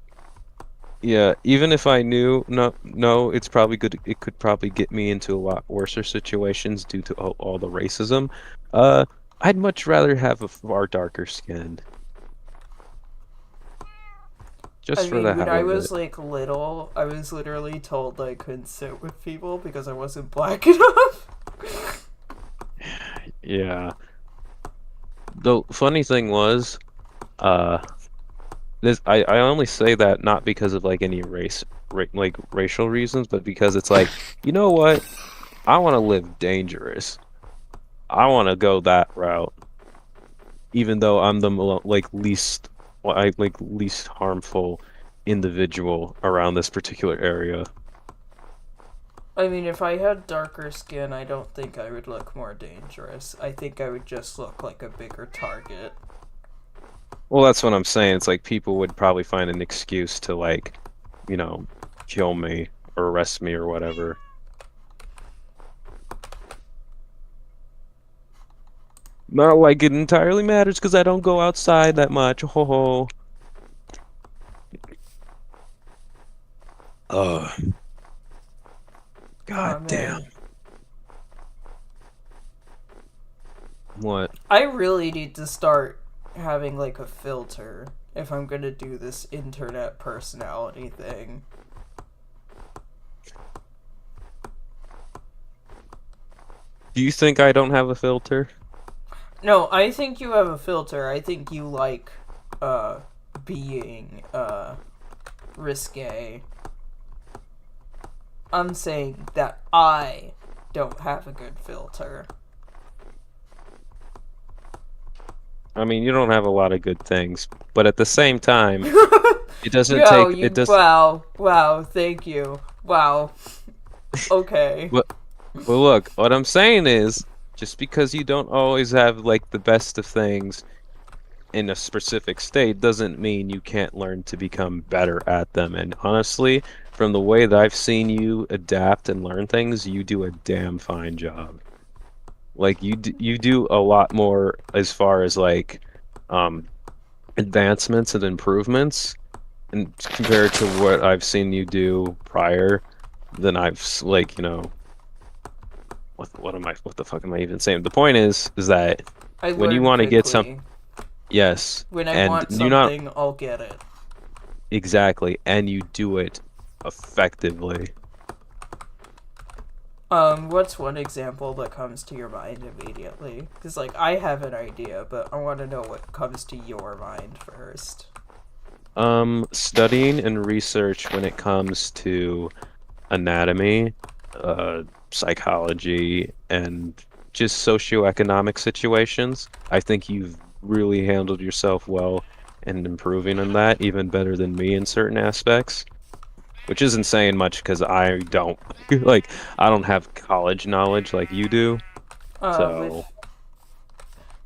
no, it's probably good. It could probably get me into a lot worse situations due to all the racism. I'd much rather have a far darker skin. Just for the hell of it. When I was, like, little, I was literally told that I couldn't sit with people because I wasn't black enough. Yeah. The funny thing was, I only say that not because of, like, any racial reasons, but because it's like, you know what? I want to live dangerous. I want to go that route. Even though I'm the, like, least harmful individual around this particular area. I mean, if I had darker skin, I don't think I would look more dangerous. I think I would just look like a bigger target. Well, that's what I'm saying. It's like people would probably find an excuse to, like, kill me or arrest me or whatever. Not like it entirely matters because I don't go outside that much. Ho ho. God damn. What? I really need to start having, like, a filter if I'm gonna do this internet personality thing. Do you think I don't have a filter? No, I think you have a filter. I think you like, being, risque. I'm saying that I don't have a good filter. I mean, you don't have a lot of good things, but at the same time, it doesn't Wow, thank you. Wow. Okay. Well, look, what I'm saying is, just because you don't always have, like, the best of things in a specific state doesn't mean you can't learn to become better at them. And honestly, from the way that I've seen you adapt and learn things, you do a damn fine job. Like you do a lot more as far as like advancements and improvements, and compared to what I've seen you do prior, than like what the fuck am I even saying? The point is that I when you learn want to get quickly. some, yes, When I and want you not something, I'll get it. exactly, and you do it effectively. What's one example that comes to your mind immediately? Because, like, I have an idea, but I want to know what comes to your mind first. Studying and research when it comes to anatomy, psychology, and just socioeconomic situations. I think you've really handled yourself well in improving on that, even better than me in certain aspects. Which isn't saying much because I don't like I don't have college knowledge like you do. So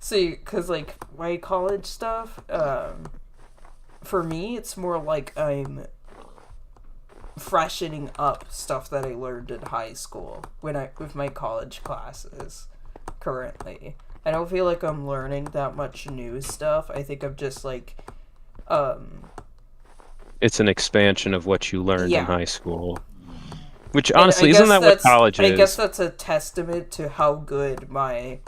See, because, like, my college stuff, for me, it's more like I'm freshening up stuff that I learned in high school with my college classes currently. I don't feel like I'm learning that much new stuff. I think I'm just like it's an expansion of what you learned in yeah. high school. Which And honestly, isn't that what college is? I guess that's a testament to how good my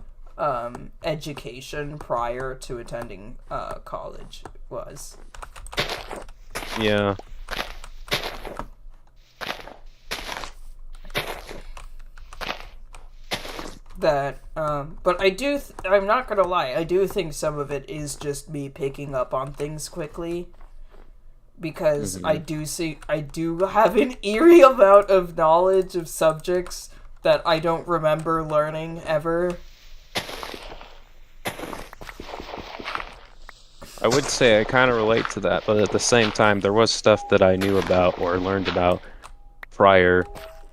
education prior to attending college was. Yeah. That but I'm not gonna lie, I do think some of it is just me picking up on things quickly, because I do have an eerie amount of knowledge of subjects that I don't remember learning ever. I would say I kind of relate to that, but at the same time, there was stuff that I knew about or learned about prior,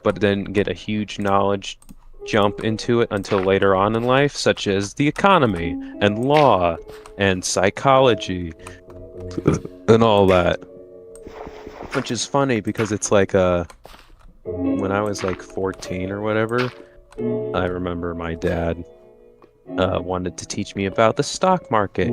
but didn't get a huge knowledge jump into it until later on in life, such as the economy and law and psychology and all that. Which is funny because it's like when I was like 14 or whatever, I remember my dad wanted to teach me about the stock market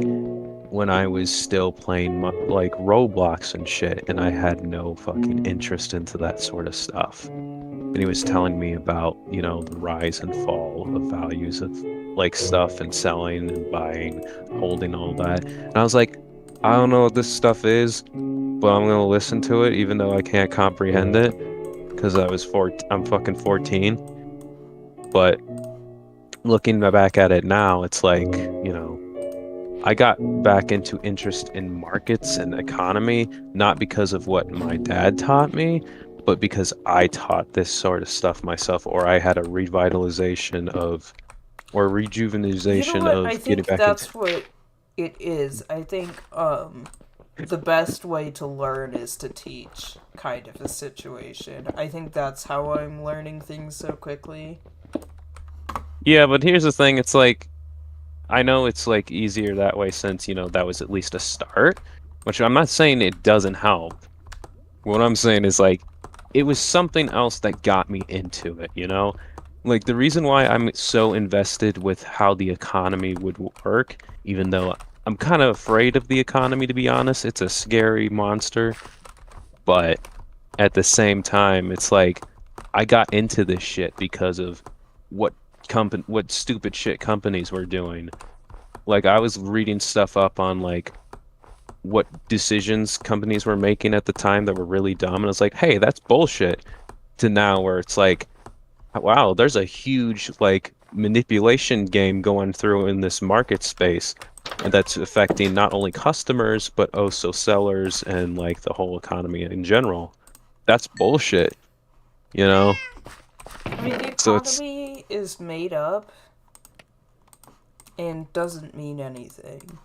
when I was still playing like Roblox and shit, and I had no fucking interest into that sort of stuff. And he was telling me about, the rise and fall of values of like stuff and selling and buying, holding all that. And I was like, I don't know what this stuff is, but I'm gonna listen to it even though I can't comprehend it because I'm fucking 14. But looking back at it now, it's like, I got back into interest in markets and economy, not because of what my dad taught me, but because I taught this sort of stuff myself, or I had a revitalization of, or rejuvenation of I getting think back that's into. what it is. I think the best way to learn is to teach, kind of a situation. I think that's how I'm learning things so quickly. Yeah, but here's the thing, it's like, I know it's like easier that way since, that was at least a start, which I'm not saying it doesn't help. What I'm saying is like, it was something else that got me into it, Like the reason why I'm so invested with how the economy would work, even though I'm kind of afraid of the economy, to be honest, it's a scary monster, but at the same time, it's like, I got into this shit because of what what stupid shit companies were doing. Like I was reading stuff up on like what decisions companies were making at the time that were really dumb, and I was like, hey, that's bullshit. To now where it's like, wow, there's a huge like manipulation game going through in this market space, and that's affecting not only customers but also sellers and like the whole economy in general. That's bullshit, you know? I mean, the So it's economy is made up and doesn't mean anything.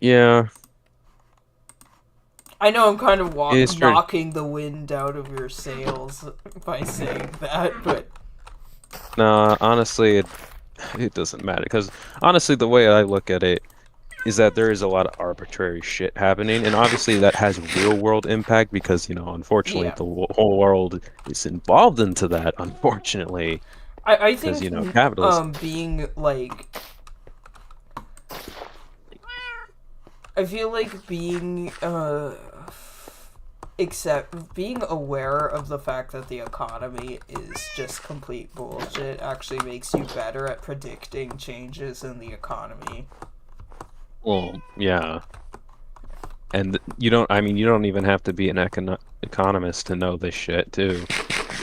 yeah, I know I'm kind of it's true. knocking the wind out of your sails by saying that, but No, honestly, it doesn't matter because honestly, the way I look at it is that there is a lot of arbitrary shit happening, and obviously that has real world impact because unfortunately yeah. the whole world is involved into that. Unfortunately, I because think capitalism. being like, I feel like being being aware of the fact that the economy is just complete bullshit actually makes you better at predicting changes in the economy. Well, yeah. And you don't, I mean, you don't even have to be an economist to know this shit, too.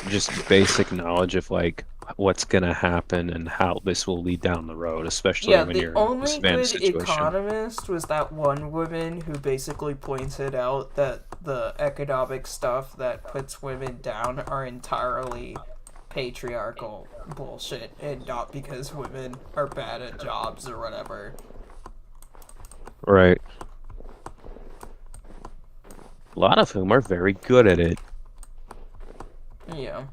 Just basic knowledge of, like, what's gonna happen and how this will lead down the road, especially Yeah, when the you're in this only advanced good situation. economist was that one woman who basically pointed out that the economic stuff that puts women down are entirely patriarchal bullshit and not because women are bad at jobs or whatever. Right. A lot of whom are very good at it. Yeah.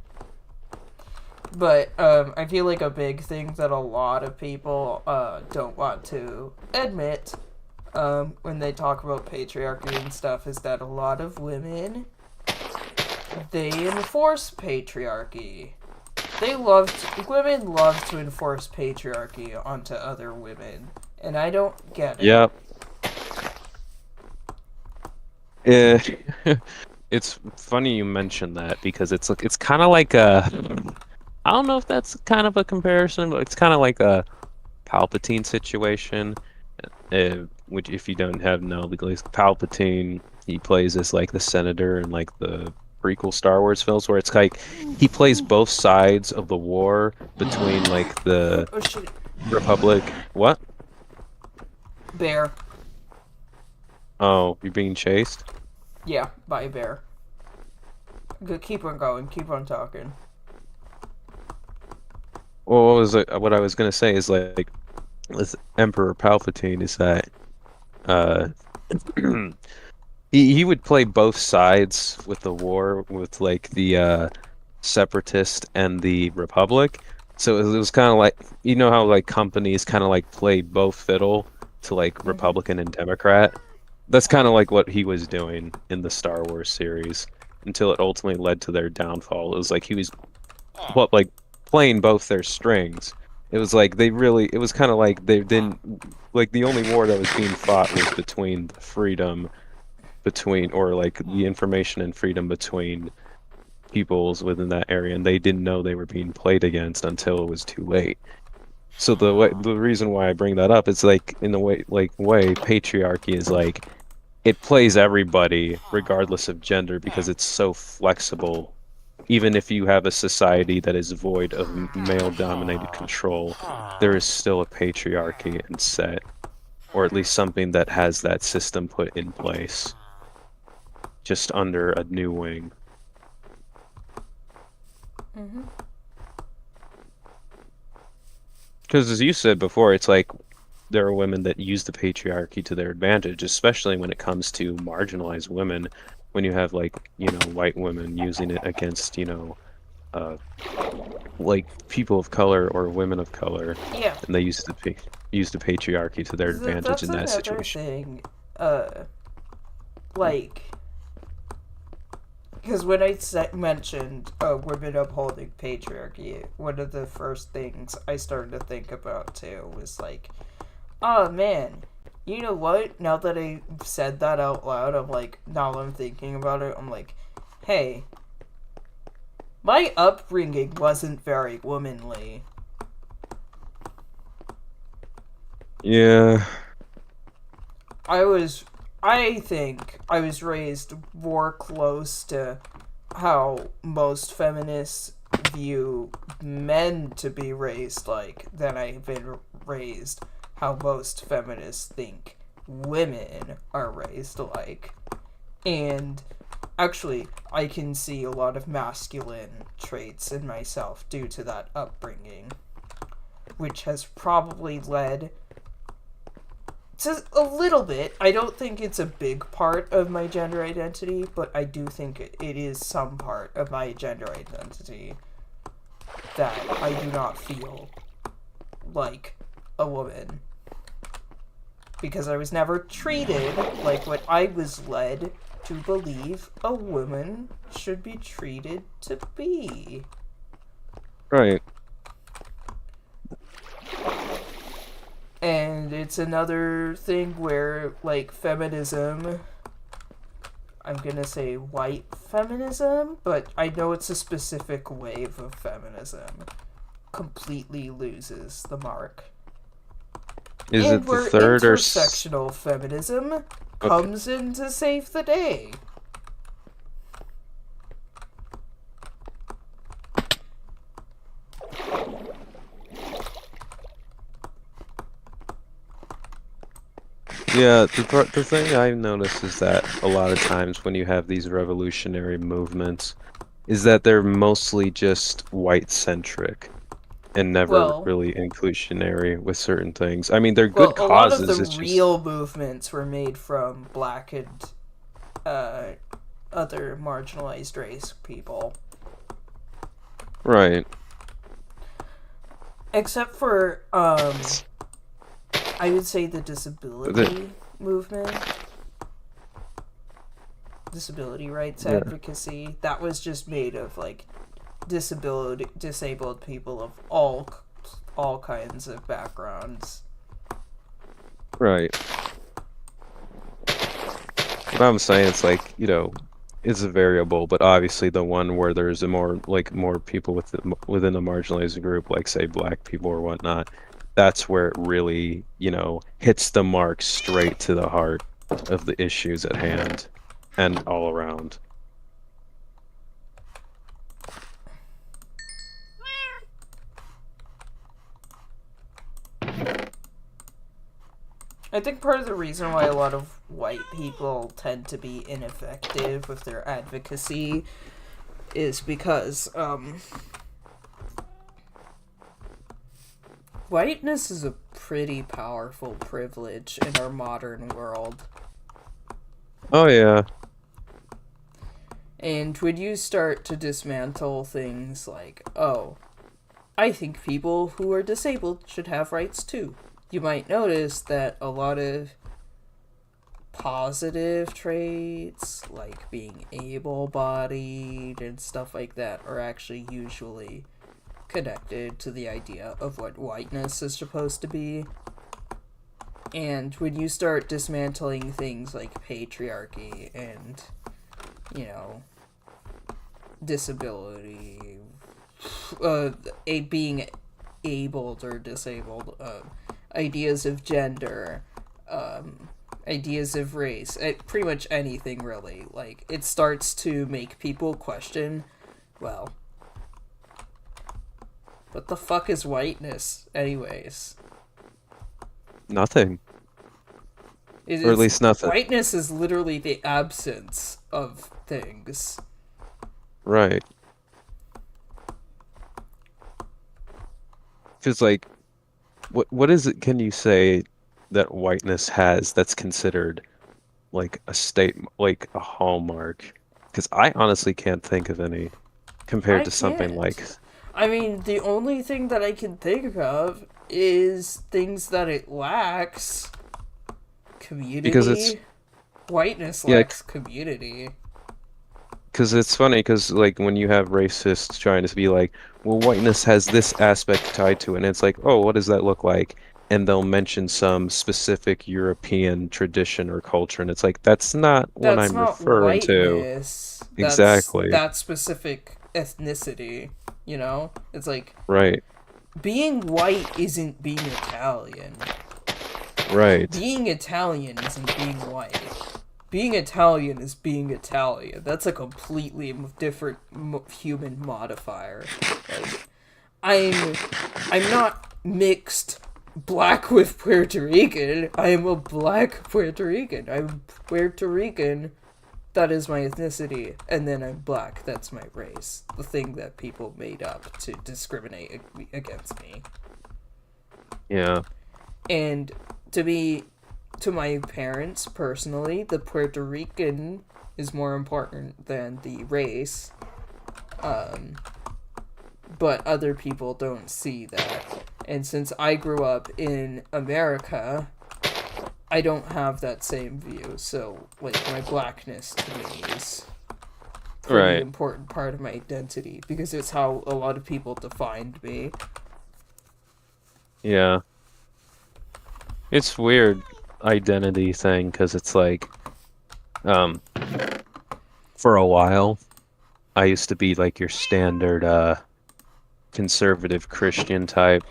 But I feel like a big thing that a lot of people don't want to admit when they talk about patriarchy and stuff is that a lot of women, they enforce patriarchy. Women love to enforce patriarchy onto other women, and I don't get it. Yep. Eh, it's funny you mentioned that because it's kind of like a, I don't know if that's kind of a comparison, but it's kind of like a Palpatine situation. Which, if you don't have no legalese, Palpatine, he plays as like the senator in like the prequel Star Wars films, where it's like he plays both sides of the war between like the Oh shit. Republic. What? Bear. Oh, you're being chased? Yeah, by a bear. Keep on going, keep on talking. Well, what I was gonna say is like with Emperor Palpatine is that uh he would play both sides with the war with like the separatist and the Republic. So it was kind of like, how like companies kind of like play both fiddle to like Republican and Democrat. That's kind of like what he was doing in the Star Wars series until it ultimately led to their downfall. It was like he was like playing both their strings. It was like it was kind of like they didn't, like the only war that was being fought was between the freedom or like the information and freedom between peoples within that area, and they didn't know they were being played against until it was too late. So the reason why I bring that up is like in the way patriarchy is like it plays everybody regardless of gender because it's so flexible. Even if you have a society that is void of male-dominated control, there is still a patriarchy and set, or at least something that has that system put in place, just under a new wing. Because as you said before, it's like there are women that use the patriarchy to their advantage, especially when it comes to marginalized women. When you have like white women using it against like people of color or women of color, Yeah. and they use the patriarchy to their advantage in that situation. Thing. Like, because when I mentioned women upholding patriarchy, one of the first things I started to think about too was like, oh man, you know what? Now that I said that out loud, I'm like, now I'm thinking about it, I'm like, hey, my upbringing wasn't very womanly. Yeah. I think I was raised more close to how most feminists view men to be raised like than I've been raised how most feminists think women are raised like. And actually, I can see a lot of masculine traits in myself due to that upbringing, which has probably led to a little bit. I don't think it's a big part of my gender identity, but I do think it is some part of my gender identity that I do not feel like a woman. Because I was never treated like what I was led to believe a woman should be treated to be. Right. And it's another thing where, like, feminism, I'm gonna say white feminism, but I know it's a specific wave of feminism, completely loses the mark. Is And it where the third or intersectional feminism comes in to save the day. Yeah, the thing I've noticed is that a lot of times when you have these revolutionary movements, is that they're mostly just white-centric and never Well, really inclusionary with certain things. I mean, they're well, good a lot of causes, the it's just... real movements were made from black and other marginalized race people. Right. Except for, I would say the disability movement. Disability rights advocacy. That was just made of, like, disabled people of all kinds of backgrounds. Right. What I'm saying is like, you know, it's a variable, but obviously the one where there's a more people within a marginalized group, like say black people or whatnot, that's where it really, you know, hits the mark straight to the heart of the issues at hand and all around. I think part of the reason why a lot of white people tend to be ineffective with their advocacy is because, whiteness is a pretty powerful privilege in our modern world. Oh yeah. And when you start to dismantle things like, oh, I think people who are disabled should have rights too, you might notice that a lot of positive traits, like being able-bodied and stuff like that, are actually usually connected to the idea of what whiteness is supposed to be. And when you start dismantling things like patriarchy and, you know, disability, being abled or disabled, ideas of gender, ideas of race, pretty much anything really, like, it starts to make people question, well, what the fuck is whiteness anyways? Nothing. Or at least nothing. Whiteness is literally the absence of things. Right. Because, like, what is it can you say that whiteness has that's considered, like, like, a hallmark? Because I honestly can't think of any compared to something like... I mean, the only thing that I can think of is things that it lacks. Community. Because whiteness lacks community. Because it's funny, because, like, when you have racists trying to be like, well, whiteness has this aspect tied to it, and it's like, oh, what does that look like? And they'll mention some specific European tradition or culture, and it's like, that's not what I'm referring to. Exactly. That specific ethnicity, you know? It's like... Right. Being white isn't being Italian. Right. Being Italian isn't being white. Being Italian is being Italian. That's a completely different human modifier. Like, I'm not mixed black with Puerto Rican. I am a black Puerto Rican. I'm Puerto Rican. That is my ethnicity. And then I'm black. That's my race. The thing that people made up to discriminate against me. Yeah. And to my parents personally, the Puerto Rican is more important than the race. But other people don't see that. And since I grew up in America, I don't have that same view. So, like, my blackness to me is a pretty important part of my identity, because it's how a lot of people defined me. Yeah. It's weird identity thing because it's like, um, for a while, I used to be like your standard conservative Christian type.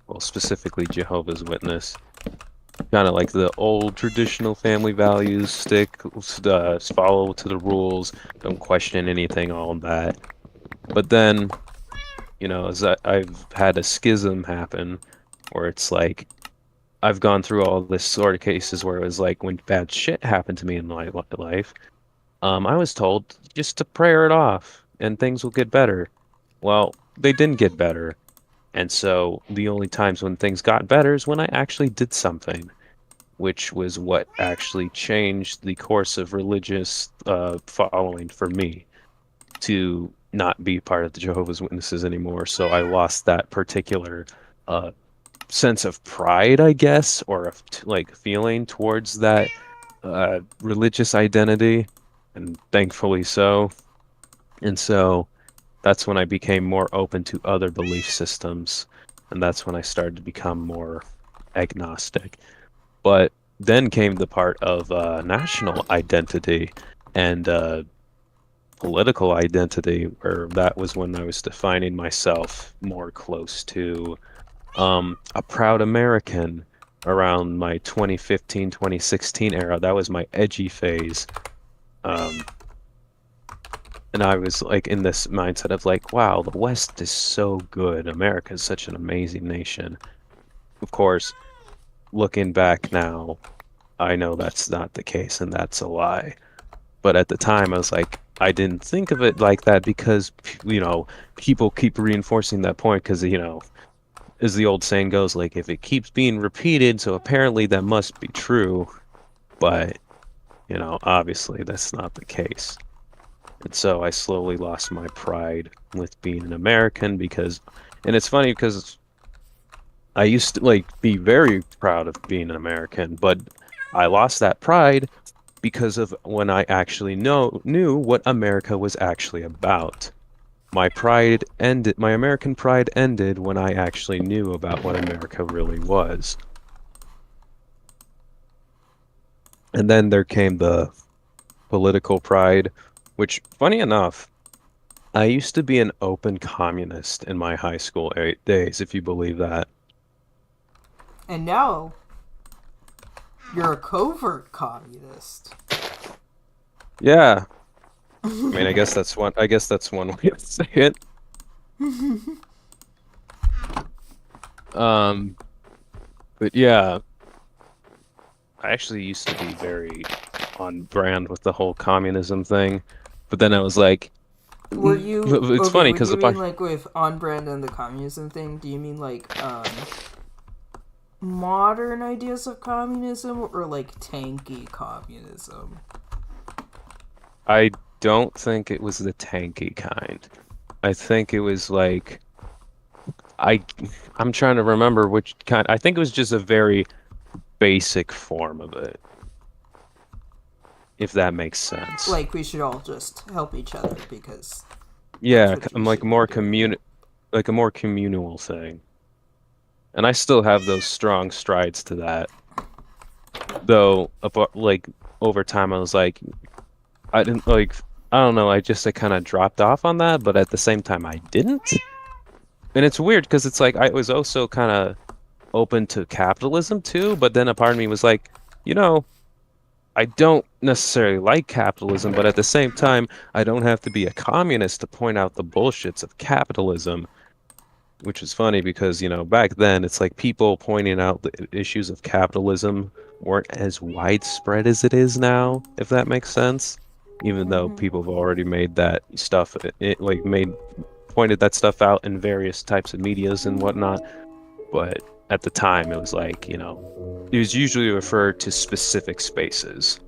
Well, specifically Jehovah's Witness. Kind of like the old traditional family values, follow to the rules, don't question anything, all of that. But then, as I've had a schism happen where it's like I've gone through all this sort of cases where it was like when bad shit happened to me in my life, I was told just to prayer it off and things will get better. Well, they didn't get better. And so the only times when things got better is when I actually did something, which was what actually changed the course of religious following for me to not be part of the Jehovah's Witnesses anymore. So I lost that particular sense of pride, I guess, or like feeling towards that religious identity, and thankfully so. And so that's when I became more open to other belief systems, and that's when I started to become more agnostic. But then came the part of national identity and political identity, where that was when I was defining myself more close to a proud American around my 2015, 2016 era. That was my edgy phase. And I was like in this mindset of like, wow, the West is so good. America is such an amazing nation. Of course, looking back now, I know that's not the case and that's a lie. But at the time, I was like, I didn't think of it like that because, people keep reinforcing that point because, as the old saying goes, like, if it keeps being repeated, so apparently that must be true. But, obviously that's not the case. And so I slowly lost my pride with being an American and it's funny because I used to like be very proud of being an American, but I lost that pride because of when I actually knew what America was actually about. My American pride ended when I actually knew about what America really was. And then there came the political pride, which, funny enough, I used to be an open communist in my high school days, if you believe that. And now you're a covert communist. Yeah. I mean, I guess that's one way to say it. But yeah, I actually used to be very on brand with the whole communism thing, but then I was like, Were you? It's funny because you mean like with on brand and the communism thing? Do you mean like modern ideas of communism or like tanky communism? I don't think it was the tanky kind. I think it was like I'm trying to remember which kind. I think it was just a very basic form of it. If that makes sense. Like we should all just help each other because yeah, I'm like a more like a more communal thing. And I still have those strong strides to that. Though like over time I was like I didn't like I don't know, I kind of dropped off on that, but at the same time I didn't. And it's weird because it's like I was also kind of open to capitalism too, but then a part of me was like, I don't necessarily like capitalism, but at the same time, I don't have to be a communist to point out the bullshits of capitalism. Which is funny because, back then it's like people pointing out the issues of capitalism weren't as widespread as it is now, if that makes sense. Even though people have already made that stuff, pointed that stuff out in various types of medias and whatnot. But at the time, it was like, it was usually referred to specific spaces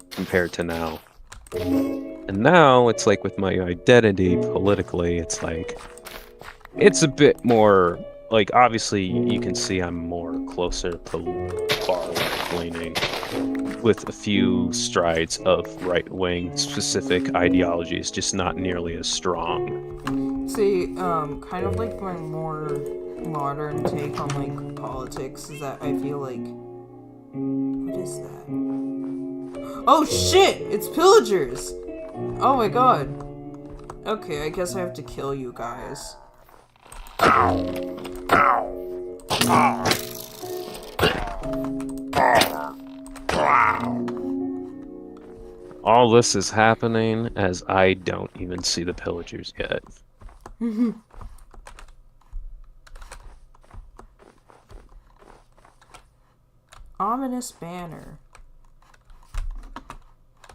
compared to now. And now it's like with my identity politically, it's like, it's a bit more, like, obviously you can see I'm more closer to far-left leaning with a few strides of right-wing specific ideologies, just not nearly as strong. See, kind of like my more modern take on like politics is that I feel like, what is that? Oh shit! It's pillagers! Oh my god. Okay, I guess I have to kill you guys. All this is happening as I don't even see the pillagers yet. Ominous banner.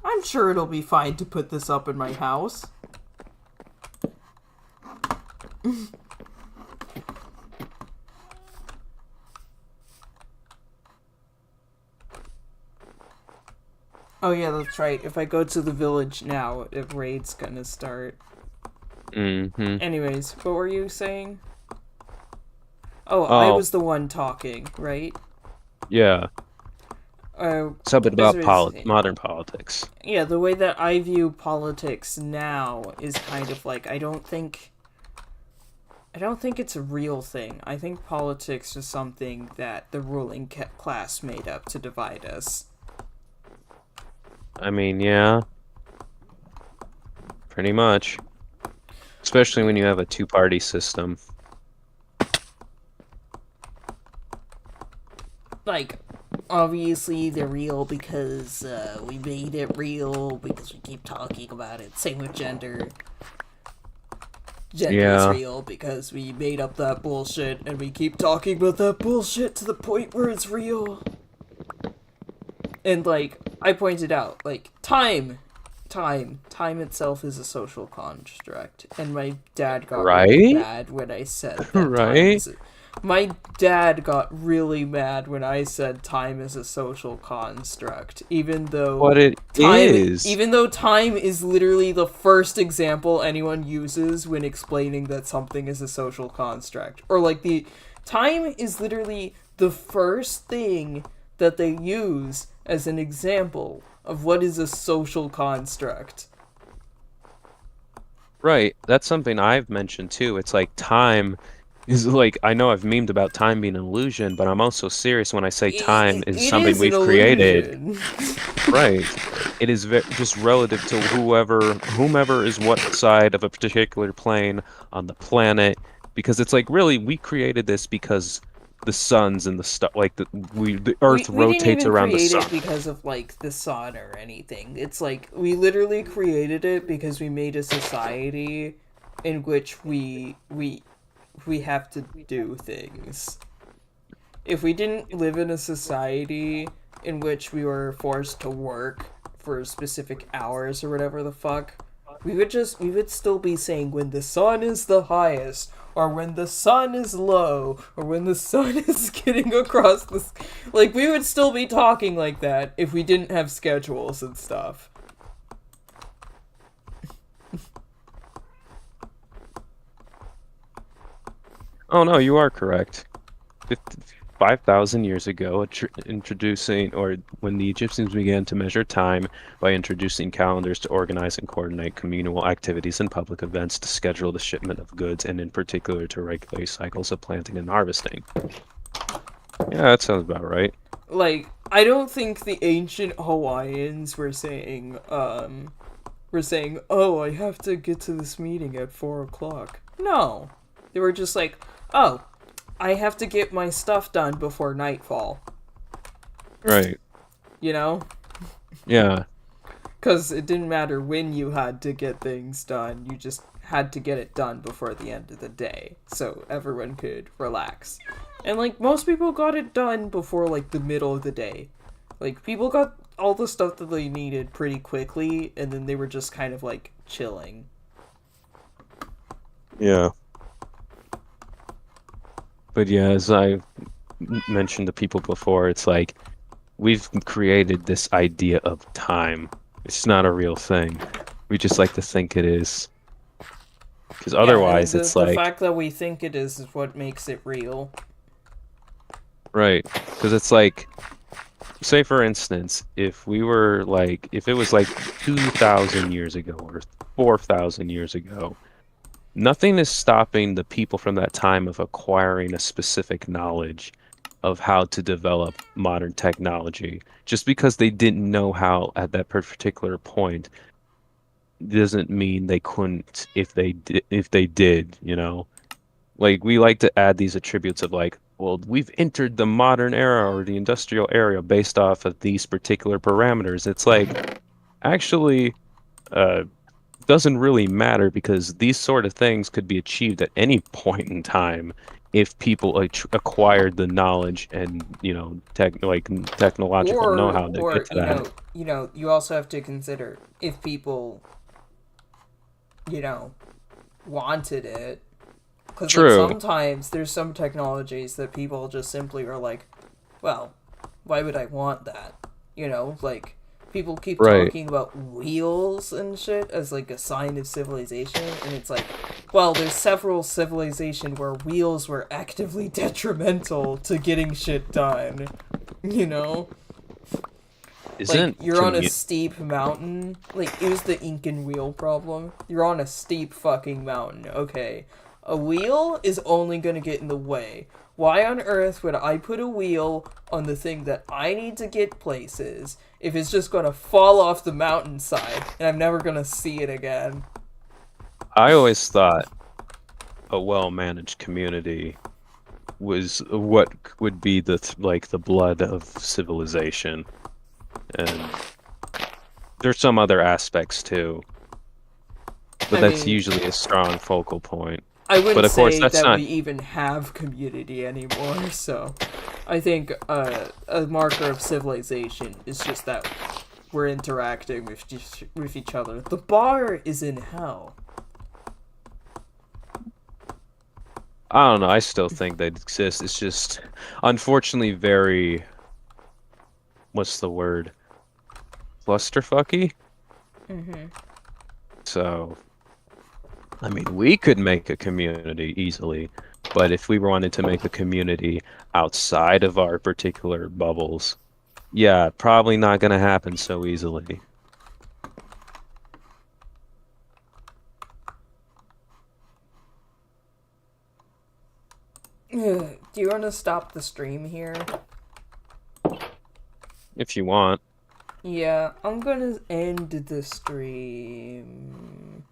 I'm sure it'll be fine to put this up in my house. Oh yeah, that's right. If I go to the village now, a raid's gonna start. Mm-hmm. Anyways, what were you saying? Oh, I was the one talking, right? Yeah. Something about This was- modern politics. Yeah, the way that I view politics now is kind of like I don't think it's a real thing. I think politics is something that the ruling class made up to divide us. I mean, yeah. Pretty much. Especially when you have a two-party system. Like, obviously they're real because we made it real because we keep talking about it. Same with gender. Gender Yeah. is real because we made up that bullshit and we keep talking about that bullshit to the point where it's real. And like I pointed out, like time itself is a social construct, and my dad got really Right? mad when I said that Right? my dad got really mad when I said time is a social construct, even though What it is. even though time is literally the first example anyone uses when explaining that something is a social construct. Or like time is literally the first thing that they use as an example of what is a social construct. Right. That's something I've mentioned too. It's like time is like, I know I've memed about time being an illusion, but I'm also serious when I say time is It something is we've an created. illusion. Right. It is just relative to whomever is what side of a particular plane on the planet, because it's like really we created this because the suns and the stuff like the Earth we didn't rotates even around the create sun. it because of like the sun or anything. It's like we literally created it because we made a society in which we have to do things. If we didn't live in a society in which we were forced to work for specific hours or whatever the fuck, we would still be saying when the sun is the highest, or when the sun is low, or when the sun is getting across the like we would still be talking like that if we didn't have schedules and stuff. Oh no, you are correct. 5,000 years ago, introducing, or when the Egyptians began to measure time by introducing calendars to organize and coordinate communal activities and public events to schedule the shipment of goods, and in particular to regulate cycles of planting and harvesting. Yeah, that sounds about right. Like, I don't think the ancient Hawaiians were saying, oh, I have to get to this meeting at 4 o'clock. No. They were just like, oh, I have to get my stuff done before nightfall. Right. You know? Yeah. Because it didn't matter when you had to get things done, you just had to get it done before the end of the day, so everyone could relax. And, like, most people got it done before, like, the middle of the day. Like, people got all the stuff that they needed pretty quickly, and then they were just kind of, like, chilling. Yeah. But yeah, as I mentioned to people before, it's like we've created this idea of time. It's not a real thing. We just like to think it is. Because otherwise, the, it's the like... fact that we think it is what makes it real. Right. Because it's like, say for instance, if we were like, if it was like 2,000 years ago or 4,000 years ago, nothing is stopping the people from that time of acquiring a specific knowledge of how to develop modern technology. Just because they didn't know how at that particular point doesn't mean they couldn't if they did, you know? Like we like to add these attributes of like, well, we've entered the modern era or the industrial era based off of these particular parameters. It's like actually doesn't really matter because these sort of things could be achieved at any point in time if people acquired the knowledge and technological know-how to Or get to that. you also have to consider if people, you know, wanted it. Because, like, True. sometimes there's some technologies that people just simply are like, well, why would I want that? You know, like, people keep Right. talking about wheels and shit as, like, a sign of civilization, and it's like, well, there's several civilizations where wheels were actively detrimental to getting shit done. You know? Like, Isn't you're on a steep mountain. Like, it was the Incan wheel problem. You're on a steep fucking mountain, okay. A wheel is only gonna get in the way. Why on earth would I put a wheel on the thing that I need to get places if it's just gonna fall off the mountainside and I'm never gonna see it again? I always thought a well-managed community was what would be the blood of civilization. And there's some other aspects too, but I that's mean, usually a strong focal point. I wouldn't But of course, say that's that not. we even have community anymore, so I think a marker of civilization is just that we're interacting with each other. The bar is in hell. I don't know. I still think they exist. It's just, unfortunately, very. What's the word? Clusterfucky. Mm-hmm. So, I mean, we could make a community easily, but if we wanted to make a community outside of our particular bubbles, yeah, probably not going to happen so easily. Do you want to stop the stream here? If you want. Yeah, I'm gonna end the stream.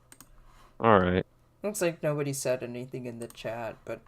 All right. Looks like nobody said anything in the chat, but